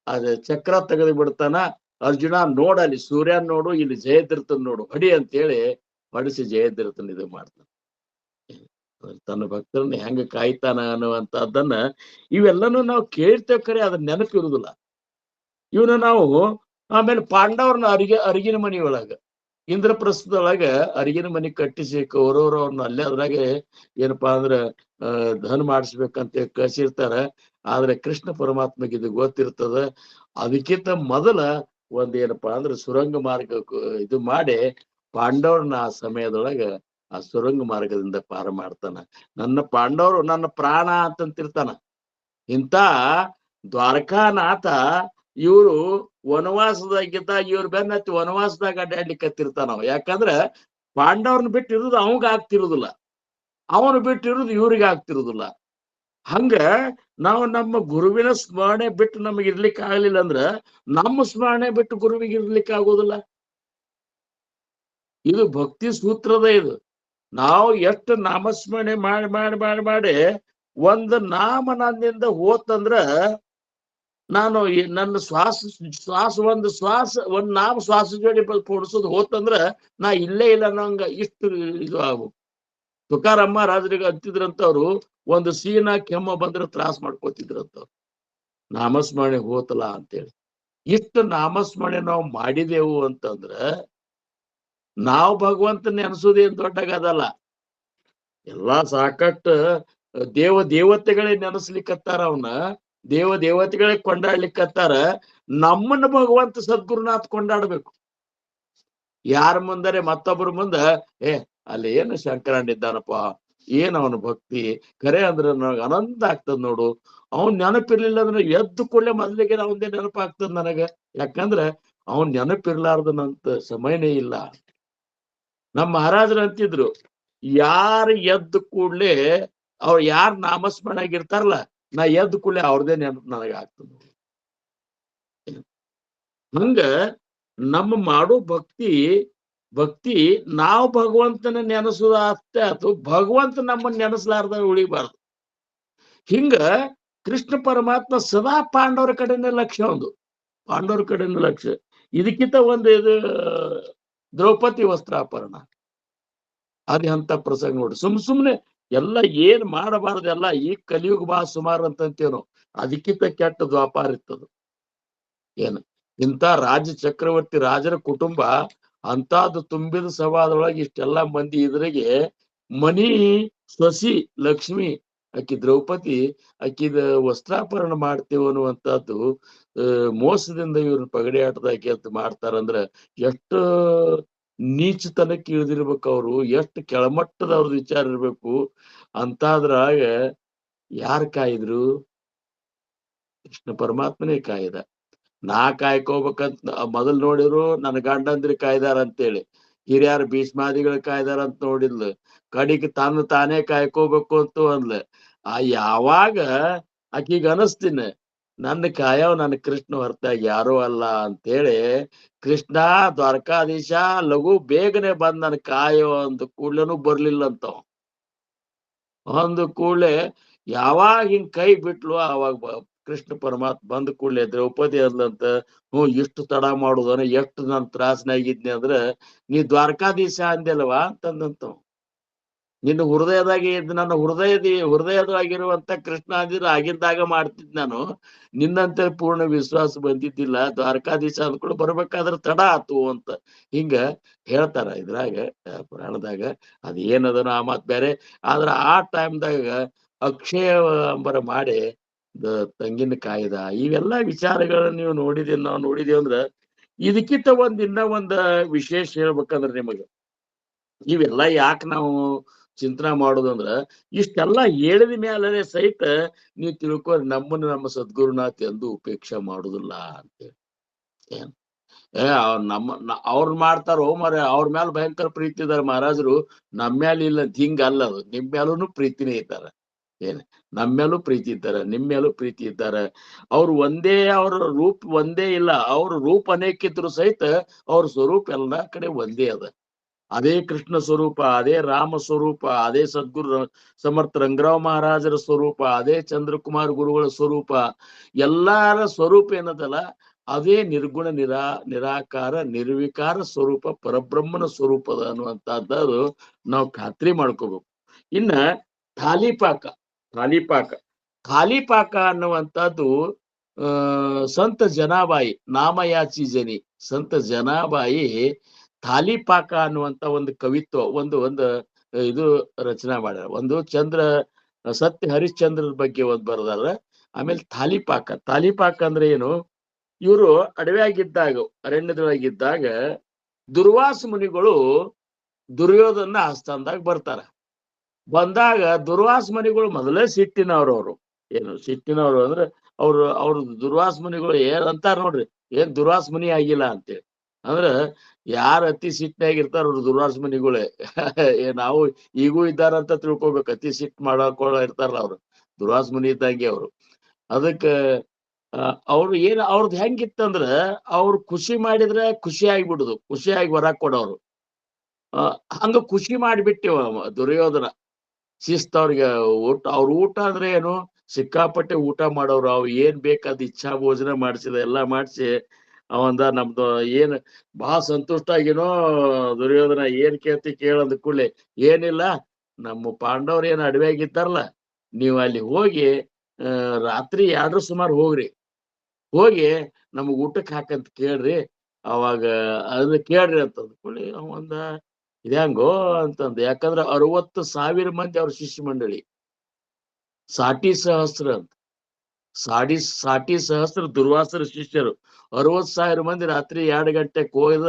ಅದ ಚಕ್ರ ತೆಗೆದು ಬಿಡ್ತಾನ. ಅರ್ಜುನ ನೋಡಲ್ಲಿ ಸೂರ್ಯನ್ ನೋಡು, ಇಲ್ಲಿ ಜಯದ್ರಥನ್ ನೋಡು, ಹೊಡಿ ಅಂತೇಳಿ ಹೊಡಿಸಿ ಜಯದ್ರಥನ್ ಇದು ಮಾಡ್ತಾನ. ತನ್ನ ಭಕ್ತರನ್ನ ಹೆಂಗ ಕಾಯ್ತಾನ ಅನ್ನುವಂತದ್ದನ್ನ ಇವೆಲ್ಲನೂ ನಾವು ಕೇಳ್ತೇವೆ, ಖರೆ ಅದ್ರ ನೆನಪಿರುದಿಲ್ಲ. ಇವನು ನಾವು ಆಮೇಲೆ ಪಾಂಡವ್ರನ್ನ ಅರಿಗಿನ ಮನೆಯೊಳಗ, ಇಂದ್ರಪ್ರಸ್ಥದೊಳಗ ಅರಿಗಿನ ಮನೆ ಕಟ್ಟಿಸಿ ಕೌರವ್ರು ಅವ್ರನ್ನ ಅಲ್ಲೇ ಅದ್ರಾಗೆ ಏನಪ್ಪಾ ಅಂದ್ರ ಧನ ಮಾಡಿಸ್ಬೇಕಂತ ಕಳ್ಸಿರ್ತಾರ. ಆದ್ರೆ ಕೃಷ್ಣ ಪರಮಾತ್ಮಗೆ ಇದು ಗೊತ್ತಿರ್ತದ. ಅದಕ್ಕಿಂತ ಮೊದಲ ಏನಪ್ಪಾ ಅಂದ್ರೆ ಸುರಂಗ ಮಾರ್ಗ ಇದು ಮಾಡಿ ಪಾಂಡವ್ರನ್ನ ಆ ಸಮಯದೊಳಗ ಆ ಸುರಂಗ ಮಾರ್ಗದಿಂದ ಪಾರ ಮಾಡ್ತಾನ. ನನ್ನ ಪಾಂಡವರು ನನ್ನ ಪ್ರಾಣ ಅಂತಂತಿರ್ತಾನ. ಇಂಥ ದ್ವಾರಕಾನಾಥ ಇವರು ವನವಾಸದಾಗಿದ್ದ ಇವ್ರ ಬೆನ್ನತ್ತಿ ವನವಾಸದಾಗ ಅಡ್ಡಾಡ್ಲಿಕ್ಕತ್ತಿರ್ತಾನವ. ಯಾಕಂದ್ರ ಪಾಂಡವ್ರನ್ನ ಬಿಟ್ಟಿರುದು ಅವಂಗ ಆಗ್ತಿರುದಿಲ್ಲ, ಅವನು ಬಿಟ್ಟಿರುದು ಇವ್ರಿಗೆ ಆಗ್ತಿರುದಿಲ್ಲ. ಹಂಗ ನಾವು ನಮ್ಮ ಗುರುವಿನ ಸ್ಮರಣೆ ಬಿಟ್ಟು ನಮಗೆ ಇರ್ಲಿಕ್ಕೆ ಆಗ್ಲಿಲ್ಲ ಅಂದ್ರ ನಮ್ಮ ಸ್ಮರಣೆ ಬಿಟ್ಟು ಗುರುವಿಗೆ ಇರ್ಲಿಕ್ಕೆ ಆಗೋದಿಲ್ಲ. ಇದು ಭಕ್ತಿ ಸೂತ್ರದ ಇದು. ನಾವು ಎಷ್ಟು ನಾಮಸ್ಮರಣೆ ಮಾಡಿ ಮಾಡಿ ಮಾಡಿ ಮಾಡಿ ಒಂದು ನಾಮ ನನ್ನಿಂದ ಹೋತಂದ್ರ, ನಾನು ನನ್ನ ಒಂದ್ ನಾಮ ಶ್ವಾಸ ಜೋಡಿ ಪೋಣಿಸೋದು ಹೋತಂದ್ರ ನಾ ಇಲ್ಲೇ ಇಲ್ಲ ನಂಗ ಇಷ್ಟು ಇದು ಆಗ್ಬೇಕು. ತುಕಾರಮ್ಮ ರಾಜರಿಗೆ ಅಂತಿದ್ರಂತವ್ರು, ಒಂದು ಸೀನ ಕೆಮ್ಮ ಬಂದ್ರೆ ತ್ರಾಸ ಮಾಡ್ಕೋತಿದ್ರಂತವ್ರು, ನಾಮಸ್ಮರಣೆ ಹೋತಲ್ಲ ಅಂತೇಳಿ. ಇಷ್ಟು ನಾಮಸ್ಮರಣೆ ನಾವು ಮಾಡಿದೆವು ಅಂತಂದ್ರ ನಾವು ಭಗವಂತನ ನೆನೆಸೋದೇನ್ ದೊಡ್ಡಗದಲ್ಲ. ಎಲ್ಲಾ ಸಾಕಷ್ಟು ದೇವತೆಗಳೇ ನೆನೆಸ್ಲಿಕ್ಕತ್ತಾರ, ಅವನ್ನ ದೇವತೆಗಳೇ ಕೊಂಡಾಡ್ಲಿಕ್ಕತ್ತಾರ. ನಮ್ಮನ್ನ ಭಗವಂತ ಸದ್ಗುರುನಾಥ್ ಕೊಂಡಾಡ್ಬೇಕು. ಯಾರ ಮುಂದರೆ ಮತ್ತೊಬ್ಬರ ಮುಂದ ಅಲ್ಲಿ ಏನು ಶಂಕರಣ್ಣಿದ್ದಾನಪ್ಪ, ಏನ್ ಅವನ ಭಕ್ತಿ ಖರೆ ಅಂದ್ರೆ ನನಗೆ ಅನಂತ ಆಗ್ತದ ನೋಡು. ಅವನ್ ನೆನಪಿರ್ಲಿಲ್ಲ ಅಂದ್ರೆ ಎದ್ದು ಕೂಡಲೇ ಮೊದ್ಲಿಗೆ ಅವಂದೇ ನೆನಪಾಗ್ತದ ನನಗ. ಯಾಕಂದ್ರ ಅವನ್ ನೆನಪಿರ್ಲಾರ್ದನಂತ ಸಮಯನೇ ಇಲ್ಲ. ನಮ್ಮ ಮಹಾರಾಜರು ಅಂತಿದ್ರು, ಯಾರು ಎದ್ದು ಕೂಡ್ಲೆ ಅವ್ರು ಯಾರು ನಾಮಸ್ಮರಣೆ ಆಗಿರ್ತಾರಲ್ಲ, ನಾ ಎದ್ದು ಕೂಡಲೇ ಅವ್ರದೇ ನೆನಪು ನನಗೆ ಆಗ್ತದೆ. ಹಂಗ ನಮ್ಮ ಮಾಡೋ ಭಕ್ತಿ ನಾವು ಭಗವಂತನ ನೆನೆಸುದ ಅಷ್ಟೇ ಆತು, ಭಗವಂತ ನಮ್ಮನ್ನ ನೆನೆಸ್ಲಾರ್ದ ಉಳಿಬಾರ್ದು. ಹಿಂಗ ಕೃಷ್ಣ ಪರಮಾತ್ಮ ಸದಾ ಪಾಂಡವರ ಕಡೆನೇ ಲಕ್ಷ್ಯ, ಪಾಂಡವರ ಕಡೆನೇ ಲಕ್ಷ್ಯ. ಇದಕ್ಕಿಂತ ಒಂದು ಇದು ದ್ರೌಪದಿ ವಸ್ತ್ರಾಪರಣ, ಅದೇ ಅಂತ ಪ್ರಸಂಗ ನೋಡಿ. ಸುಮ್ನೆ ಎಲ್ಲ ಏನ್ ಮಾಡಬಾರ್ದೆಲ್ಲ ಈ ಕಲಿಯುಗ ಬಾ ಸುಮಾರು ಅಂತಂತೇನು, ಅದಕ್ಕಿಂತ ಕೆಟ್ಟ ದ್ವಾಪಾರ ಇರ್ತದ. ಏನು ಇಂಥ ರಾಜ ಚಕ್ರವರ್ತಿ ರಾಜರ ಕುಟುಂಬ ಅಂತಾದ್ದು ತುಂಬಿದ ಸಭಾದೊಳಗೆ ಇಷ್ಟೆಲ್ಲಾ ಮಂದಿ ಇದ್ರಿಗೆ ಮನಿ ಸೊಸಿ ಲಕ್ಷ್ಮಿ ಆಕಿ ದ್ರೌಪದಿ ಆಕಿದ ವಸ್ತ್ರಾಪರಣ ಮಾಡ್ತೇವೆ ಅನ್ನುವಂಥದ್ದು ಮೋಸದಿಂದ ಇವ್ರನ್ನ ಪಗಡಿ ಆಟದಾಕಿ ಅಂತ ಮಾಡ್ತಾರಂದ್ರ ಎಷ್ಟು ನೀಚತನಕ್ಕೆ ಇಳಿದಿರ್ಬೇಕು ಅವ್ರು, ಎಷ್ಟು ಕೆಳಮಟ್ಟದವ್ರದ್ದು ವಿಚಾರ ಇರ್ಬೇಕು. ಅಂತಾದ್ರಾಗ ಯಾರು ಕಾಯಿದ್ರು? ಕೃಷ್ಣ ಪರಮಾತ್ಮನೇ ಕಾಯ್ದ. ನಾ ಕಾಯ್ಕೋಬೇಕಂತ ಮೊದಲ್ ನೋಡಿದ್ರು ನನ್ನ ಗಂಡಂದ್ರಿ ಕಾಯ್ದಾರ ಅಂತೇಳಿ, ಹಿರಿಯರು ಭೀಷ್ಮಾದಿಗಳು ಕಾಯ್ದಾರ ಅಂತ ನೋಡಿದ್ಲು, ಕಡಿಗೆ ತಾನೇ ಕಾಯ್ಕೋಬೇಕು ಅಂತ ಅಂದ್ಲ. ಯಾವಾಗ ಆಕಿಗ ಅನಸ್ತೀನಿ ನನ್ನ ಕಾಯವ್ ನನ್ನ ಕೃಷ್ಣ ಹೊರತಾಗಿ ಯಾರೂ ಅಲ್ಲ ಅಂತೇಳಿ, ಕೃಷ್ಣ ದ್ವಾರಕಾಧೀಶ ಲಘು ಬೇಗನೆ ಬಂದ್ ನನ್ ಕಾಯೋ ಅಂದ ಕೂಡ್ಲೇನು ಬರ್ಲಿಲ್ಲ ಅಂತವ. ಒಂದು ಕೂಡ್ಲೆ ಯಾವಾಗ ಹಿಂಗ್ ಕೈ ಬಿಟ್ಲು ಅವಾಗ ಕೃಷ್ಣ ಪರಮಾತ್ಮ ಬಂದ ಕೂಡ್ಲೆ ದ್ರೌಪದಿ ಅಂದ್ಲಂತ, ಇಷ್ಟು ತಡ ಮಾಡುದನ, ಎಷ್ಟು ನನ್ ತ್ರಾಸನಾಗಿದ್ನಿ ಅಂದ್ರ ನೀ ದ್ವಾರಕಾಧೀಶ ಅಂದೆಲ್ವಾ ಅಂತಂದಂತವ್. ನಿನ್ನ ಹೃದಯದಾಗೆ ಇದ್ದು ನನ್ನ ಹೃದಯದಾಗಿರುವಂತ ಕೃಷ್ಣ ಅಂದಿದ್ರೆ ಆಗಿದ್ದಾಗ ಮಾಡ್ತಿದ್ ನಾನು. ನಿನ್ನಂತೆ ಪೂರ್ಣ ವಿಶ್ವಾಸ ಬಂದಿದ್ದಿಲ್ಲ, ದ್ವಾರಕಾಧೀಶ ಅಂದ್ಕೊಂಡು ಬರ್ಬೇಕಾದ್ರೆ ತಡ ಆತು ಅಂತ ಹಿಂಗ ಹೇಳ್ತಾರ ಇದ್ರಾಗ ಪುರಾಣದಾಗ. ಅದ್ ಏನದನ ಆ ಮಾತ್ ಬೇರೆ. ಆದ್ರ ಆ ಟೈಮ್ದಾಗ ಅಕ್ಷಯ ಅಂಬರ ಮಾಡಿ ತಂಗಿನ ಕಾಯ್ದ ಇವೆಲ್ಲಾ ವಿಚಾರಗಳನ್ನ ನೀವು ನಾವು ನೋಡಿದೇವ್ ಅಂದ್ರ ಇದಕ್ಕಿಂತ ಇನ್ನ ಒಂದ್ ವಿಶೇಷ ಹೇಳ್ಬೇಕಂದ್ರ ನಿಮಗ ಇವೆಲ್ಲ ಯಾಕೆ ನಾವು ಚಿಂತನೆ ಮಾಡೋದಂದ್ರ ಇಷ್ಟೆಲ್ಲಾ ಹೇಳಿದ ಮೇಲೆ ಸಹಿತ ನೀವು ತಿಳ್ಕೊ ನಮ್ಮ ಸದ್ಗುರುನಾಥ್ ಎಂದು ಉಪೇಕ್ಷೆ ಮಾಡುದಿಲ್ಲ ಅಂತೇಳಿ. ಏನ್ ಅವ್ರು ಮಾಡ್ತಾರೋ ಮರ ಅವ್ರ ಮ್ಯಾಲ ಭಯಂಕರ ಪ್ರೀತಿ ಇದಾರೆ ಮಹಾರಾಜರು, ನಮ್ಮ ಮ್ಯಾಲ ಇಲ್ಲ ಹಿಂಗ ಅಲ್ಲ. ಅದು ನಿಮ್ ಮ್ಯಾಲೂನು ಪ್ರೀತಿನೇ ಇದ್ದಾರೆ. ಏನ್ ನಮ್ಮ ಮೇಲೂ ಪ್ರೀತಿ ಇದ್ದಾರೆ, ನಿಮ್ ಮೇಲೂ ಪ್ರೀತಿ ಇದ್ದಾರೆ. ಅವ್ರು ಅವ್ರ ರೂಪ ಒಂದೇ ಇಲ್ಲ, ಅವ್ರ ರೂಪ ಅನೇಕ ಇದ್ರು ಸಹಿತ ಅವ್ರ ಸ್ವರೂಪ ಎಲ್ಲಾ ಕಡೆ ಒಂದೇ ಅದ. ಅದೇ ಕೃಷ್ಣ ಸ್ವರೂಪ, ಅದೇ ರಾಮ ಸ್ವರೂಪ, ಅದೇ ಸದ್ಗುರು ಸಮರ್ಥ ರಂಗರಾವ್ ಮಹಾರಾಜರ ಸ್ವರೂಪ, ಅದೇ ಚಂದ್ರಕುಮಾರ್ ಗುರುಗಳ ಸ್ವರೂಪ, ಎಲ್ಲಾರ ಸ್ವರೂಪ ಏನದಲ್ಲ ಅದೇ ನಿರ್ಗುಣ ನಿರಾಕಾರ ನಿರ್ವಿಕಾರ ಸ್ವರೂಪ ಪರಬ್ರಹ್ಮನ ಸ್ವರೂಪದ ಅನ್ನುವಂತಹದ್ದು ನಾವು ಖಾತ್ರಿ ಮಾಡ್ಕೋಬೇಕು. ಇನ್ನ ಥಾಲಿಪಾಕ ಥಾಲಿಪಾಕ ಅನ್ನುವಂಥದ್ದು ಸಂತ ಜನಾಬಾಯಿ ನಾಮಯಾಚಿ ಜನಿ ಸಂತ ಜನಾಬಾಯಿ ಥಾಲಿಪಾಕ ಅನ್ನುವಂತ ಒಂದು ಕವಿತ್ವ ಒಂದು ಇದು ರಚನೆ ಮಾಡ್ಯಾರ. ಒಂದು ಸತ್ಯ ಹರಿಶ್ಚಂದ್ರರ ಬಗ್ಗೆ ಒಂದು ಬರೆದಾರ. ಆಮೇಲೆ ಥಾಲಿಪಾಕ ಅಂದ್ರೆ ಏನು? ಇವರು ಅರಣ್ಯದೊಳಗಿದ್ದಾಗ ದುರ್ವಾಸ ಮುನಿಗಳು ದುರ್ಯೋಧನ ಆಸ್ಥಾನದಾಗ ಬರ್ತಾರ. ಬಂದಾಗ ದುರ್ವಾಸ ಮುನಿಗಳು ಮೊದಲೇ ಸಿಟ್ಟಿನವ್ರು. ಏನು ಸಿಟ್ಟಿನವ್ರು ಅಂದ್ರೆ ಅವ್ರ ದುರ್ವಾಸ ಮುನಿಗಳು ಏನ್ ಅಂತಾರ ನೋಡ್ರಿ, ಏನ್ ದುರ್ವಾಸ ಮುನಿ ಆಗಿಲ್ಲ ಅಂತೇಳಿ. ಅಂದ್ರ ಯಾರ ಅತಿ ಸಿಟ್ಟಿನಾಗಿರ್ತಾರ ಅವ್ರು ದುರ್ವಾಸ ಮುನಿಗಳೇ. ನಾವು ಈಗೂ ಇದ್ದಾರಂತ ತಿಳ್ಕೊಬೇಕು. ಅತಿ ಸಿಟ್ಟು ಮಾಡಕೊಳ್ಳ ಇರ್ತಾರಲ್ಲ ಅವ್ರು ದುರ್ವಾಸ ಮುನಿ ಇದ್ದಂಗೆ ಅವ್ರು. ಅದಕ್ಕ ಅವ್ರದ್ದು ಹೆಂಗಿತ್ತಂದ್ರ ಅವ್ರು ಖುಷಿ ಮಾಡಿದ್ರೆ ಖುಷಿ ಆಗ್ಬಿಡುದು, ಖುಷಿಯಾಗಿ ವರ ಕೊಡೋರು. ಹಂಗ ಖುಷಿ ಮಾಡಿಬಿಟ್ಟಿವ ದುರ್ಯೋಧನ. ಶಿಸ್ತವ್ರಿಗೆ ಊಟ ಅಂದ್ರೆ ಏನು? ಸಿಕ್ಕಾಪಟ್ಟೆ ಊಟ ಮಾಡೋರು. ಅವ್ ಏನ್ ಬೇಕಾದ ಇಚ್ಛಾ ಭೋಜನ ಮಾಡಿಸಿದ ಎಲ್ಲಾ ಮಾಡಿಸಿ ಅವಂದ ನಮ್ದು ಏನ್ ಬಹಳ ಸಂತುಷ್ಟ ಆಗಿನೋ ದುರ್ಯೋಧನ. ಏನ್ ಕೇಳಂದ ಕೂಡಲೇ ಏನಿಲ್ಲ, ನಮ್ಮ ಪಾಂಡವ್ರ ಏನ್ ಅಡವೆಯಾಗಿದ್ದಾರಲ್ಲ, ನೀವು ಅಲ್ಲಿ ಹೋಗಿ ರಾತ್ರಿ 2 ಸುಮಾರು ಹೋಗಿ ನಮಗ್ ಊಟಕ್ಕೆ ಹಾಕಂತ ಕೇಳ್ರಿ. ಅವಾಗ ಅದ್ ಕೇಳ್ರಿ ಅಂತಂದ್ ಕೂಡಲೇ ಅವಂದ ಇದ್ಯಾಂಗೋ ಅಂತಂದ. ಯಾಕಂದ್ರ 60,000 ಮಂದಿ ಅವ್ರ ಶಿಷ್ಯ ಮಂಡಳಿ, ಸಾಟಿ ಸಹಸ್ರ ದುರ್ವಾಸರ ಶಿಷ್ಯರು. 60,000 ಮಂದಿ ರಾತ್ರಿ 2 ಗಂಟೆಗೆ ಹೋದ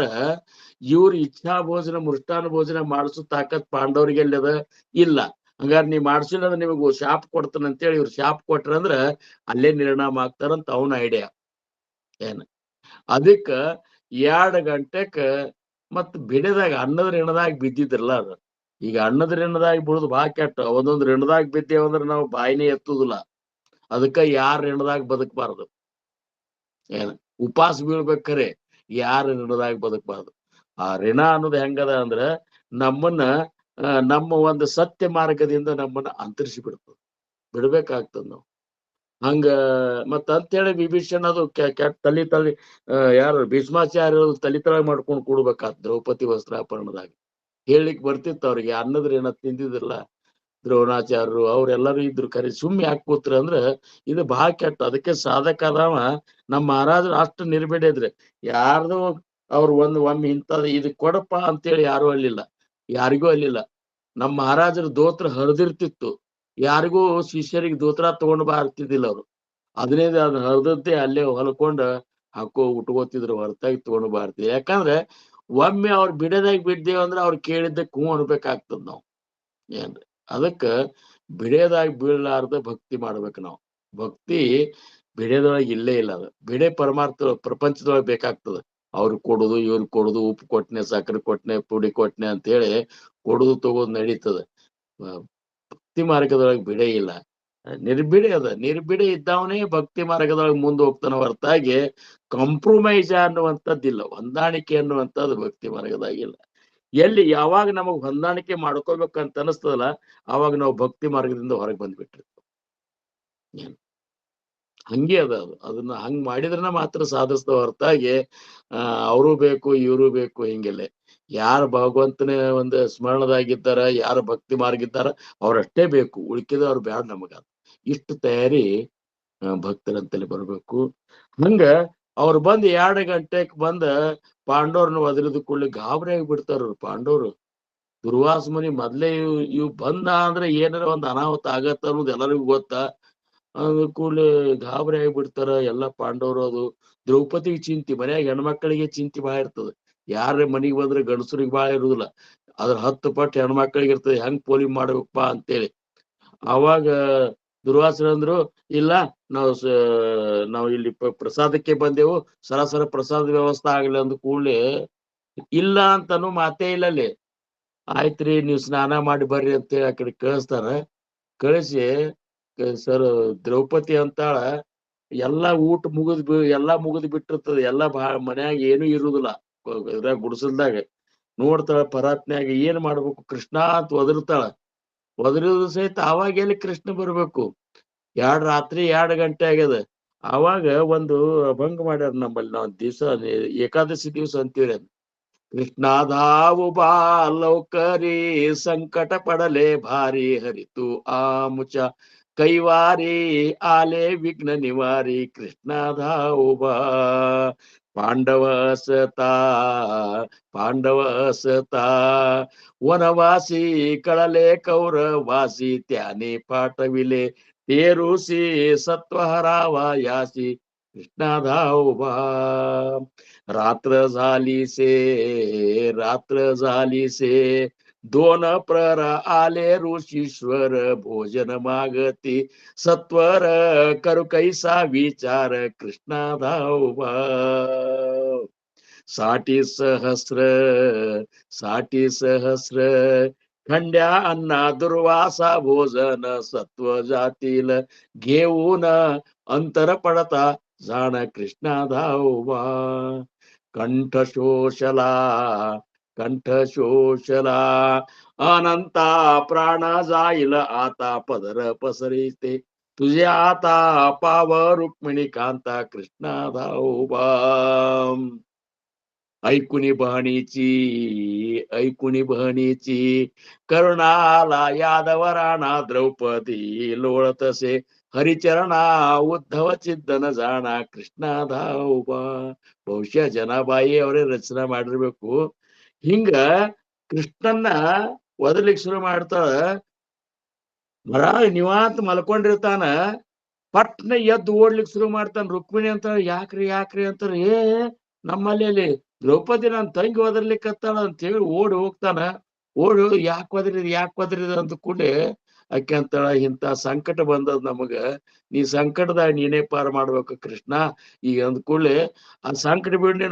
ಇವ್ರ ಇಚ್ಛಾ ಭೋಜನ ಮೃಷ್ಟಾನ ಭೋಜನ ಮಾಡಿಸೋ ತಾಕತ್ ಪಾಂಡವ್ರಿಗೆ ಅದ ಇಲ್ಲ. ಹಂಗಾರ ನೀವ್ ಮಾಡ್ಸಿಲ್ಲ ಅಂದ್ರೆ ನಿಮಗ್ ಶಾಪ್ ಕೊಡ್ತಾನ ಅಂತೇಳಿ ಇವ್ರು ಶಾಪ್ ಕೊಟ್ರಂದ್ರ ಅಲ್ಲೇ ನಿರ್ಣಾಮ ಆಗ್ತಾರಂತ ಅವನ ಐಡಿಯಾ. ಏನ್ ಅದಕ್ಕ 2 ಗಂಟೆಕ ಮತ್ ಬಿಡದಾಗ ಅನ್ನದ ಋಣದಾಗ ಬಿದ್ದಿದ್ರಲ್ಲ ಅದು. ಈಗ ಅನ್ನದ ಋಣದಾಗ ಬಿಡುದು ಬಾ ಕೆಟ್ಟ. ಒಂದೊಂದ್ ಋಣದಾಗ ಬಿದ್ದೇವಂದ್ರ ನಾವು ಬಾಯಿನೇ ಎತ್ತುದಿಲ್ಲ. ಅದಕ್ಕ ಯಾರ ಋಣದಾಗ ಬದುಕಬಾರ್ದು. ಏನ್ ಉಪವಾಸ ಬೀಳ್ಬೇಕರೆ ಯಾರ ಋಣದಾಗ ಬದುಕಬಾರ್ದು. ಆ ಋಣ ಅನ್ನೋದು ಹೆಂಗದ ಅಂದ್ರ ನಮ್ಮ ಒಂದು ಸತ್ಯ ಮಾರ್ಗದಿಂದ ನಮ್ಮನ್ನ ಅಂತರಿಸಿ ಬಿಡ್ಬೇಕಾಗ್ತದ ನಾವು. ಹಂಗ ಅಂತೇಳಿ ವಿಭೀಷಣ ಅದು ಕೆಟ್ಟ ತಲಿ ಯಾರು ಭೀಷ್ಮಾಚಾರ್ಯ ತಲಿತಳಗ್ ಮಾಡ್ಕೊಂಡು ಕೂಡ್ಬೇಕಾತ್ ದ್ರೌಪದಿ ವಸ್ತ್ರಾಪರಣದಾಗ. ಹೇಳಿಕ್ ಬರ್ತಿತ್ತು ಅವ್ರಿಗೆ. ಅನ್ನದ ಋಣ ತಿಂದಿದ್ರಲ್ಲ ದ್ರೋಣಾಚಾರ್ಯರು ಅವ್ರೆಲ್ಲರೂ ಇದ್ರು. ಕರೆ ಸುಮ್ಮನೆ ಯಾಕೆ ಕೂತ್ರ ಅಂದ್ರ ಇದು ಬಹಳ ಕೆಟ್ಟ. ಅದಕ್ಕೆ ಸಾಧಕ ಅದಾವ ನಮ್ಮ ಮಹಾರಾಜರು ಅಷ್ಟು ನಿರ್ಬೇಡಿದ್ರೆ ಯಾರ್ದು ಅವ್ರು ಒಮ್ಮೆ ಇಂಥದ್ ಇದು ಕೊಡಪ್ಪ ಅಂತೇಳಿ ಯಾರು ಅಲ್ಲಿಲ್ಲ, ಯಾರಿಗೂ ಅಲ್ಲಿಲ್ಲ. ನಮ್ಮ ಮಹಾರಾಜರ ದೋತ್ರ ಹರಿದಿರ್ತಿತ್ತು, ಯಾರಿಗೂ ಶಿಷ್ಯರಿಗೆ ದೋತ್ರ ತಗೊಂಡ್ ಬರ್ತಿದ್ದಿಲ್ಲ ಅವ್ರು. ಅದನ್ನೇ ಹರಿದದ್ದೇ ಅಲ್ಲೇ ಹೊಲ್ಕೊಂಡ ಉಟ್ಕೋತಿದ್ರು, ಹೊರತಾಗಿ ತಗೊಂಡ್ ಬಾರ್ತಿ. ಯಾಕಂದ್ರೆ ಒಮ್ಮೆ ಅವ್ರು ಬಿಡದಾಗ ಬಿದ್ದೇವ್ ಅಂದ್ರೆ ಅವ್ರು ಕೇಳಿದ್ದಕ್ಕೆ ಹೂ ಅನ್ಬೇಕಾಗ್ತದ ನಾವು. ಏನ್ರಿ ಅದಕ್ಕ ಬಿಡೆದಾಗಿ ಬೀಳಲಾರ್ದ ಭಕ್ತಿ ಮಾಡ್ಬೇಕು ನಾವು. ಭಕ್ತಿ ಬಿಡೆದೊಳಗೆ ಇಲ್ಲೇ ಇಲ್ಲ. ಅದು ಬಿಡೆ ಪರಮಾರ್ಥ ಪ್ರಪಂಚದೊಳಗೆ ಬೇಕಾಗ್ತದ. ಅವ್ರು ಕೊಡುದು ಇವ್ರು ಕೊಡುದು, ಉಪ್ಪು ಕೊಟ್ನೆ ಸಕ್ಕರೆ ಕೊಟ್ನೆ ಪುಡಿ ಕೊಟ್ನೆ ಅಂತ ಹೇಳಿ ಕೊಡುದು ತಗೋದು ನಡೀತದ. ಭಕ್ತಿ ಮಾರ್ಗದೊಳಗೆ ಬಿಡೆ ಇಲ್ಲ, ನಿರ್ಬಿಡೆ ಅದ. ನಿರ್ಬಿಡೆ ಇದ್ದವನೇ ಭಕ್ತಿ ಮಾರ್ಗದೊಳಗೆ ಮುಂದೆ ಹೋಗ್ತಾನ ಹೊರತಾಗಿ ಕಾಂಪ್ರಮೈಸ್ ಅನ್ನುವಂಥದ್ದಿಲ್ಲ, ಹೊಂದಾಣಿಕೆ ಅನ್ನುವಂಥದ್ದು ಭಕ್ತಿ ಮಾರ್ಗದಾಗಿಲ್ಲ. ಎಲ್ಲಿ ಯಾವಾಗ ನಮಗ್ ಹೊಂದಾಣಿಕೆ ಮಾಡ್ಕೋಬೇಕಂತ ಅನಿಸ್ತದಲ್ಲ ಅವಾಗ ನಾವು ಭಕ್ತಿ ಮಾರ್ಗದಿಂದ ಹೊರಗೆ ಬಂದ್ಬಿಟ್ಟಿರ್ತೀವಿ. ಹಂಗೆ ಅದ ಅದು. ಅದನ್ನ ಹಂಗ್ ಮಾಡಿದ್ರನ ಮಾತ್ರ ಸಾಧಿಸ್ತವ ಹೊರತಾಗಿ ಅವರು ಬೇಕು ಇವರು ಬೇಕು ಹಿಂಗೆಲ್ಲ ಯಾರು ಭಗವಂತನ ಒಂದು ಸ್ಮರಣದಾಗಿದ್ದಾರ, ಯಾರು ಭಕ್ತಿ ಮಾರ್ಗಿದ್ದಾರ ಅವ್ರಷ್ಟೇ ಬೇಕು, ಉಳ್ಕಿದವ್ರು ಬ್ಯಾಡ ನಮಗ. ಇಷ್ಟು ತಯಾರಿ ಭಕ್ತರಂತಲ್ಲಿ ಬರ್ಬೇಕು. ಹಂಗ ಅವ್ರು ಬಂದ್ 2 ಗಂಟೆಕ್ ಬಂದ ಪಾಂಡವ್ರನ್ನ ಒದರಿದ ಕೂಡಲೇ ಗಾಬರಿ ಆಗ್ಬಿಡ್ತಾರ ಪಾಂಡವ್ರು. ದುರ್ವಾಸ ಮುನಿ ಮೊದ್ಲೇ ಇವ್ ಬಂದ ಅಂದ್ರೆ ಏನಾರ ಒಂದ್ ಅನಾಹುತ ಆಗತ್ತ ಅನ್ನೋದು ಎಲ್ಲರಿಗೂ ಗೊತ್ತ. ಅದ ಕೂಡಲೇ ಗಾಬರಿ ಆಗ್ಬಿಡ್ತಾರ ಎಲ್ಲಾ ಪಾಂಡವರು. ಅದು ದ್ರೌಪದಿಗೆ ಚಿಂತಿ, ಮನ್ಯಾಗ ಹೆಣ್ಮಕ್ಳಿಗೆ ಚಿಂತಿ ಬಾಳ ಇರ್ತದ. ಯಾರ ಮನಿಗ್ ಬಂದ್ರೆ ಗಂಡಸರಿಗೆ ಬಾಳ ಇರುದಿಲ್ಲ, ಅದ್ರ 10 ಪಟ್ಟು ಹೆಣ್ಮಕ್ಳಿಗೆ ಇರ್ತದೆ, ಹೆಂಗ್ ಪೋಲಿ ಮಾಡ್ಬೇಕಪ್ಪಾ ಅಂತೇಳಿ. ಅವಾಗ ದುರ್ವಾಸರಂದ್ರು, ಇಲ್ಲ ನಾವು ಇಲ್ಲಿ ಪ್ರಸಾದಕ್ಕೆ ಬಂದೆವು, ಸರಾಸರ ಪ್ರಸಾದ ವ್ಯವಸ್ಥೆ ಆಗ್ಲಿ ಅಂದ ಕೂಡ್ಲೆ ಇಲ್ಲ ಅಂತಾನು ಮಾತೇ ಇಲ್ಲ ಅಲ್ಲಿ. ಆಯ್ತ್ರಿ ನೀವ್ ಸ್ನಾನ ಮಾಡಿ ಬರ್ರಿ ಅಂತೇಳಿ ಆ ಕಡೆ ಕಳಿಸ್ತಾರ. ಕಳಿಸಿ ಸರ್ ದ್ರೌಪದಿ ಅಂತಾಳ, ಎಲ್ಲಾ ಊಟ ಎಲ್ಲಾ ಮುಗಿದ್ ಬಿಟ್ಟಿರ್ತದ, ಎಲ್ಲಾ ಮನ್ಯಾಗ ಏನು ಇರುದಿಲ್ಲ, ಇದ್ರಾಗ ಗುಡಿಸಲ್ದಾಗ ನೋಡ್ತಾಳ. ಪರಾತ್ನ್ಯಾಗ ಏನ್ ಮಾಡ್ಬೇಕು ಕೃಷ್ಣ ಅಂತ ಒದರ್ತಾಳ. ಒದರಿದ್ರು ಸಹಿತ ಅವಾಗ ಎಲ್ಲಿ ಕೃಷ್ಣ ಬರ್ಬೇಕು? ರಾತ್ರಿ 2 ಗಂಟೆ ಆಗ್ಯದ. ಅವಾಗ ಒಂದು ಅಭಂಗ ಮಾಡ್ಯಾರ ನಮ್ಮಲ್ಲಿ, ನಾವ್ ದಿವಸ ಏಕಾದಶಿ ದಿವಸ ಅಂತೀವ್ರಿ. ಕೃಷ್ಣ ಧಾವು ಬಾ ಲೌಕರಿ, ಸಂಕಟ ಪಡಲೆ ಭಾರಿ ಹರಿತು ಆಮುಚ ಕೈವಾರಿ, ಆಲೆ ವಿಘ್ನ ನಿವಾರಿ, ಕೃಷ್ಣ ಧಾವು ಬಾ. ಪಾಂಡವ ಸತಾ ವನವಾಸಿ ಕಳಲೆ ಕೌರವಾಸಿ, ತ್ಯಾನೆ ಪಾಠವಿಲೆ ತೇರುಸಿ सत्वहरावयासी, कृष्णा धावोबा. रात्र झाली से 2 प्रहर आले ऋषीश्वर, भोजन मागती सत्वर करू कैसा विचार, कृष्णा धावोबा. 60 सहस्र खंड्या अन्ना दुर्वासा भोजन, सत्व जातील घेऊन अंतर पडता जाण, कृष्णा धावोबा. कंठ शोषला अनंता प्राण जाईल आता, पदर पसरिते तुझे आता पाव रुक्मिणी कांता, कृष्णा धावोबा. ऐकुनी बहणीची करुणाला यादवराणा, द्रौपदी लोळतसे हरिचरणा, उद्धव ಚಿದ್ದನ ಜಾಣ, ಕೃಷ್ಣ ಧಾವೋಬಾ. ಬಹುಶಃ ಜನಾಬಾಯಿ ಅವರೇ ರಚನೆ ಮಾಡಿರ್ಬೇಕು. ಹಿಂಗ ಕೃಷ್ಣನ್ನ ಒದಲಿಕ್ ಶುರು ಮಾಡ್ತಾಳ. ನಿವಾಂತ ಮಲ್ಕೊಂಡಿರ್ತಾನ, ಪಟ್ನ ಎದ್ದು ಓಡ್ಲಿಕ್ ಶುರು ಮಾಡ್ತಾನ. ರುಕ್ಮಿಣಿ ಅಂತ ಯಾಕ್ರಿ ಅಂತಾರ. ನಮ್ಮಲ್ಲಿ ಅಲ್ಲಿ ದ್ರೌಪದಿ ನನ್ ತಂಗಿ ಒದರ್ಲಿಕ್ಕತ್ತಾಳ ಅಂತ ಹೇಳಿ ಓಡಿ ಹೋಗ್ತಾನ. ಓಡಿ ಯಾಕೆ ಒದರಿದ ಅಂತ ಕೂಡಲೇ ಅಕ್ಕಿ ಅಂತಾಳ, ಇಂತ ಸಂಕಟ ಬಂದದ್ ನಮಗ, ನೀ ಸಂಕಟದಾಗ ನೀನೇ ಪಾರ ಮಾಡ್ಬೇಕು ಕೃಷ್ಣ. ಈಗ ಅಂದ ಕೂಡಲೇ ಆ ಸಂಕಟ ಬಿಡ್,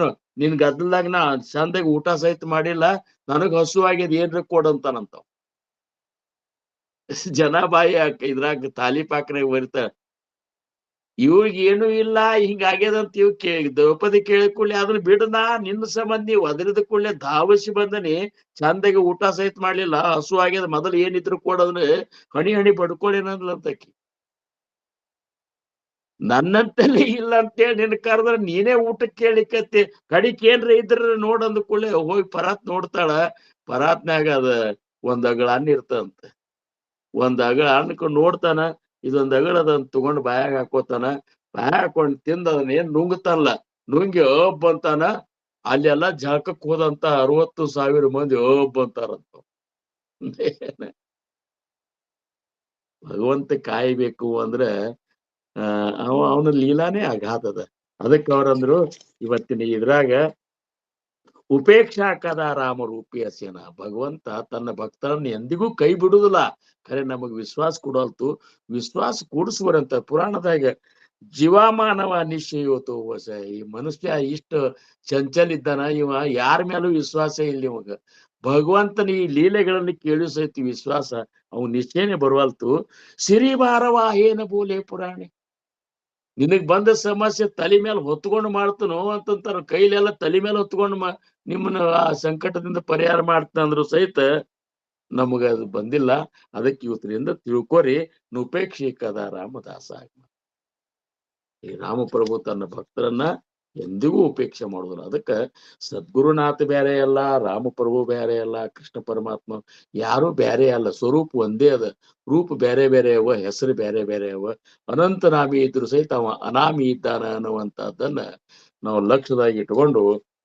ನಿನ್ ಗದ್ದಲ್ದಾಗ ನಾ ಚಂದಾಗ ಊಟ ಸಹಿತ ಮಾಡಿಲ್ಲ, ನನಗ್ ಹಸು ಆಗ್ಯದ, ಏನ್ರ ಕೊಡಂತಾನಂತ. ಜನಾಬಾಯಿ ಇದ್ರಾಗ ತಾಲಿಪಾಕ್ನಾಗ ಬರಿತಾಳ. ಇವ್ರಿಗೆ ಏನು ಇಲ್ಲ, ಹಿಂಗಾಗ್ಯದಂತ ಇವ್ ದ್ರೌಪದಿ ಕೇಳಿದ ಕೂಡಲೇ ಅದನ್ನ ಬಿಡನಾ, ನಿನ್ನ ಸಂಬಂಧಿ ಒದರಿದ ಕೂಡಲೇ ಧಾವಸಿ ಬಂದನಿ, ಚಂದಾಗಿ ಊಟ ಸಹಿತ ಮಾಡ್ಲಿಲ್ಲ, ಹಸು ಆಗ್ಯದ, ಮೊದಲು ಏನಿದ್ರು ಕೊಡೋದ್ರೆ ಹಣಿ ಬಡ್ಕೊಳ್ಳೇನಂತಕಿ. ನನ್ನಂತಲ್ಲಿ ಇಲ್ಲ ಅಂತೇಳಿ ನಿನ್ ಕರೆದ್ರ ನೀನೇ ಊಟಕ್ಕೆ ಕೇಳಿಕತ್ತಿ, ಕಡಿಕ್ ಏನ್ರ ಇದ್ರ ನೋಡಂದ ಕೂಡಲೇ ಹೋಗಿ ಪರಾತ್ ನೋಡ್ತಾಳ. ಪರಾತ್ನ್ಯಾಗ ಅದ ಒಂದ್ ಅಗಳ ಅನ್ನ ಇರ್ತಂತ. ಒಂದ್ ಅಗಳ ಅನ್ನಕೊಂಡು ನೋಡ್ತಾನ, ಇದೊಂದ್ ಅಗಳ ಅದನ್ನ ತಗೊಂಡ್ ಬಾಯಾಗ ಹಾಕೋತಾನ. ಬಾಯಾಗ ಹಾಕೊಂಡ್ ತಿಂದ ಅದನ್ನ ಏನ್ ನುಂಗ್ತಾನಲ್ಲ, ನುಂಗಿ ಅಂತಾನ. ಅಲ್ಲೆಲ್ಲ ಜಳಕಕ್ ಹೋದಂತ 60,000 ಮಂದಿ ಅಂತಾರಂತ. ಭಗವಂತ ಕಾಯ್ಬೇಕು ಅಂದ್ರೆ ಅವನ ಲೀಲಾನೇ ಅಗಾಧದ. ಅದಕ್ಕೆ ಅವ್ರಂದ್ರು ಇವತ್ತಿನ ಇದ್ರಾಗ ಉಪೇಕ್ಷಾ ಕದ ರಾಮ ರೂಪಿಯಸೇನ. ಭಗವಂತ ತನ್ನ ಭಕ್ತರನ್ನ ಎಂದಿಗೂ ಕೈ ಬಿಡುದಿಲ್ಲ. ಖರೆ ನಮಗ್ ವಿಶ್ವಾಸ ಕೊಡಲ್ತು, ವಿಶ್ವಾಸ ಕೂಡಿಸುವರಂತ. ಪುರಾಣದಾಗ ಜೀವಮಾನವ ನಿಶ್ಚಯೋತು ಹೊಸ, ಈ ಮನುಷ್ಯ ಇಷ್ಟ ಚಂಚಲ್ ಇದ್ದಾನ, ಇವ ಯಾರ ಮೇಲೂ ವಿಶ್ವಾಸ ಇಲ್ಲ ಇವಾಗ. ಭಗವಂತನ ಈ ಲೀಲೆಗಳಲ್ಲಿ ಕೇಳಿ ಸಹಿತ ವಿಶ್ವಾಸ ಅವ್ ನಿಶ್ಚಯನೇ ಬರುವಲ್ತು. ಸಿರಿಭಾರವಾಹೇನ ಬೋಲೆ ಪುರಾಣಿ, ನಿನಗ್ ಬಂದ ಸಮಸ್ಯೆ ತಲೆ ಮೇಲೆ ಹೊತ್ಕೊಂಡು ಮಾಡ್ತನೋ ಅಂತಂತಾರ. ಕೈಲೆಲ್ಲ ತಲೆ ಮೇಲೆ ಹೊತ್ಕೊಂಡು ನಿಮ್ಮನ್ನ ಆ ಸಂಕಟದಿಂದ ಪರಿಹಾರ ಮಾಡ್ತಂದ್ರು ಸಹಿತ ನಮಗ ಅದು ಬಂದಿಲ್ಲ. ಅದಕ್ಕೆ ಇವತ್ತಿನಿಂದ ತಿಳ್ಕೊರಿ, ಉಪೇಕ್ಷಿಕದ ರಾಮದಾಸ. ಈ ರಾಮಪ್ರಭು ತನ್ನ ಭಕ್ತರನ್ನ ಎಂದಿಗೂ ಉಪೇಕ್ಷೆ ಮಾಡುದಿಲ್ಲ. ಅದಕ್ಕ ಸದ್ಗುರುನಾಥ ಬೇರೆ ಅಲ್ಲ, ರಾಮಪ್ರಭು ಬೇರೆ ಅಲ್ಲ, ಕೃಷ್ಣ ಪರಮಾತ್ಮ ಯಾರು ಬೇರೆ ಅಲ್ಲ. ಸ್ವರೂಪ ಒಂದೇ ಅದ. ರೂಪ ಬೇರೆ ಬೇರೆ ಅವ, ಹೆಸರು ಬೇರೆ ಬೇರೆ ಅವ. ಅನಂತ ನಾಮಿ ಇದ್ರು ಸಹಿತ ಅವ ಅನಾಮಿ ಇದ್ದಾನ ಅನ್ನುವಂತಹದ್ದನ್ನ ನಾವು ಲಕ್ಷ್ಯದಾಗಿ ಇಟ್ಕೊಂಡು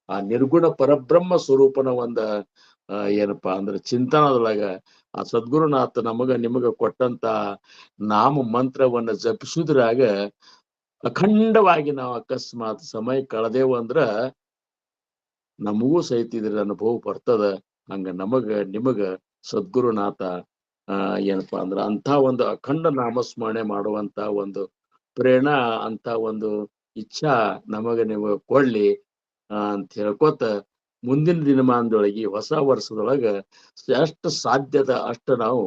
ಆ ನಿರ್ಗುಣ ಪರಬ್ರಹ್ಮ ಸ್ವರೂಪನ ಏನಪ್ಪಾ ಅಂದ್ರೆ ಚಿಂತನದೊಳಗ ಆ ಸದ್ಗುರುನಾಥ ನಮಗ ನಿಮಗ ಕೊಟ್ಟಂತ ನಾಮ ಮಂತ್ರವನ್ನ ಜಪಿಸುದ್ರಾಗ ಅಖಂಡವಾಗಿ ನಾವು ಅಕಸ್ಮಾತ್ ಸಮಯ ಕಳೆದೇವು ಅಂದ್ರ ನಮಗೂ ಸಹಿತ ಇದ್ರ ಅನುಭವ ಬರ್ತದ. ಹಂಗ ನಮಗ ನಿಮಗ ಸದ್ಗುರುನಾಥ ಏನಪ್ಪಾ ಅಂದ್ರ ಅಂತ ಒಂದು ಅಖಂಡ ನಾಮಸ್ಮರಣೆ ಮಾಡುವಂತ ಒಂದು ಪ್ರೇರಣಾ, ಅಂತ ಒಂದು ಇಚ್ಛಾ ನಮಗ ನಿಮಗ ಕೊಡ್ಲಿ ಅಂತ ಹೇಳ್ಕೊತ ಮುಂದಿನ ದಿನಮಾನದೊಳಗೆ ಹೊಸ ವರ್ಷದೊಳಗ ಎಷ್ಟು ಸಾಧ್ಯದ ಅಷ್ಟು ನಾವು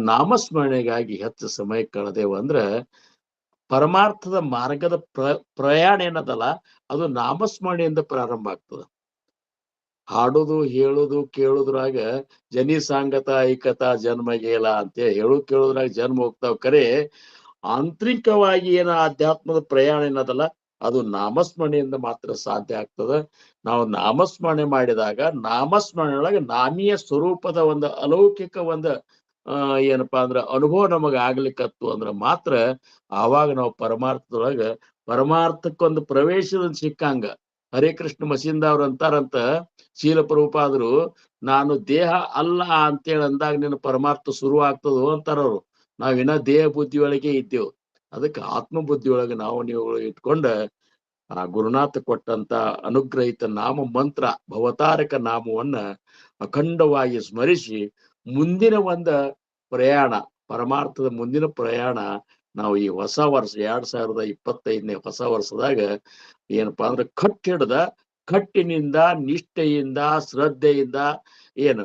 ನಾಮಸ್ಮರಣೆಗಾಗಿ ಹೆಚ್ಚು ಸಮಯ ಕಳೆದೇವು ಅಂದ್ರ ಪರಮಾರ್ಥದ ಮಾರ್ಗದ ಪ್ರಯಾಣ ಏನದಲ್ಲ ಅದು ನಾಮಸ್ಮರಣೆಯಿಂದ ಪ್ರಾರಂಭ ಆಗ್ತದ. ಹಾಡುದು ಹೇಳುದು ಕೇಳುದ್ರಾಗ ಜನಿ ಸಾಂಗತ ಐಕತ ಜನ್ಮಗೇಲ ಅಂತ ಕೇಳುದ್ರಾಗ ಜನ್ಮ ಹೋಗ್ತಾವ. ಕರೆ ಆಂತರಿಕವಾಗಿ ಏನ ಆಧ್ಯಾತ್ಮದ ಪ್ರಯಾಣ ಏನದಲ್ಲ ಅದು ನಾಮಸ್ಮರಣೆಯಿಂದ ಮಾತ್ರ ಸಾಧ್ಯ ಆಗ್ತದ. ನಾವು ನಾಮಸ್ಮರಣೆ ಮಾಡಿದಾಗ ನಾಮಸ್ಮರಣೆ ಒಳಗೆ ನಾಮೀಯ ಸ್ವರೂಪದ ಒಂದು ಅಲೌಕಿಕ ಏನಪ್ಪಾ ಅಂದ್ರ ಅನುಭವ ನಮಗ ಆಗ್ಲಿಕ್ಕತ್ತು ಅಂದ್ರ ಮಾತ್ರ ಆವಾಗ ನಾವು ಪರಮಾರ್ಥಕ್ಕೊಂದು ಪ್ರವೇಶದ ಸಿಕ್ಕಂಗ. ಹರೇ ಕೃಷ್ಣ ಮಸೀಂದ ಅವ್ರು ಅಂತಾರಂತ, ಶೀಲ ಪ್ರಭುಪಾದರು ನಾನು ದೇಹ ಅಲ್ಲ ಅಂತೇಳಿ ಅಂದಾಗ ನಿನ್ನ ಪರಮಾರ್ಥ ಶುರು ಆಗ್ತದೋ ಅಂತಾರವ್ರು. ನಾವಿನ್ನ ದೇಹ ಬುದ್ಧಿಯೊಳಗೆ ಇದ್ದೇವು. ಅದಕ್ಕೆ ಆತ್ಮ ಬುದ್ಧಿಯೊಳಗೆ ನಾವು ನೀವು ಇಟ್ಕೊಂಡ ಆ ಗುರುನಾಥ ಕೊಟ್ಟಂತ ಅನುಗ್ರಹಿತ ನಾಮ ಮಂತ್ರ ಭವತಾರಕ ನಾಮವನ್ನ ಅಖಂಡವಾಗಿ ಸ್ಮರಿಸಿ ಮುಂದಿನ ಪ್ರಯಾಣ, ಪರಮಾರ್ಥದ ಮುಂದಿನ ಪ್ರಯಾಣ ನಾವು ಈ ಹೊಸ ವರ್ಷ 2025ನೇ ಹೊಸ ವರ್ಷದಾಗ ಏನಪ್ಪಾ ಅಂದ್ರೆ ಕಟ್ಟಿನಿಂದ ನಿಷ್ಠೆಯಿಂದ ಶ್ರದ್ಧೆಯಿಂದ ಏನು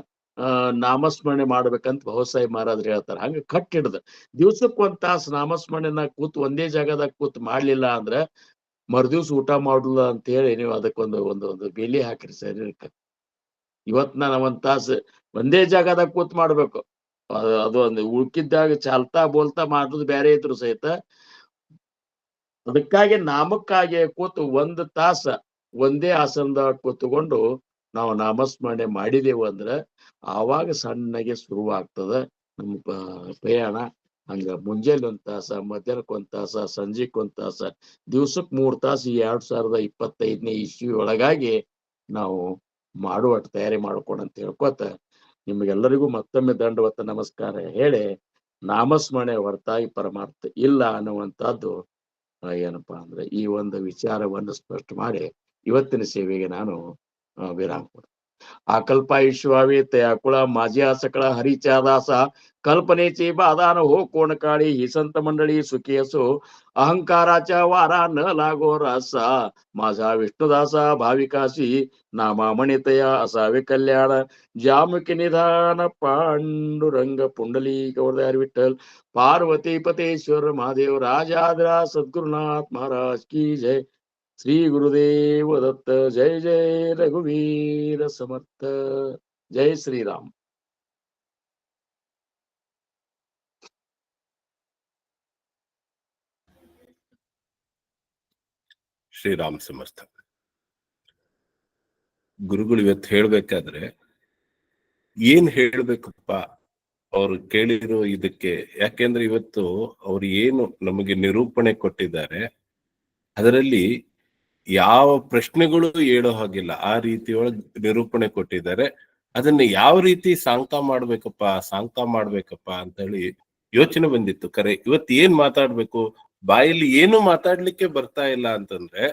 ನಾಮಸ್ಮರಣೆ ಮಾಡ್ಬೇಕಂತ ಬಹುಸಾಯಿ ಮಹಾರಾಜರು ಹೇಳ್ತಾರೆ. ಹಂಗ ಕಟ್ಟಿಡ್ದ ದಿವ್ಸಕ್ಕೆ 1 ತಾಸು ನಾಮಸ್ಮರಣೆನ ಕೂತ್ ಒಂದೇ ಜಾಗದಾಗ ಕೂತ್ ಮಾಡ್ಲಿಲ್ಲ ಅಂದ್ರೆ ಮರುದಿವ್ಸ ಊಟ ಮಾಡುಲ್ಲ ಅಂತ ಹೇಳಿ ನೀವು ಅದಕ್ಕೊಂದು ಒಂದು ಬೇಲಿ ಹಾಕ್ರಿ ಶರೀರಕ್ಕೆ. ಇವತ್ ನಾನು 1 ತಾಸು ಒಂದೇ ಜಾಗದಾಗ ಕೂತ್ ಮಾಡ್ಬೇಕು. ಅದು ಒಂದು ಉಳ್ಕಿದ್ದಾಗ ಚಾಲ್ತಾ ಬೋಲ್ತಾ ಮಾಡುದು ಬೇರೆ ಇದ್ರು ಸಹಿತ ಅದಕ್ಕಾಗಿ ನಾಮಕ್ಕಾಗಿ ಕೂತು 1 ತಾಸ ಒಂದೇ ಆಸನದಾಗ ಕೂತ್ಕೊಂಡು ನಾವು ನಾಮಸ್ಮರಣೆ ಮಾಡಿದೆವು ಅಂದ್ರೆ ಆವಾಗ ಸಣ್ಣಗೆ ಶುರುವಾಗ್ತದ ನಮ್ಮ ಪ್ರಯಾಣ. ಹಂಗ ಮುಂಜಾನೆ 1 ತಾಸ, ಮಧ್ಯಾಹ್ನಕ್ಕೆ 1 ತಾಸ, ಸಂಜೆಕ್ 1 ತಾಸ, ದಿವ್ಸಕ್ಕೆ 3 ತಾಸು 2025ನೇ ಇಸ್ವಿ ಒಳಗಾಗಿ ನಾವು ಮಾಡುವ ತಯಾರಿ ಮಾಡ್ಕೊಂಡಂತ ಹೇಳ್ಕೊತ ನಿಮ್ಗೆಲ್ಲರಿಗೂ ಮತ್ತೊಮ್ಮೆ ದಂಡವತ್ತ ನಮಸ್ಕಾರ ಹೇಳಿ, ನಾಮಸ್ಮರಣೆ ಹೊರತಾಗಿ ಪರಮಾರ್ಥ ಇಲ್ಲ ಅನ್ನುವಂಥದ್ದು ಏನಪ್ಪಾ ಅಂದ್ರೆ ಈ ಒಂದು ವಿಚಾರವನ್ನು ಸ್ಪಷ್ಟ ಮಾಡಿ ಇವತ್ತಿನ ಸೇವೆಗೆ ನಾನು ವಿರಾಮ ಕೊಡ್ತೀನಿ. आकल्पायुष्वावे अकुळा माझ्या सकळा हरीच्या दासा कल्पनेची बाधान हो कोण काळी ही संत मंडळी सुखी असो अहंकाराच्या वारा न लागो रासा माझा विष्णुदासा भाविकाशी नामा म्हणितया असावे कल्याण जामुखी निधान पांडुरंग पुंडली गौरदार विठ्ठल पार्वती पतेश्वर महादेव राजाद्रा सद्गुरुनाथ महाराज की जय. श्री गुरुदेव दत्त. जय जय रघुवीर समर्थ. जय श्रीराम. ಶ್ರೀರಾಮ್ ಸಮರ್ಥ. ಗುರುಗಳು ಇವತ್ತು ಹೇಳ್ಬೇಕಾದ್ರೆ ಏನ್ ಹೇಳ್ಬೇಕಪ್ಪ ಅವ್ರು ಕೇಳಿರೋ ಇದಕ್ಕೆ? ಯಾಕೆಂದ್ರೆ ಇವತ್ತು ಅವ್ರು ಏನು ನಮಗೆ ನಿರೂಪಣೆ ಕೊಟ್ಟಿದ್ದಾರೆ ಅದರಲ್ಲಿ ಯಾವ ಪ್ರಶ್ನೆಗಳು ಹೇಳೋ ಹಾಗಿಲ್ಲ, ಆ ರೀತಿಯೊಳಗೆ ನಿರೂಪಣೆ ಕೊಟ್ಟಿದ್ದಾರೆ. ಅದನ್ನ ಯಾವ ರೀತಿ ಸಾಂಕ ಮಾಡ್ಬೇಕಪ್ಪ ಅಂತ ಹೇಳಿ ಯೋಚನೆ ಬಂದಿತ್ತು. ಕರೆ ಇವತ್ತು ಏನ್ ಮಾತಾಡ್ಬೇಕು, ಬಾಯಲ್ಲಿ ಏನು ಮಾತಾಡ್ಲಿಕ್ಕೆ ಬರ್ತಾ ಇಲ್ಲ ಅಂತಂದ್ರೆ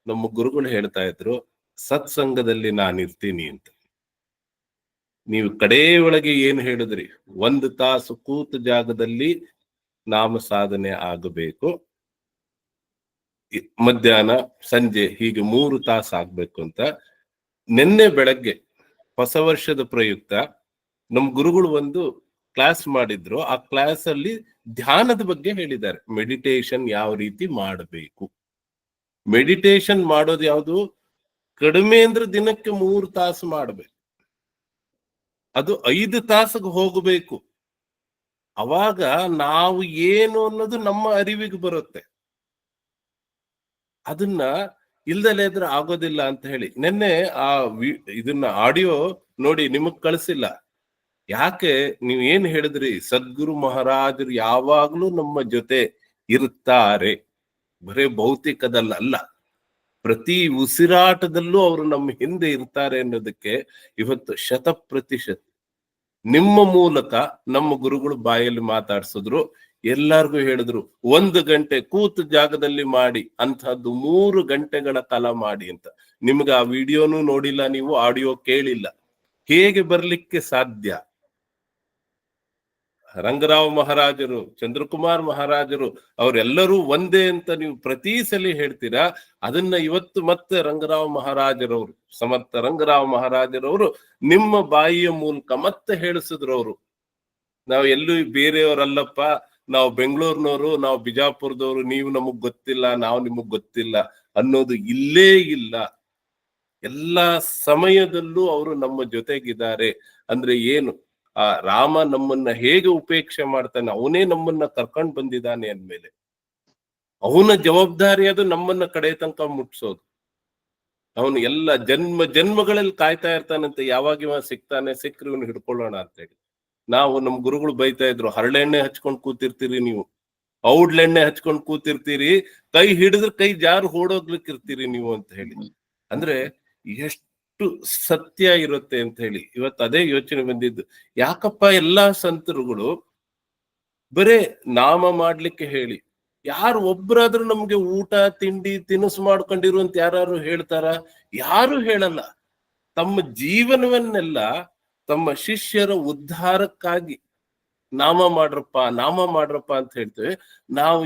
ನಮ್ಮ ಗುರುಗಳು ಹೇಳ್ತಾ ಇದ್ರು, ಸತ್ಸಂಗದಲ್ಲಿ ನಾನಿರ್ತೀನಿ ಅಂತ. ನೀವು ಕಡೇ ಒಳಗೆ ಏನು ಹೇಳಿದ್ರಿ, 1 ತಾಸು ಕೂತ ಜಾಗದಲ್ಲಿ ನಾಮ ಸಾಧನೆ ಆಗಬೇಕು, ಮಧ್ಯಾಹ್ನ ಸಂಜೆ ಹೀಗೆ 3 ತಾಸು ಆಗ್ಬೇಕು ಅಂತ. ನಿನ್ನೆ ಬೆಳಗ್ಗೆ ಹೊಸ ವರ್ಷದ ಪ್ರಯುಕ್ತ ನಮ್ ಗುರುಗಳು ಒಂದು ಕ್ಲಾಸ್ ಮಾಡಿದ್ರು. ಆ ಕ್ಲಾಸ್ ಅಲ್ಲಿ ಧ್ಯಾನದ ಬಗ್ಗೆ ಹೇಳಿದ್ದಾರೆ. ಮೆಡಿಟೇಷನ್ ಯಾವ ರೀತಿ ಮಾಡಬೇಕು, ಮೆಡಿಟೇಷನ್ ಮಾಡೋದು ಯಾವುದು, ಕಡಿಮೆ ಅಂದ್ರೆ ದಿನಕ್ಕೆ 3 ತಾಸು ಮಾಡ್ಬೇಕು, ಅದು 5 ತಾಸಿಗೆ ಹೋಗಬೇಕು. ಅವಾಗ ನಾವು ಏನು ಅನ್ನೋದು ನಮ್ಮ ಅರಿವಿಗೆ ಬರುತ್ತೆ. ಅದನ್ನ ಇಲ್ದಲೇ ಇದ್ರೆ ಆಗೋದಿಲ್ಲ ಅಂತ ಹೇಳಿ ನಿನ್ನೆ ಆ ಇದನ್ನ ಆಡಿಯೋ ನೋಡಿ ನಿಮಗ್ ಕಳಿಸಿಲ್ಲ. ಯಾಕೆ ನೀವ್ ಏನ್ ಹೇಳಿದ್ರಿ, ಸದ್ಗುರು ಮಹಾರಾಜರು ಯಾವಾಗ್ಲೂ ನಮ್ಮ ಜೊತೆ ಇರುತ್ತಾರೆ, ಬರೇ ಭೌತಿಕದಲ್ಲ, ಪ್ರತಿ ಉಸಿರಾಟದಲ್ಲೂ ಅವರು ನಮ್ಮ ಹಿಂದೆ ಇರ್ತಾರೆ ಅನ್ನೋದಕ್ಕೆ ಇವತ್ತು 100% ನಿಮ್ಮ ಮೂಲಕ ನಮ್ಮ ಗುರುಗಳು ಬಾಯಲ್ಲಿ ಮಾತಾಡ್ಸಿದ್ರು, ಎಲ್ಲಾರ್ಗು ಹೇಳಿದ್ರು 1 ಗಂಟೆ ಕೂತು ಜಾಗದಲ್ಲಿ ಮಾಡಿ ಅಂತಹದ್ದು 3 ಗಂಟೆಗಳ ಕಾಲ ಮಾಡಿ ಅಂತ. ನಿಮ್ಗೆ ಆ ವಿಡಿಯೋನು ನೋಡಿಲ್ಲ, ನೀವು ಆಡಿಯೋ ಕೇಳಿಲ್ಲ, ಹೇಗೆ ಬರ್ಲಿಕ್ಕೆ ಸಾಧ್ಯ? ರಂಗರಾವ್ ಮಹಾರಾಜರು, ಚಂದ್ರಕುಮಾರ್ ಮಹಾರಾಜರು ಅವರೆಲ್ಲರೂ ಒಂದೇ ಅಂತ ನೀವು ಪ್ರತಿ ಸಲ ಹೇಳ್ತೀರಾ. ಅದನ್ನ ಇವತ್ತು ಮತ್ತೆ ರಂಗರಾವ್ ಮಹಾರಾಜರವರು, ಸಮರ್ಥ ರಂಗರಾವ್ ಮಹಾರಾಜರವರು ನಿಮ್ಮ ಬಾಯಿಯ ಮೂಲಕ ಮತ್ತೆ ಹೇಳಿಸಿದ್ರು. ಅವರು ನಾವು ಎಲ್ಲೂ ಬೇರೆಯವರಲ್ಲಪ್ಪ, ನಾವು ಬೆಂಗಳೂರಿನವರು, ನಾವು ಬಿಜಾಪುರದವರು, ನೀವು ನಮಗ್ ಗೊತ್ತಿಲ್ಲ, ನಾವು ನಿಮಗ್ ಗೊತ್ತಿಲ್ಲ ಅನ್ನೋದು ಇಲ್ಲೇ ಇಲ್ಲ. ಎಲ್ಲಾ ಸಮಯದಲ್ಲೂ ಅವರು ನಮ್ಮ ಜೊತೆಗಿದ್ದಾರೆ. ಅಂದ್ರೆ ಏನು, ಆ ರಾಮ ನಮ್ಮನ್ನ ಹೇಗೆ ಉಪೇಕ್ಷೆ ಮಾಡ್ತಾನೆ, ಅವನೇ ನಮ್ಮನ್ನ ಕರ್ಕೊಂಡ್ ಬಂದಿದ್ದಾನೆ ಅಂದ್ಮೇಲೆ ಅವನ ಜವಾಬ್ದಾರಿ ಅದು ನಮ್ಮನ್ನ ಕಡೆ ತನಕ ಮುಟ್ಸೋದು. ಅವನು ಎಲ್ಲ ಜನ್ಮಗಳಲ್ಲಿ ಕಾಯ್ತಾ ಇರ್ತಾನಂತೆ, ಯಾವಾಗ ಇವ ಸಿಗ್ತಾನೆ, ಸಿಕ್ಕರು ಇವನು ಹಿಡ್ಕೊಳ್ಳೋಣ ಅಂತೇಳಿ. ನಾವು ನಮ್ ಗುರುಗಳು ಬೈತಾ ಇದ್ರು, ಹರಳೆಣ್ಣೆ ಹಚ್ಕೊಂಡ್ ಕೂತಿರ್ತೀರಿ ನೀವು, ಔಡ್ಲೆಣ್ಣೆ ಹಚ್ಕೊಂಡ್ ಕೂತಿರ್ತೀರಿ, ಕೈ ಹಿಡಿದ್ರೆ ಕೈ ಜಾರು ಓಡೋಗ್ಲಿಕ್ಕಿರ್ತೀರಿ ನೀವು ಅಂತ ಹೇಳಿ. ಅಂದ್ರೆ ಎಷ್ಟು ಸತ್ಯ ಇರುತ್ತೆ ಅಂತ ಹೇಳಿ ಇವತ್ತು ಅದೇ ಯೋಚನೆ ಬಂದಿದ್ದು. ಯಾಕಪ್ಪ ಎಲ್ಲಾ ಸಂತರುಗಳು ಬರೇ ನಾಮ ಮಾಡ್ಲಿಕ್ಕೆ ಹೇಳಿ, ಯಾರು ಒಬ್ರಾದ್ರೂ ನಮ್ಗೆ ಊಟ ತಿಂಡಿ ತಿನಿಸು ಮಾಡ್ಕೊಂಡಿರುವಂತ ಯಾರು ಹೇಳ್ತಾರ? ಯಾರು ಹೇಳಲ್ಲ. ತಮ್ಮ ಜೀವನವನ್ನೆಲ್ಲ ತಮ್ಮ ಶಿಷ್ಯರ ಉದ್ಧಾರಕ್ಕಾಗಿ ನಾಮ ಮಾಡ್ರಪ್ಪ ಅಂತ ಹೇಳ್ತೇವೆ. ನಾವು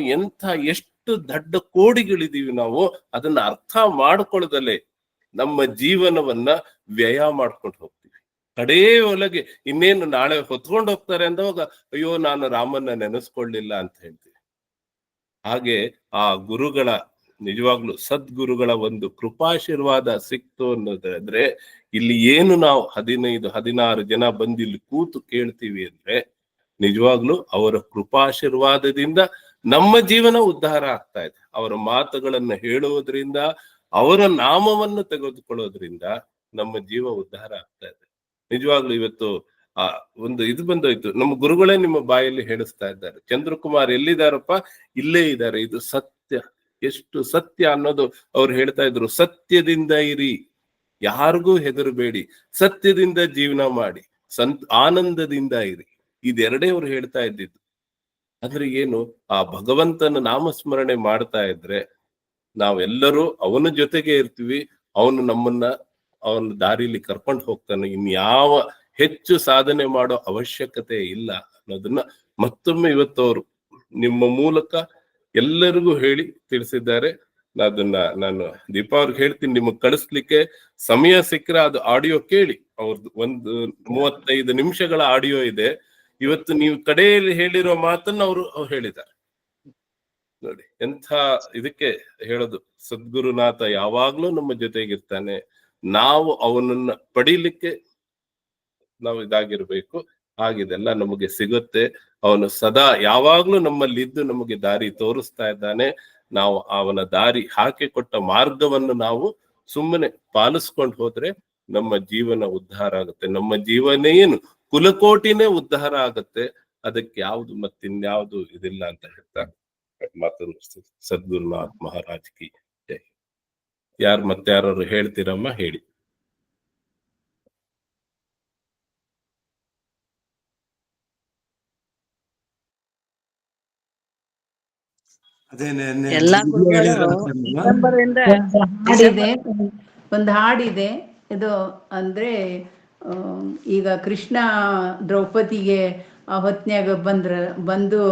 ಎಷ್ಟು ದೊಡ್ಡ ಕೋಡಿಗಳಿದೀವಿ ನಾವು, ಅದನ್ನ ಅರ್ಥ ಮಾಡ್ಕೊಳ್ಳದಲ್ಲೇ ನಮ್ಮ ಜೀವನವನ್ನ ವ್ಯಯ ಮಾಡ್ಕೊಂಡು ಹೋಗ್ತೀವಿ. ಕಡೇ ಒಳಗೆ ಇನ್ನೇನು ನಾಳೆ ಹೊತ್ಕೊಂಡು ಹೋಗ್ತಾರೆ ಅಂದಾಗ ಅಯ್ಯೋ ನಾನು ರಾಮನ್ನ ನೆನೆಸ್ಕೊಳ್ಳಿಲ್ಲ ಅಂತ ಹೇಳ್ತೀವಿ. ಹಾಗೆ ಆ ಗುರುಗಳ, ನಿಜವಾಗ್ಲು ಸದ್ಗುರುಗಳ ಒಂದು ಕೃಪಾಶೀರ್ವಾದ ಸಿಕ್ತು ಅನ್ನೋದಾದ್ರೆ, ಇಲ್ಲಿ ಏನು ನಾವು 15-16 ಜನ ಬಂದು ಇಲ್ಲಿ ಕೂತು ಕೇಳ್ತೀವಿ ಅಂದ್ರೆ ನಿಜವಾಗ್ಲು ಅವರ ಕೃಪಾಶೀರ್ವಾದದಿಂದ ನಮ್ಮ ಜೀವನ ಉದ್ಧಾರ ಆಗ್ತಾ ಇದೆ. ಅವರ ಮಾತುಗಳನ್ನ ಹೇಳುವುದರಿಂದ, ಅವರ ನಾಮವನ್ನು ತೆಗೆದುಕೊಳ್ಳೋದ್ರಿಂದ ನಮ್ಮ ಜೀವ ಉದ್ಧಾರ ಆಗ್ತಾ ಇದೆ. ನಿಜವಾಗ್ಲು ಇವತ್ತು ಆ ಒಂದು ಇದು ಬಂದೋಯ್ತು, ನಮ್ಮ ಗುರುಗಳೇ ನಿಮ್ಮ ಬಾಯಲ್ಲಿ ಹೇಳಿಸ್ತಾ ಇದ್ದಾರೆ, ಚಂದ್ರಕುಮಾರ್ ಎಲ್ಲಿದ್ದಾರಪ್ಪ, ಇಲ್ಲೇ ಇದ್ದಾರೆ, ಇದು ಸತ್ಯ. ಎಷ್ಟು ಸತ್ಯ ಅನ್ನೋದು ಅವ್ರು ಹೇಳ್ತಾ ಇದ್ರು. ಸತ್ಯದಿಂದ ಇರಿ, ಯಾರಿಗೂ ಹೆದರಬೇಡಿ, ಸತ್ಯದಿಂದ ಜೀವನ ಮಾಡಿ, ಆನಂದದಿಂದ ಇರಿ, ಇದೆರಡೇ ಅವ್ರು ಹೇಳ್ತಾ ಇದ್ದಿದ್ದು. ಅಂದ್ರೆ ಏನು, ಆ ಭಗವಂತನ ನಾಮಸ್ಮರಣೆ ಮಾಡ್ತಾ ಇದ್ರೆ ನಾವೆಲ್ಲರೂ ಅವನ ಜೊತೆಗೆ ಇರ್ತೀವಿ, ಅವನು ನಮ್ಮನ್ನ ಅವನ ದಾರಿಲಿ ಕರ್ಕೊಂಡು ಹೋಗ್ತಾನೆ. ಇನ್ಯಾವ ಹೆಚ್ಚು ಸಾಧನೆ ಮಾಡೋ ಅವಶ್ಯಕತೆ ಇಲ್ಲ ಅನ್ನೋದನ್ನ ಮತ್ತೊಮ್ಮೆ ಇವತ್ತವರು ನಿಮ್ಮ ಮೂಲಕ ಎಲ್ಲರಿಗೂ ಹೇಳಿ ತಿಳಿಸಿದ್ದಾರೆ. ನಾನು ದೀಪಾ ಅವ್ರಿಗೆ ಹೇಳ್ತೀನಿ, ನಿಮಗ್ ಕಳಿಸ್ಲಿಕ್ಕೆ ಸಮಯ ಸಿಕ್ಕರೆ ಅದು ಆಡಿಯೋ ಕೇಳಿ. ಅವ್ರದ್ದು ಒಂದು 35 ನಿಮಿಷಗಳ ಆಡಿಯೋ ಇದೆ. ಇವತ್ತು ನೀವು ಕಡೆಯಲ್ಲಿ ಹೇಳಿರೋ ಮಾತನ್ನ ಅವರು ಹೇಳಿದ್ದಾರೆ ನೋಡಿ. ಎಂಥ ಇದಕ್ಕೆ ಹೇಳೋದು, ಸದ್ಗುರುನಾಥ ಯಾವಾಗ್ಲೂ ನಮ್ಮ ಜೊತೆಗಿರ್ತಾನೆ, ನಾವು ಅವನನ್ನ ಪಡೀಲಿಕ್ಕೆ ನಾವು ಇದಾಗಿರ್ಬೇಕು. ಹಾಗಿದೆಲ್ಲ ನಮಗೆ ಸಿಗುತ್ತೆ. ಅವನು ಸದಾ ಯಾವಾಗ್ಲೂ ನಮ್ಮಲ್ಲಿದ್ದು ನಮಗೆ ದಾರಿ ತೋರಿಸ್ತಾ ಇದ್ದಾನೆ. ನಾವು ಅವನ ದಾರಿ ಹಾಕಿಕೊಟ್ಟ ಮಾರ್ಗವನ್ನು ನಾವು ಸುಮ್ಮನೆ ಪಾಲಿಸ್ಕೊಂಡು ಹೋದ್ರೆ ನಮ್ಮ ಜೀವನ ಉದ್ಧಾರ ಆಗುತ್ತೆ. ನಮ್ಮ ಜೀವನ ಏನು, ಕುಲಕೋಟಿನೇ ಉದ್ಧಾರ ಆಗುತ್ತೆ. ಅದಕ್ಕೆ ಯಾವ್ದು ಮತ್ತಿನ್ಯಾವುದು ಇದಿಲ್ಲ ಅಂತ ಹೇಳ್ತಾರೆ ಮಾತನ್ನು. ಸದ್ಗುರುನಾಥ್ ಮಹಾರಾಜ್ ಕಿ ಜೈ. ಮತ್ತಾರು ಹೇಳ್ತೀರಮ್ಮ? ಹೇಳಿ. ಒಂದು ಹಾಡಿದೆ ಇದು, ಅಂದ್ರೆ ಈಗ ಕೃಷ್ಣ ದ್ರೌಪದಿಗೆ ಆ ಹೊತ್ನ್ಯಾಗ ಬಂದು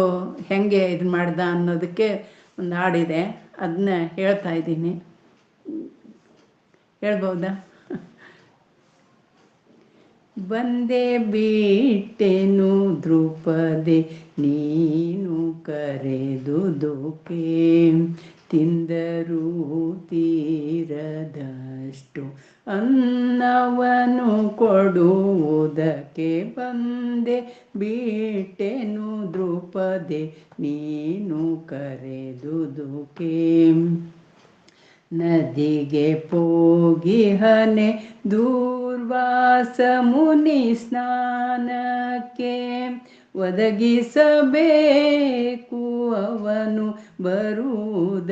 ಹೆಂಗೆ ಇದು ಮಾಡ್ದ ಅನ್ನೋದಕ್ಕೆ ಒಂದು ಹಾಡಿದೆ, ಅದನ್ನ ಹೇಳ್ತಾ ಇದ್ದೀನಿ. ಹೇಳ್ಬೋದಾ? ಬಂದೆ ಬಿಟ್ಟೆನು ದ್ರೌಪದಿ ನೀನು ಕರೆದುದುಕೆ, ತಿಂದರು ತೀರದಷ್ಟು ಅನ್ನವನ್ನು ಕೊಡುವುದಕ್ಕೆ. ಬಂದೆ ಬಿಟ್ಟೆನು ದ್ರೌಪದಿ ನೀನು ಕರೆದುದುಕೆ, ನದಿಗೆ ಹೋಗಿಹನೆ ದೂರ್ವಾಸ ಮುನಿ ಸ್ನಾನಕ್ಕೆ ಒದಗಿಸಬೇಕು ಅವನು ಬರುವುದರೊಳಗೆ.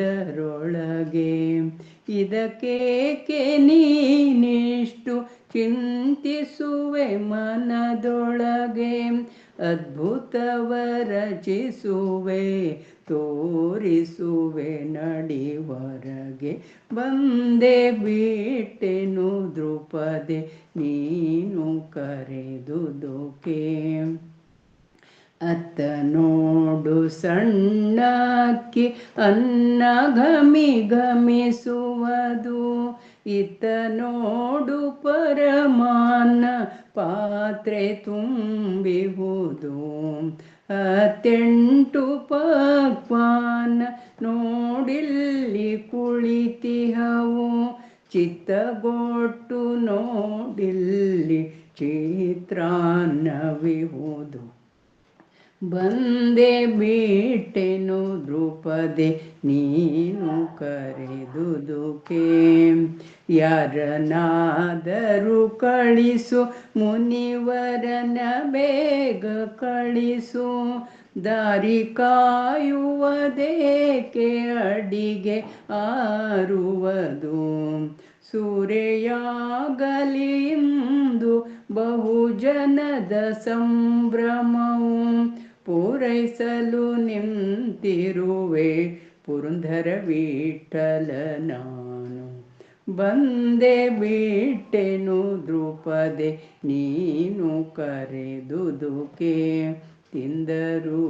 ಇದಕ್ಕೇಕೆ ನೀನಿಷ್ಟು ಚಿಂತಿಸುವೆ ಮನದೊಳಗೆ, ಅದ್ಭುತವ ರಚಿಸುವೆ ತೋರಿಸುವೆ ನಡಿವರಗೆ. ಬಂದೆ ಬಿಟ್ಟೆನು ದ್ರುಪದೆ ನೀನು ಕರೆದುದುಕೆ, ಅತ್ತ ನೋಡು ಸಣ್ಣಕ್ಕಿ ಅನ್ನ ಘಮಿ ಘಮಿಸುವುದು, ಇತ್ತ ನೋಡು ಪರಮಾನ್ನ ಪಾತ್ರೆ ತುಂಬಿಹುದು. 18 ಪಕ್ವಾನ ನೋಡಿಲ್ಲಿ ಕುಳಿತಿಹವು, ಚಿತ್ತಗೊಟ್ಟು ನೋಡಿಲ್ಲಿ ಚಿತ್ರಾನ್ನವಿಹುದು. ಬಂದೆ ಬಿಟ್ಟೆನು ದ್ರುಪದೆ ನೀನು ಕರೆದುದುಕೆ, ಯಾರನಾದರೂ ಕಳಿಸು ಮುನಿವರನ ಬೇಗ ಕಳಿಸು. ದಾರಿ ಕಾಯುವುದೇಕೆ ಅಡಿಗೆ ಆರುವುದು, ಸೂರೆಯಾಗಲಿ ಇಂದು ಬಹುಜನದ ಸಂಭ್ರಮವು. ಪೂರೈಸಲು ನಿಂತಿರುವೆ ಪುರಂದರ ವಿಠಲ ನಾನು, ಬಂದೆ ಬಿಟ್ಟೆನು ದ್ರುಪದೆ ನೀನು ಕರೆದುದುಕೆ. ತಿಂದರೂ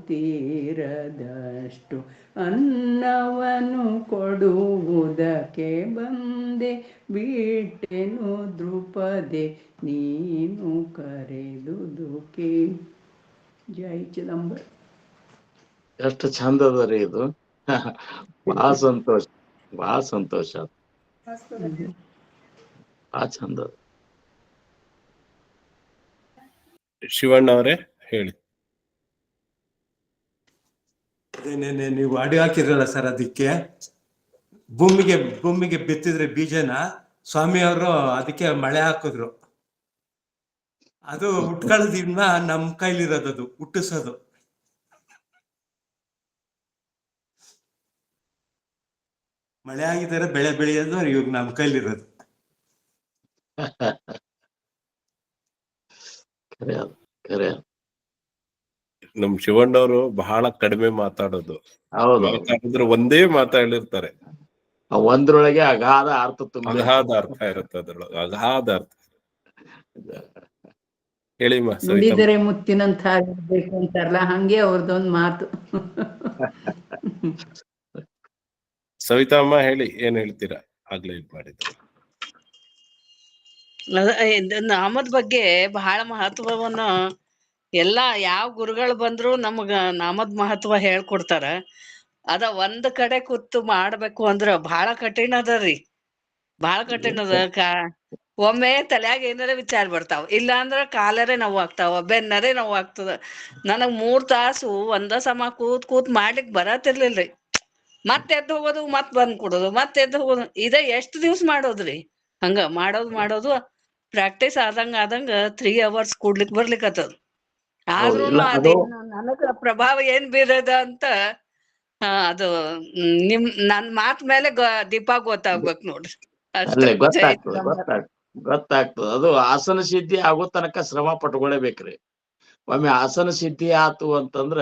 ತೀರದಷ್ಟು ಅನ್ನವನ್ನು ಕೊಡುವುದಕ್ಕೆ, ಬಂದೆ ಬಿಟ್ಟೆನು ದ್ರುಪದೆ ನೀನು ಕರೆದುದುಕೆ. ಜೈ ಚಿದಂಬರ. ಎಷ್ಟು ಚಂದ ಅದ ರೀ ಇದು. ಬಹಳ ಸಂತೋಷ, ಬಹಳ ಸಂತೋಷ, ಬಹಳ ಚಂದ. ಶಿವಣ್ಣ ಅವರೇ ಹೇಳಿ. ಅದೇನೇನೆ ನೀವು ಅಡಿ ಹಾಕಿದ್ರಲ್ಲ ಸರ್, ಅದಕ್ಕೆ ಭೂಮಿಗೆ ಬಿತ್ತಿದ್ರೆ ಬೀಜನ ಸ್ವಾಮಿಯವರು ಅದಕ್ಕೆ ಮಳೆ ಹಾಕಿದ್ರು. ಅದು ಹುಟ್ಕೊಳ್ಳೋದಿನ್ನ ನಮ್ ಕೈಲಿರೋದು, ಅದು ಹುಟ್ಟಿಸೋದು. ಮಳೆ ಆಗಿದ್ದಾರೆ ಬೆಳೆ ಬೆಳೆಯೋದು ಇವಾಗ ನಮ್ ಕೈಲಿರೋದು. ನಮ್ ಶಿವಣ್ಣವರು ಬಹಳ ಕಡಿಮೆ ಮಾತಾಡೋದು. ಮಾತಾಡಿದ್ರೆ ಒಂದೇ ಮಾತಾಡಿರ್ತಾರೆ, ಒಂದ್ರೊಳಗೆ ಅಗಾಧ ಅರ್ಥ ಅಗಾಧ ಅರ್ಥ ಇರುತ್ತೆ ಅದ್ರೊಳಗೆ, ಅಗಾಧ ಅರ್ಥ. ಹೇಳಿ ನುಡಿದರೆ ಮುತ್ತಿನಂತ ಆಗಿರ್ಬೇಕು ಅಂತಾರಲ್ಲ, ಹಂಗೆ ಅವ್ರದೊಂದ್ ಮಾತು. ಸವಿತಾ ಅಮ್ಮ ಹೇಳಿ, ಏನ್ ಹೇಳ್ತೀರಾ? ಆಗ್ಲೇ ಇದು ಮಾಡಿದ್ರು. ನಾಮದ ಬಗ್ಗೆ ಬಹಳ ಮಹತ್ವವನ್ನ ಎಲ್ಲಾ ಯಾವ ಗುರುಗಳು ಬಂದ್ರು ನಮಗ ನಾಮದ ಮಹತ್ವ ಹೇಳ್ಕೊಡ್ತಾರ. ಅದ ಒಂದ್ ಕಡೆ ಕೂತು ಮಾಡ್ಬೇಕು ಅಂದ್ರ ಬಹಳ ಕಠಿಣ ಅದ ರೀ, ಬಹಳ ಕಠಿಣ ಅದ. ಒಮ್ಮೆ ತಲ್ಯಾಗ ಏನಾರ ವಿಚಾರ ಬರ್ತಾವ, ಇಲ್ಲ ಅಂದ್ರ ಕಾಲರೇ ನೋವು ಆಗ್ತಾವ, ಬೆನ್ನರೇ ನೋವು ಆಗ್ತದ. ನನಗ್ 3 ತಾಸು ಒಂದ ಸಮ ಕೂತ್ ಮಾಡ್ಲಿಕ್ ಬರತಿರ್ಲಿಲ್ರಿ. ಮತ್ ಎದ್ದು ಹೋಗೋದು, ಮತ್ ಬಂದ್ ಕೊಡೋದು, ಮತ್ ಎದ್ದು ಹೋಗೋದು. ಇದ ಎಷ್ಟ್ ದಿವ್ಸ ಮಾಡೋದ್ರಿ? ಹಂಗ ಮಾಡೋದು ಪ್ರಾಕ್ಟೀಸ್ ಆದಂಗ 3 hours ಕೂಡ್ಲಿಕ್ ಬರ್ಲಿಕ್ಕತ್ತದ. ಆದ್ರೂನು ಅದೇನು ನನಗ ಪ್ರಭಾವ ಏನ್ ಬೀರದ ಅಂತ ಅದು ನನ್ ಮಾತ್ ಮೇಲೆ ದೀಪ ಗೊತ್ತಾಗ್ಬೇಕು ನೋಡ್ರಿ. ಗೊತ್ತಾಗ್ತದ. ಅದು ಆಸನ ಸಿದ್ಧಿ ಆಗೋ ತನಕ ಶ್ರಮ ಪಟ್ಕೊಳಬೇಕ್ರಿ. ಒಮ್ಮೆ ಆಸನ ಸಿದ್ಧಿ ಆತು ಅಂತಂದ್ರ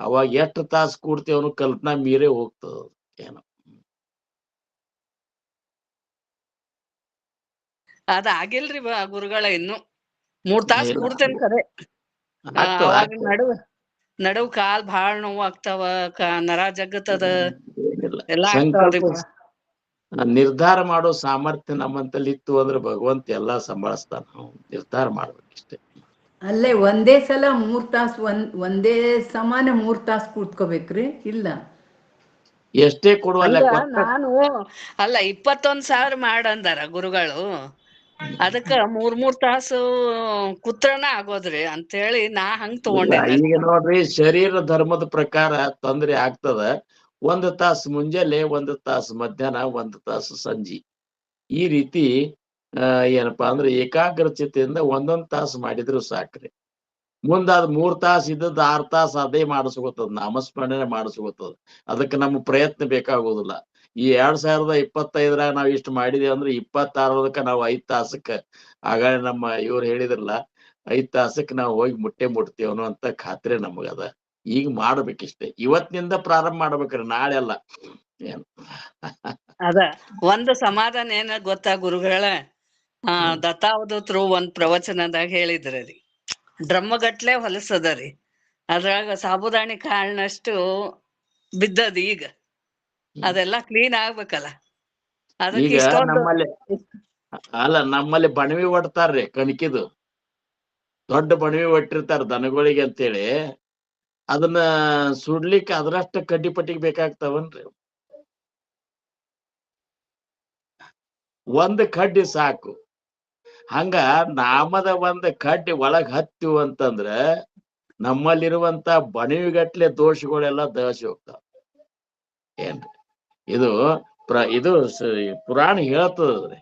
ಅವಾಗ ಎಷ್ಟು ತಾಸು ಕೂಡ್ತೀವಿ ಅವನು ಕಲ್ಪನಾ ಮೀರೇ ಹೋಗ್ತದ. ಏನೋ ಅದ ಆಗಿಲ್ರಿ ಗುರುಗಳ ಇನ್ನು 3 ತಾಸು ಕೂಡ್ತೇನೆ ಖರೆ. ನಡುವ್ ಕಾಲ್ ಬಾಳ್ ನೋವು ಆಗ್ತಾವ, ನರ ಜಗ್ಗತ್ತದ, ಎಲ್ಲಾ ಆಗ್ತಾವ್ರಿ. ನಿರ್ಧಾರ ಮಾಡೋ ಸಾಮರ್ಥ್ಯ ನಮ್ಮಂತಲ್ಲಿ ಇತ್ತು ಅಂದ್ರೆ ಭಗವಂತ ಎಲ್ಲಾ ಸಂಭಾಳಿಸ್ತಾನ. ನಾವು ನಿರ್ಧಾರ ಮಾಡ್ಬೇಕಿಷ್ಟೇ. ಅಲ್ಲೇ ಒಂದೇ ಸಲ 3 ತಾಸು ಒಂದೇ ಸಮಾನ 3 ತಾಸು ಕೂತ್ಕೋಬೇಕ್ರಿ? ಇಲ್ಲ, ಎಷ್ಟೇ ಕೊಡುವಲ್ಲ. ನಾನು ಅಲ್ಲ 21,000 ಮಾಡಂದಾರ ಗುರುಗಳು. ಅದಕ್ಕ 3 ತಾಸು ಕುತ್ರನ ಆಗೋದ್ರಿ ಅಂತೇಳಿ ನಾ ಹಂಗ್ ತಗೊಂಡೆ. ಈಗ ನೋಡ್ರಿ, ಶರೀರ ಧರ್ಮದ ಪ್ರಕಾರ ತೊಂದ್ರೆ ಆಗ್ತದ. ಒಂದು ತಾಸು ಮುಂಜಾನೆ, ಒಂದು ತಾಸು ಮಧ್ಯಾಹ್ನ, ಒಂದು ತಾಸು ಸಂಜೆ. ಈ ರೀತಿ ಏನಪ್ಪಾ ಅಂದ್ರೆ ಏಕಾಗ್ರಚಿತೆಯಿಂದ ಒಂದೊಂದ್ ತಾಸು ಮಾಡಿದ್ರು ಸಾಕ್ರಿ. ಮುಂದಾದ 3 ತಾಸು ಇದ್ದದ್ದು 6 ತಾಸು ಅದೇ ಮಾಡಿಸ್ಕೊತದ, ನಾಮಸ್ಮರಣೆ ಮಾಡಿಸ್ಕೊತದ. ಅದಕ್ಕೆ ನಮ್ಮ ಪ್ರಯತ್ನ ಬೇಕಾಗೋದಿಲ್ಲ. ಈ 2025 ನಾವ್ ಇಷ್ಟು ಮಾಡಿದೇವಿ ಅಂದ್ರೆ 26 ನಾವು 5 ತಾಸಕ್ಕ ಆಗ ನಮ್ಮ ಇವ್ರು ಹೇಳಿದ್ರಲ್ಲ 5 ತಾಸಕ್ಕೆ ನಾವು ಹೋಗಿ ಮುಟ್ತೇವ್ ಅನ್ನುವಂತ ಖಾತ್ರಿ ನಮಗದ. ಈಗ ಮಾಡ್ಬೇಕಿಷ್ಟೇ, ಇವತ್ತಿನಿಂದ ಪ್ರಾರಂಭ ಮಾಡ್ಬೇಕ್ರಿ, ನಾಳೆ ಅಲ್ಲ. ಏನ್ ಅದ ಒಂದು ಸಮಾಧಾನ ಏನ ಗೊತ್ತಾ ಗುರುಗಳ, ದತ್ತಾವಧೂತರು ಒಂದ್ ಪ್ರವಚನದಾಗ ಹೇಳಿದ್ರಿ, ಡ್ರಮ್ಮಗಟ್ಲೆ ಹೊಲಸದರಿ, ಅದ್ರಾಗ ಸಾಬುದಾಣಿ ಕಾಳಿನಷ್ಟು ಬಿದ್ದದ. ಈಗ ಅದೆಲ್ಲ ಕ್ಲೀನ್ ಆಗ್ಬೇಕಲ್ಲ. ಅದಕ್ಕೆ ಈಗ ಇಷ್ಟೊಂದು ನಮ್ಮಲ್ಲಿ ಬಣವಿ ಒಡ್ತಾರ್ರಿ, ಕಣಕಿದು ದೊಡ್ಡ ಬಣವಿ ಒಟ್ಟಿರ್ತಾರ ದನಗಳಿಗೆ ಅಂತೇಳಿ. ಅದನ್ನ ಸುಡ್ಲಿಕ್ಕೆ ಅದ್ರಷ್ಟ ಕಡ್ಡಿ ಪಟ್ಟಿಗೆ ಬೇಕಾಗ್ತಾವನ್ರಿ. ಒಂದ್ ಕಡ್ಡಿ ಸಾಕು. ಹಂಗ ನಾಮದ ಒಂದ್ ಕಡ್ಡಿ ಒಳಗ್ ಹತ್ತಿವು ಅಂತಂದ್ರ ನಮ್ಮಲ್ಲಿರುವಂತ ಬಣವಿಗಟ್ಲೆ ದೋಷಗಳೆಲ್ಲ ದಹಸಿ ಹೋಗ್ತಾವ. ಏನ್ರಿ ಇದು ಇದು ಪುರಾಣ ಹೇಳ್ತದ್ರಿ.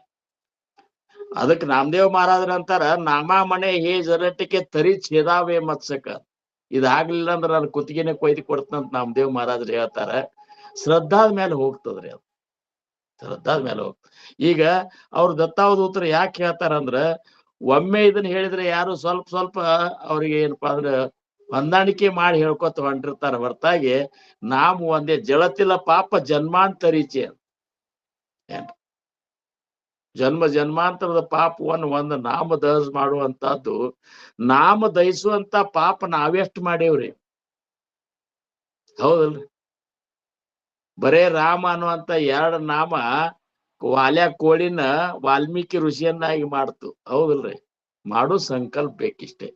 ಅದಕ್ಕೆ ನಾಮದೇವ್ ಮಹಾರಾಜರ ಅಂತಾರ, ನಾಮ ಮನೆ ಹೇ ಜರಟಿಕೆ ತರಿ ಛೇದಾವೆ ಮತ್ಸಕ. ಇದಾಗ್ಲಿಲ್ಲ ಅಂದ್ರೆ ನಾನು ಕುತ್ತಿಗೆನೆ ಕೊಯ್ದು ಕೊಡ್ತಂತ ನಾಮದೇವ್ ಮಹಾರಾಜರು ಹೇಳ್ತಾರ. ಶ್ರದ್ಧಾದ ಮೇಲೆ ಹೋಗ್ತದ್ರಿ ಅದು, ಶ್ರದ್ಧಾದ ಮೇಲೆ ಹೋಗ್ತದೆ. ಈಗ ಅವ್ರ ದತ್ತಾವಧೂತರು ಯಾಕೆ ಹೇಳ್ತಾರಂದ್ರ, ಒಮ್ಮೆ ಇದನ್ನ ಹೇಳಿದ್ರೆ ಯಾರು ಸ್ವಲ್ಪ ಅವ್ರಿಗೆ ಏನಪ್ಪಾ ಅಂದ್ರೆ ಹೊಂದಾಣಿಕೆ ಮಾಡಿ ಹೇಳ್ಕೊತ ಹೊಂಟಿರ್ತಾರ ಹೊರತಾಗಿ ನಾವು ಒಂದೇ ಜಳತಿಲ್ಲ ಪಾಪ ಜನ್ಮಾಂತರೀಚೆ. ಜನ್ಮಾಂತರದ ಪಾಪವನ್ನು ಒಂದು ನಾಮ ದಹಸ ಮಾಡುವಂತದ್ದು, ನಾಮ ದಹಿಸುವಂತ ಪಾಪ ನಾವೆಷ್ಟು ಮಾಡೇವ್ರಿ, ಹೌದಲ್ರಿ? ಬರೇ ರಾಮ ಅನ್ನುವಂತ 2 ನಾಮ ವಾಲ್ಯ ಕೋಳಿನ ವಾಲ್ಮೀಕಿ ಋಷಿಯನ್ನಾಗಿ ಮಾಡ್ತು, ಹೌದಲ್ರಿ? ಮಾಡೋ ಸಂಕಲ್ಪ ಬೇಕಿಷ್ಟೇ.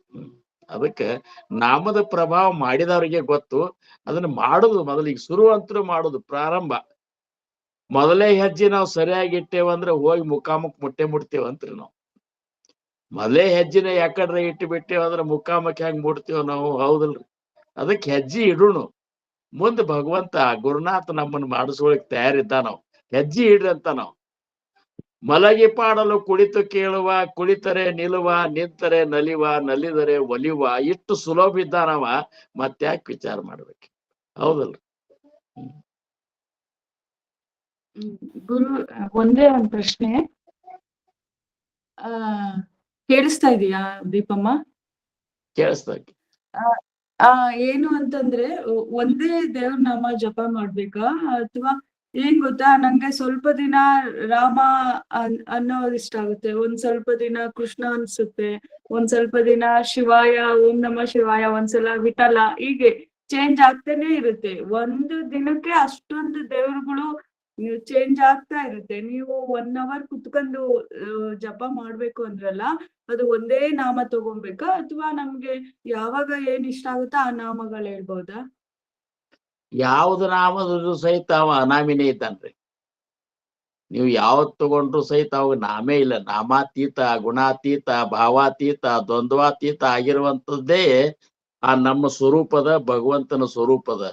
ಅದಕ್ಕೆ ನಾಮದ ಪ್ರಭಾವ ಮಾಡಿದವ್ರಿಗೆ ಗೊತ್ತು. ಅದನ್ನ ಮಾಡುದು ಮೊದಲು, ಈಗ ಶುರು ಅಂತರೂ ಮಾಡುದು ಪ್ರಾರಂಭ. ಮೊದಲೇ ಹೆಜ್ಜೆ ನಾವು ಸರಿಯಾಗಿ ಇಟ್ಟೇವಂದ್ರೆ ಹೋಗಿ ಮುಖಾಮುಖ ಮುಟ್ತೇವಂತ್ರಿ ನಾವು. ಮೊದಲೇ ಹೆಜ್ಜೆನ ಯಾಕಡ್ರೆ ಇಟ್ಟು ಬಿಟ್ಟೇವಂದ್ರೆ ಮುಖಾಮುಖ ಹೆಂಗ್ ಮುಟ್ತೇವ ನಾವು, ಹೌದಲ್ರಿ? ಅದಕ್ಕೆ ಹೆಜ್ಜೆ ಇಡುನು. ಮುಂದೆ ಭಗವಂತ ಗುರುನಾಥ ನಮ್ಮನ್ನು ಮಾಡಿಸ್ಕೊಳಕ್ ತಯಾರಿದ್ದ. ನಾವು ಹೆಜ್ಜೆ ಇಡ್ರಿ ಅಂತ ನಾವು. ಮಲಗಿ ಪಾಡಲು ಕುಳಿತು ಕೇಳುವ, ಕುಳಿತರೆ ನಿಲ್ಲುವ, ನಿಂತರೆ ನಲಿವ, ನಲಿದರೆ ಒಲಿವ, ಇಷ್ಟು ಸುಲಭ ಇದ್ದಾನವ, ಮತ್ತ್ಯಾಕೆ ವಿಚಾರ ಮಾಡ್ಬೇಕು, ಹೌದಲ್ರಿ? ಗುರು, ಒಂದೇ ಒಂದ್ ಪ್ರಶ್ನೆ. ಕೇಳಿಸ್ತಾ ಇದೀಯಾ ದೀಪಮ್ಮ? ಕೇಳಿಸ್ತಾ. ಏನು ಅಂತಂದ್ರೆ, ಒಂದೇ ದೇವ್ರ ನಾಮ ಜಪ ಮಾಡ್ಬೇಕಾ, ಅಥವಾ ಏನ್ ಗೊತ್ತಾ, ನಂಗೆ ಸ್ವಲ್ಪ ದಿನ ರಾಮ ಅನ್ನೋದು ಇಷ್ಟ ಆಗುತ್ತೆ, ಒಂದ್ ಸ್ವಲ್ಪ ದಿನ ಕೃಷ್ಣ ಅನ್ಸುತ್ತೆ, ಒಂದ್ ಸ್ವಲ್ಪ ದಿನ ಶಿವಾಯ, ಓಂ ನಮಃ ಶಿವಾಯ, ಒಂದ್ಸಲ ವಿಠಲ, ಹೀಗೆ ಚೇಂಜ್ ಆಗ್ತಾನೆ ಇರುತ್ತೆ. ಒಂದು ದಿನಕ್ಕೆ ಅಷ್ಟೊಂದು ದೇವ್ರುಗಳು ಚೇಂಜ್ ಆಗ್ತಾ ಇರುತ್ತೆ. ನೀವು 1 hour ಕುತ್ಕೊಂಡು ಜಪ ಮಾಡ್ಬೇಕು ಅಂದ್ರಲ್ಲ, ಅದು ಒಂದೇ ನಾಮ ತಗೊಬೇಕಾ, ಅಥವಾ ನಮ್ಗೆ ಯಾವಾಗ ಏನ್ ಇಷ್ಟ ಆಗುತ್ತೋ ಆ ನಾಮಗಳು ಹೇಳ್ಬೋದಾ? ಯಾವ್ದು ನಾಮದ್ರು ಸಹಿತ ಅವ ಅನಾಮಿನೇ ಇದ್ದಾನ್ರಿ. ನೀವು ಯಾವತ್ ತಗೊಂಡ್ರು ಸಹಿತ ಅವಾಗ ನಾಮೇ ಇಲ್ಲ. ನಾಮಾತೀತ, ಗುಣಾತೀತ, ಭಾವಾತೀತ, ದ್ವಂದ್ವಾತೀತ ಆಗಿರುವಂತದ್ದೇ ಆ ನಮ್ಮ ಸ್ವರೂಪದ, ಭಗವಂತನ ಸ್ವರೂಪದ.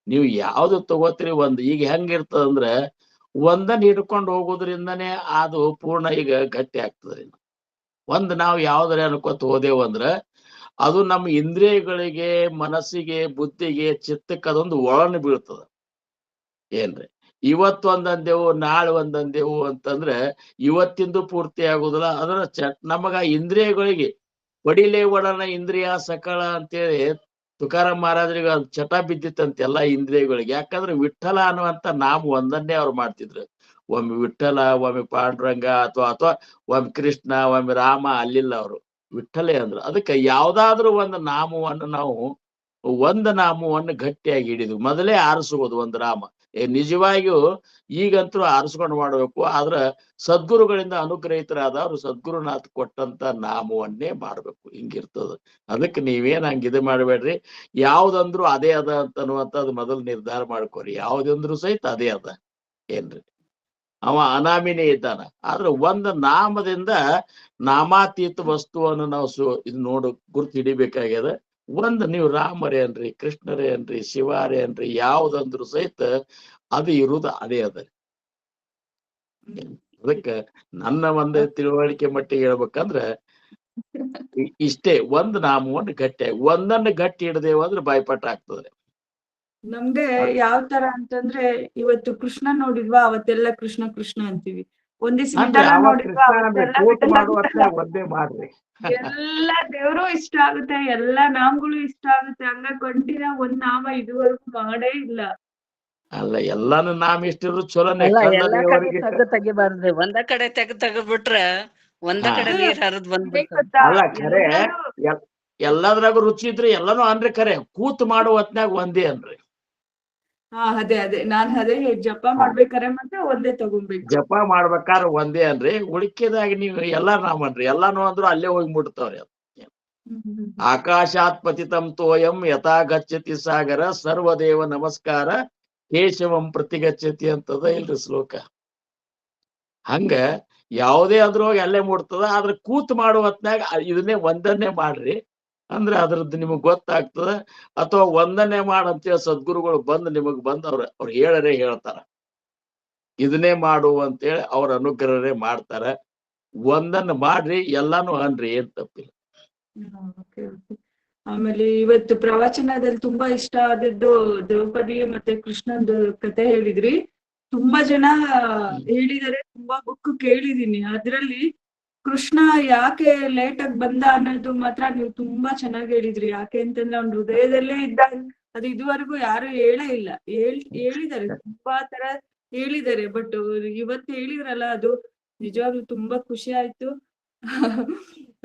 ನೀವು ಯಾವ್ದು ತಗೋತೀರಿ, ಈಗ ಹೆಂಗಿರ್ತದಂದ್ರೆ ಒಂದನ್ನ ಹಿಡ್ಕೊಂಡು ಹೋಗೋದ್ರಿಂದನೇ ಅದು ಪೂರ್ಣ ಈಗ ಗಟ್ಟಿ ಆಗ್ತದ್ರಿ. ನಾವು ಯಾವ್ದಾರ ಅನ್ಕೋತ ಹೋದೇವಂದ್ರ ಅದು ನಮ್ಮ ಇಂದ್ರಿಯಗಳಿಗೆ, ಮನಸ್ಸಿಗೆ, ಬುದ್ಧಿಗೆ, ಚಿತ್ತಕ್ಕೆ ಅದೊಂದು ಒಳನು ಬೀಳ್ತದ. ಏನ್ರಿ, ಇವತ್ತು ಒಂದಂದೇವು ನಾಳೆ ಒಂದಂದೇವು ಅಂತಂದ್ರೆ ಇವತ್ತಿಂದು ಪೂರ್ತಿ ಆಗುದಿಲ್ಲ. ಅದರ ನಮಗ ಇಂದ್ರಿಯಗಳಿಗೆ ಒಡಿಲೆ ಒಡನ ಇಂದ್ರಿಯ ಸಕಳ ಅಂತೇಳಿ ತುಕಾರಾಮ್ ಮಹಾರಾಜರಿಗೆ ಚಟ ಬಿದ್ದಿತ್ತಂತೆ ಎಲ್ಲಾ ಇಂದ್ರಿಯಗಳಿಗೆ. ಯಾಕಂದ್ರೆ ವಿಠಲ ಅನ್ನುವಂತ ನಾಮ ಒಂದನ್ನೇ ಅವ್ರು ಮಾಡ್ತಿದ್ರು. ಒಮ್ಮೆ ವಿಠಲ, ಒಮ್ಮೆ ಪಾಂಡುರಂಗ, ಅಥವಾ ಒಮ್ಮೆ ಕೃಷ್ಣ, ಒಮ್ಮೆ ರಾಮ ಅಲ್ಲಿಲ್ಲ, ಅವರು ವಿಠಲೆ ಅಂದ್ರು. ಅದಕ್ಕೆ ಯಾವ್ದಾದ್ರು ಒಂದು ನಾಮವನ್ನು ನಾವು ನಾಮವನ್ನು ಗಟ್ಟಿಯಾಗಿ ಹಿಡಿದು ಮೊದಲೇ ಆರಿಸುವುದು ಒಂದು ನಾಮ. ನಿಜವಾಗಿಯೂ ಈಗಂತೂ ಆರಿಸ್ಕೊಂಡು ಮಾಡ್ಬೇಕು. ಆದ್ರ ಸದ್ಗುರುಗಳಿಂದ ಅನುಗ್ರಹಿತರಾದ ಅವ್ರು ಸದ್ಗುರುನಾಥ್ ಕೊಟ್ಟಂತ ನಾಮವನ್ನೇ ಮಾಡ್ಬೇಕು. ಹಿಂಗಿರ್ತದ. ಅದಕ್ಕೆ ನೀವೇನ್ ಹಂಗಿದೆ ಮಾಡ್ಬೇಡ್ರಿ. ಯಾವ್ದಂದ್ರು ಅದೇ ಅದ ಅಂತ ಅನ್ನುವಂಥದ್ದು ಮೊದಲು ನಿರ್ಧಾರ ಮಾಡ್ಕೋರಿ. ಯಾವ್ದಂದ್ರು ಸಹಿತ ಅದೇ ಅದ, ಏನ್ರಿ? ಅವ ಅನಾಮಿನೇ ಇದ್ದಾನ. ಆದ್ರೆ ಒಂದು ನಾಮದಿಂದ ನಾಮಾತೀತ ವಸ್ತುವನ್ನು ನಾವು ಇದು ಗುರ್ತು ಹಿಡಿಬೇಕಾಗ್ಯದ. ಒಂದ್ ನೀವು ರಾಮರೇ ಅನ್ರಿ, ಕೃಷ್ಣರೇ ಅನ್ರಿ, ಶಿವಾರೇ ಅನ್ರಿ, ಯಾವ್ದಂದ್ರು ಸಹಿತ ಅದು ಇರುವುದು ಅದೇ ಅದ. ಅದಕ್ಕ ನನ್ನ ಒಂದೇ ತಿಳುವಳಿಕೆ ಮಟ್ಟಿಗೆ ಹೇಳ್ಬೇಕಂದ್ರ ಇಷ್ಟೇ, ಒಂದ್ ನಾಮವನ್ನು ಗಟ್ಟಿಯಾಗಿ ಒಂದನ್ನ ಗಟ್ಟಿ ಹಿಡ್ದೇವ ಅಂದ್ರೆ ಬಾಯ್ಪಾಠ ಆಗ್ತದೆ. ನಮ್ಗೆ ಯಾವ ತರ ಅಂತಂದ್ರೆ ಇವತ್ತು ಕೃಷ್ಣ ನೋಡಿದ್ವಾ ಅವತ್ತೆಲ್ಲ ಕೃಷ್ಣ ಕೃಷ್ಣ ಅಂತೀವಿ. ಒಂದಿವ್ಸ ವಿಠಲ ನೋಡಿದ್ವಾ ಅವತ್ತೆಲ್ಲ ವಿಠಲ ಮಾಡುವ ಒಂದೇ ಮಾಡ್ರಿ. ಎಲ್ಲ ದೇವ್ರು ಇಷ್ಟ ಆಗುತ್ತೆ, ಎಲ್ಲಾ ನಾಮಗಳು ಇಷ್ಟ ಆಗುತ್ತೆ. ಹಂಗ ಕಂಟಿನ್ಯೂ ಒಂದ್ ನಾಮ ಇದುವರೆಗೂ ಮಾಡೇ ಇಲ್ಲ. ಅಲ್ಲ ಎಲ್ಲಾನು ನಾಮ ಇಷ್ಟಿದ್ರು ಚಲೋನೆ. ಅಲ್ಲ ಎಲ್ಲಾ ಕಡೆ ತೆಗಿಬಾರ್ದ್ರಿ, ಒಂದ ಕಡೆ ತೆಗ್ದ್ಬಿಟ್ರ ಒಂದ ಕಡೆ ನೀರ್ ಹರಿದ್ ಬಂದ್ಬಿಡ್ತದೆ. ಅಲ್ಲ ಖರೆ ಎಲ್ಲದ್ರಾಗ ರುಚಿ ಇದ್ರಿ ಎಲ್ಲಾನು ಅನ್ರಿ, ಖರೆ ಕೂತ್ ಮಾಡುವ ಹೊತ್ನ್ಯಾಗ ಒಂದೇ ಅನ್ರಿ. ಹಾ ಅದೇ ನಾನ್ ಅದೇ ಜಪ ಮಾಡ್ಬೇಕಾರೆ ಮಾತ್ರ ಒಂದೇ ತಗೊಂಡ್ಬೇಕು. ಜಪ ಮಾಡ್ಬೇಕಾದ್ರೆ ಒಂದೇ ಅನ್ರಿ, ಉಳಿಕೆದಾಗ ನೀವು ಎಲ್ಲಾ ನಾಮನ್ರಿ, ಎಲ್ಲಾನು ಅಂದ್ರು ಅಲ್ಲೇ ಹೋಗಿ ಮುಟ್ತಾವ್ರಿ. ಆಕಾಶಾತ್ ಪತಿತಂ ತೋಯಂ ಯಥಾ ಗಚ್ಚತಿ ಸಾಗರ ಸರ್ವದೇವ ನಮಸ್ಕಾರ ಕೇಶವಂ ಪ್ರತಿಗಚ್ಚತಿ ಅಂತದ ಇಲ್ರಿ ಶ್ಲೋಕ. ಹಂಗ ಯಾವುದೇ ಅದ್ರೊಳಗೆ ಅಲ್ಲೇ ಮುಟ್ತದ. ಆದ್ರೆ ಕೂತ್ ಮಾಡುವ ಹೊತ್ನ್ಯಾಗ ಇದನ್ನೇ ಒಂದನ್ನೇ ಮಾಡ್ರಿ ಅಂದ್ರೆ ಅದ್ರದ್ದು ನಿಮಗ್ ಗೊತ್ತಾಗ್ತದ. ಅಥವಾ ಒಂದನ್ನೇ ಮಾಡಂತೇಳಿ ಸದ್ಗುರುಗಳು ನಿಮಗ್ ಬಂದ್ ಅವ್ರು ಹೇಳರೇ ಹೇಳ್ತಾರ, ಇದನ್ನೇ ಮಾಡು ಅಂತೇಳಿ ಅವ್ರ ಅನುಗ್ರಹರೇ ಮಾಡ್ತಾರ. ಒಂದನ್ನ ಮಾಡ್ರಿ, ಎಲ್ಲಾನು ಅನ್ರಿ, ಏನ್ ತಪ್ಪಿಲ್ಲ. ಆಮೇಲೆ ಇವತ್ತು ಪ್ರವಚನದಲ್ಲಿ ತುಂಬಾ ಇಷ್ಟ ಆದದ್ದು ದ್ರೌಪದಿ ಮತ್ತೆ ಕೃಷ್ಣಂದು ಕತೆ ಹೇಳಿದ್ರಿ. ತುಂಬಾ ಜನ ಹೇಳಿದಾರೆ, ತುಂಬಾ ಬುಕ್ ಕೇಳಿದೀನಿ. ಅದ್ರಲ್ಲಿ ಕೃಷ್ಣ ಯಾಕೆ ಲೇಟ್ ಆಗಿ ಬಂದ ಅನ್ನೋದು ಮಾತ್ರ ನೀವು ತುಂಬಾ ಚೆನ್ನಾಗಿ ಹೇಳಿದ್ರಿ. ಯಾಕೆ ಅಂತಂದ್ರೆ ಅವ್ನ ಹೃದಯದಲ್ಲೇ ಇದ್ದ, ಅದು ಇದುವರೆಗೂ ಯಾರು ಹೇಳೇ ಇಲ್ಲ. ಹೇಳಿದ್ದಾರೆ, ತುಂಬಾ ತರ ಹೇಳಿದ್ದಾರೆ. ಬಟ್ ಇವತ್ತು ಹೇಳಿದ್ರಲ್ಲ, ಅದು ನಿಜವಾಗ್ಲೂ ತುಂಬಾ ಖುಷಿ ಆಯ್ತು.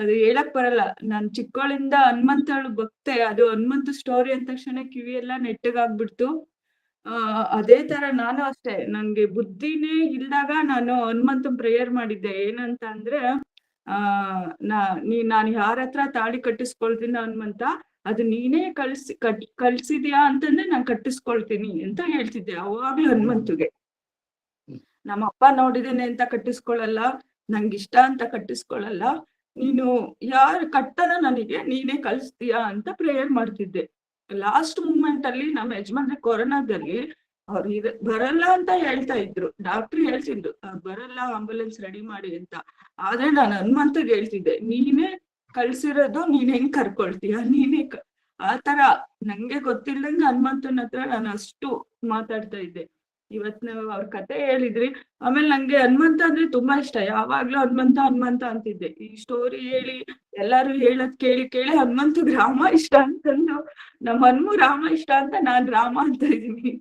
ಅದು ಹೇಳಕ್ ಬರಲ್ಲ. ನಾನ್ ಚಿಕ್ಕವಳಿಂದ ಹನುಮಂತಳು ಭಕ್ತೆ. ಅದು ಹನುಮಂತ ಸ್ಟೋರಿ ಅಂದ ತಕ್ಷಣ ಕಿವಿ ಎಲ್ಲ ನೆಟ್ಟಗಾಗ್ಬಿಡ್ತು. ಅದೇ ತರ ನಾನು ಅಷ್ಟೇ, ನಂಗೆ ಬುದ್ಧಿನೇ ಇಲ್ದಾಗ ನಾನು ಹನುಮಂತನ್ ಪ್ರೇಯರ್ ಮಾಡಿದ್ದೆ. ಏನಂತ ಅಂದ್ರೆ ನಾನು ಯಾರ ಹತ್ರ ತಾಳಿ ಕಟ್ಟಿಸ್ಕೊಳ್ತೀನಿ ಹನುಮಂತ, ಅದು ನೀನೇ ಕಳ್ಸಿದ್ಯಾ ಅಂತಂದ್ರೆ ನಾನ್ ಕಟ್ಟಿಸ್ಕೊಳ್ತೀನಿ ಅಂತ ಹೇಳ್ತಿದ್ದೆ ಅವಾಗ್ಲೂ ಹನುಮಂತುಗೆ. ನಮ್ಮ ಅಪ್ಪ ನೋಡಿದೇನೆ ಅಂತ ಕಟ್ಟಿಸ್ಕೊಳಲ್ಲ, ನಂಗಿಷ್ಟ ಅಂತ ಕಟ್ಟಿಸ್ಕೊಳಲ್ಲ, ನೀನು ಯಾರು ಕಟ್ಟನ ನನಗೆ ನೀನೇ ಕಳಿಸ್ತೀಯಾ ಅಂತ ಪ್ರೇಯರ್ ಮಾಡ್ತಿದ್ದೆ. ಲಾಸ್ಟ್ ಮೂಮೆಂಟ್ ಅಲ್ಲಿ ನಮ್ಮ ಯಜಮಾನ್ರೆ ಕೊರೋನಾದಲ್ಲಿ ಅವ್ರು ಬರಲ್ಲ ಅಂತ ಹೇಳ್ತಾ ಇದ್ರು. ಡಾಕ್ಟರ್ ಹೇಳ್ತಿದ್ರು ಬರಲ್ಲ, ಆಂಬುಲೆನ್ಸ್ ರೆಡಿ ಮಾಡಿ ಅಂತ. ಆದ್ರೆ ನಾನು ಹನುಮಂತಗೆ ಹೇಳ್ತಿದ್ದೆ, ನೀನೇ ಕಳ್ಸಿರೋದು, ನೀನ್ ಹೆಂಗ್ ಕರ್ಕೊಳ್ತೀಯ, ನೀನೇ ಆ ತರ ನಂಗೆ ಗೊತ್ತಿಲ್ಲದಂಗೆ ಹನುಮಂತನ ಹತ್ರ ನಾನು ಅಷ್ಟು ಮಾತಾಡ್ತಾ ಇದ್ದೆ. ಇವತ್ ನಾವು ಅವ್ರ ಕತೆ ಹೇಳಿದ್ರಿ. ಆಮೇಲೆ ನಂಗೆ ಹನುಮಂತ ಅಂದ್ರೆ ತುಂಬಾ ಇಷ್ಟ. ಯಾವಾಗ್ಲೂ ಹನುಮಂತ ಹನುಮಂತ ಅಂತಿದ್ದೆ. ಈ ಸ್ಟೋರಿ ಹೇಳಿ ಎಲ್ಲಾರು ಹೇಳದ್ ಕೇಳಿ ಕೇಳಿ ಹನುಮಂತಗ್ ರಾಮ ಇಷ್ಟ ಅಂತಂದು, ನಮ್ಮ ಹನುಮ ರಾಮ ಇಷ್ಟ ಅಂತ ನಾನ್ ರಾಮ ಅಂತ ಇದೀನಿ.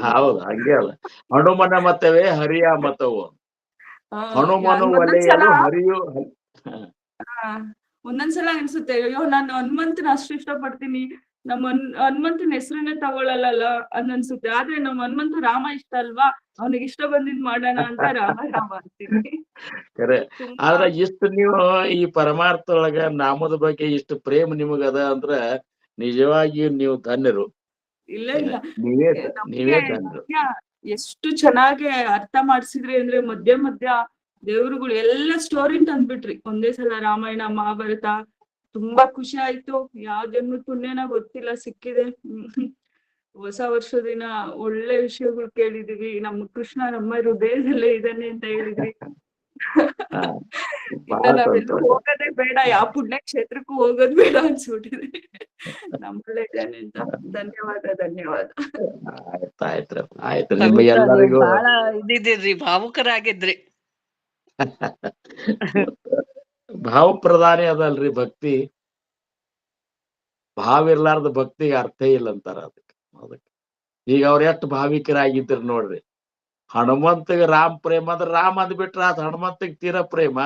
ಹೌದು, ಹಂಗೆ ಅಲ್ಲ. ಹನುಮನ ಮತವೇ ಹರಿಯ ಮತವು. ಹನುಮನು ಒಲೆಯಲು ಹರಿಯು. ಒಂದೊಂದ್ಸಲ ಅನ್ಸುತ್ತೆ, ಅಯ್ಯೋ ನಾನು ಹನುಮಂತನ ಅಷ್ಟು ಇಷ್ಟಪಡ್ತೀನಿ, ನಮ್ಮ ಹನುಮಂತನ ಹೆಸರನ್ನೇ ತಗೊಳಲ್ಲ ಅನ್ನನ್ಸುತ್ತೆ. ಆದ್ರೆ ನಮ್ಮ ಹನುಮಂತ ರಾಮ ಇಷ್ಟ ಅಲ್ವಾ, ಅವನಿಗೆ ಇಷ್ಟ ಬಂದಿದ್ ಮಾಡೋಣ ಅಂತ ರಾಮ ರಾಮ ಅಂತೀನಿ. ಕರೆ. ಆದ್ರೆ ಇಷ್ಟು ನೀವು ಈ ಪರಮಾರ್ಥ ಒಳಗ ನಾಮದ ಬಗ್ಗೆ ಇಷ್ಟು ಪ್ರೇಮ ನಿಮಗದ ಅಂದ್ರ ನಿಜವಾಗಿಯೂ ನೀವು ಧನ್ಯರು. ಇಲ್ಲ ಇಲ್ಲ, ನೀವೇ ಧನ್ಯರು. ಎಷ್ಟು ಚೆನ್ನಾಗಿ ಅರ್ಥ ಮಾಡ್ಸಿದ್ರಿ ಅಂದ್ರೆ ಮಧ್ಯ ಮಧ್ಯ ದೇವ್ರುಗಳು ಎಲ್ಲ ಸ್ಟೋರಿ ತಂದ್ಬಿಟ್ರಿ ಒಂದೇ ಸಲ. ರಾಮಾಯಣ ಮಹಾಭಾರತ ತುಂಬಾ ಖುಷಿ ಆಯ್ತು. ಯಾವ ಜನ್ಮದ ಪುಣ್ಯನ ಗೊತ್ತಿಲ್ಲ, ಸಿಕ್ಕಿದೆ. ಹೊಸ ವರ್ಷ ದಿನ ಒಳ್ಳೆ ವಿಷಯಗಳು ಕೇಳಿದೀವಿ. ನಮ್ಮ ಕೃಷ್ಣ ನಮ್ಮ ಹೃದಯದಲ್ಲೇ ಇದ್ದಾನೆ ಅಂತ ಹೇಳಿದ್ರಿ. ನಾವೆಲ್ಲೂ ಹೋಗೋದೇ ಬೇಡ, ಯಾವ ಪುಣ್ಯ ಕ್ಷೇತ್ರಕ್ಕೂ ಹೋಗೋದ್ ಬೇಡ ಅನ್ಸ್ಬಿಟ್ಟಿದೆ. ನಮ್ಮಲ್ಲೇ ಇದ್ದಾನೆ ಅಂತ. ಧನ್ಯವಾದ. ಆಯ್ತು. ನಿಮ್ಮ ಎಲ್ಲರಿಗೂ ಬಹಳ ಇದಿದ್ರಿ, ಭಾವುಕರಾಗಿದ್ರಿ. ಭಾವಪ್ರಧಾನಿ ಅದಲ್ರಿ ಭಕ್ತಿ. ಭಾವ ಇರ್ಲಾರ್ದ ಭಕ್ತಿಗೆ ಅರ್ಥ ಇಲ್ಲ ಅಂತಾರ. ಅದಕ್ಕೆ ಈಗ ಅವ್ರ ಎಷ್ಟು ಭಾವಿಕರಾಗಿದ್ರು ನೋಡ್ರಿ. ಹನುಮಂತಗ ರಾಮ್ ಪ್ರೇಮ ಅಂದ್ರೆ ರಾಮ್ ಅಂದ್ಬಿಟ್ರ ಆತ, ಹನುಮಂತಗ್ ತೀರ ಪ್ರೇಮ.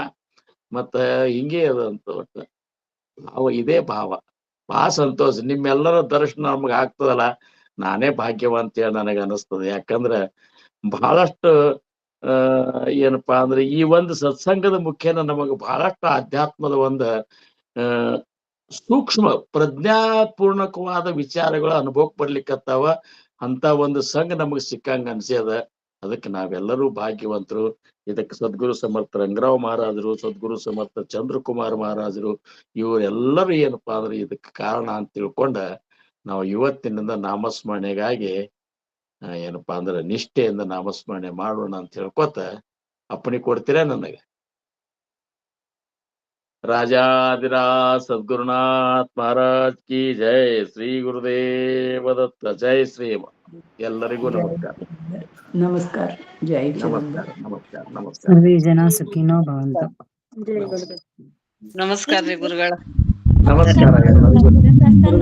ಮತ್ತ ಹಿಂಗೆ ಅದಂತ ಒಟ್ಟ ಇದೇ ಭಾವ. ಬಹಳ ಸಂತೋಷ. ನಿಮ್ಮೆಲ್ಲರ ದರ್ಶನ ನಮ್ಗೆ ಆಗ್ತದಲ್ಲ, ನಾನೇ ಭಾಗ್ಯವಂತ ಹೇಳಿ ನನಗೆ ಅನಿಸ್ತದೆ. ಯಾಕಂದ್ರ ಬಹಳಷ್ಟು ಏನಪ್ಪಾ ಅಂದ್ರೆ ಈ ಒಂದು ಸತ್ಸಂಗದ ಮುಖೇನ ನಮಗ ಬಹಳಷ್ಟು ಅಧ್ಯಾತ್ಮದ ಒಂದು ಸೂಕ್ಷ್ಮ ಪ್ರಜ್ಞಾಪೂರ್ಣಕವಾದ ವಿಚಾರಗಳು ಅನುಭವಕ್ಕೆ ಬರ್ಲಿಕ್ಕತ್ತಾವ. ಅಂತ ಒಂದು ಸಂಘ ನಮಗ್ ಸಿಕ್ಕಂಗ ಅನ್ಸ್ಯದ. ಅದಕ್ಕೆ ನಾವೆಲ್ಲರೂ ಭಾಗ್ಯವಂತರು. ಇದಕ್ಕೆ ಸದ್ಗುರು ಸಮರ್ಥ ರಂಗರಾವ್ ಮಹಾರಾಜರು, ಸದ್ಗುರು ಸಮರ್ಥ ಚಂದ್ರಕುಮಾರ್ ಮಹಾರಾಜರು, ಇವರೆಲ್ಲರೂ ಏನಪ್ಪಾ ಅಂದ್ರೆ ಇದಕ್ಕೆ ಕಾರಣ ಅಂತ ತಿಳ್ಕೊಂಡ ನಾವು ಇವತ್ತಿನಿಂದ ನಾಮಸ್ಮರಣೆಗಾಗಿ ಏನಪ್ಪಾ ಅಂದ್ರೆ ನಿಷ್ಠೆಯಿಂದ ನಾಮಸ್ಮರಣೆ ಮಾಡೋಣ ಅಂತ ಹೇಳ್ಕೊತ ಅಪ್ಪಣೆ ಕೊಡ್ತೀರಾ ನನಗೆ? ರಾಜಾದಿರಾಜ ಸದ್ಗುರುನಾಥ್ ಮಹಾರಾಜ್ ಕಿ ಜೈ. ಶ್ರೀ ಗುರುದೇವ ದತ್ತ. ಜೈ ಶ್ರೀಮ. ಎಲ್ಲರಿಗೂ ನಮಸ್ಕಾರ. ನಮಸ್ಕಾರ. ಜೈ ನಮಸ್ಕಾರ. ನಮಸ್ಕಾರ. ನಮಸ್ಕಾರ. ಸರ್ವೇ ಜನ ಸುಖಿನೋ ಭವಂತು. ನಮಸ್ಕಾರ ರೀ ಗುರುಗಳ. ನಮಸ್ಕಾರ ಎಲ್ಲರಿಗೂ.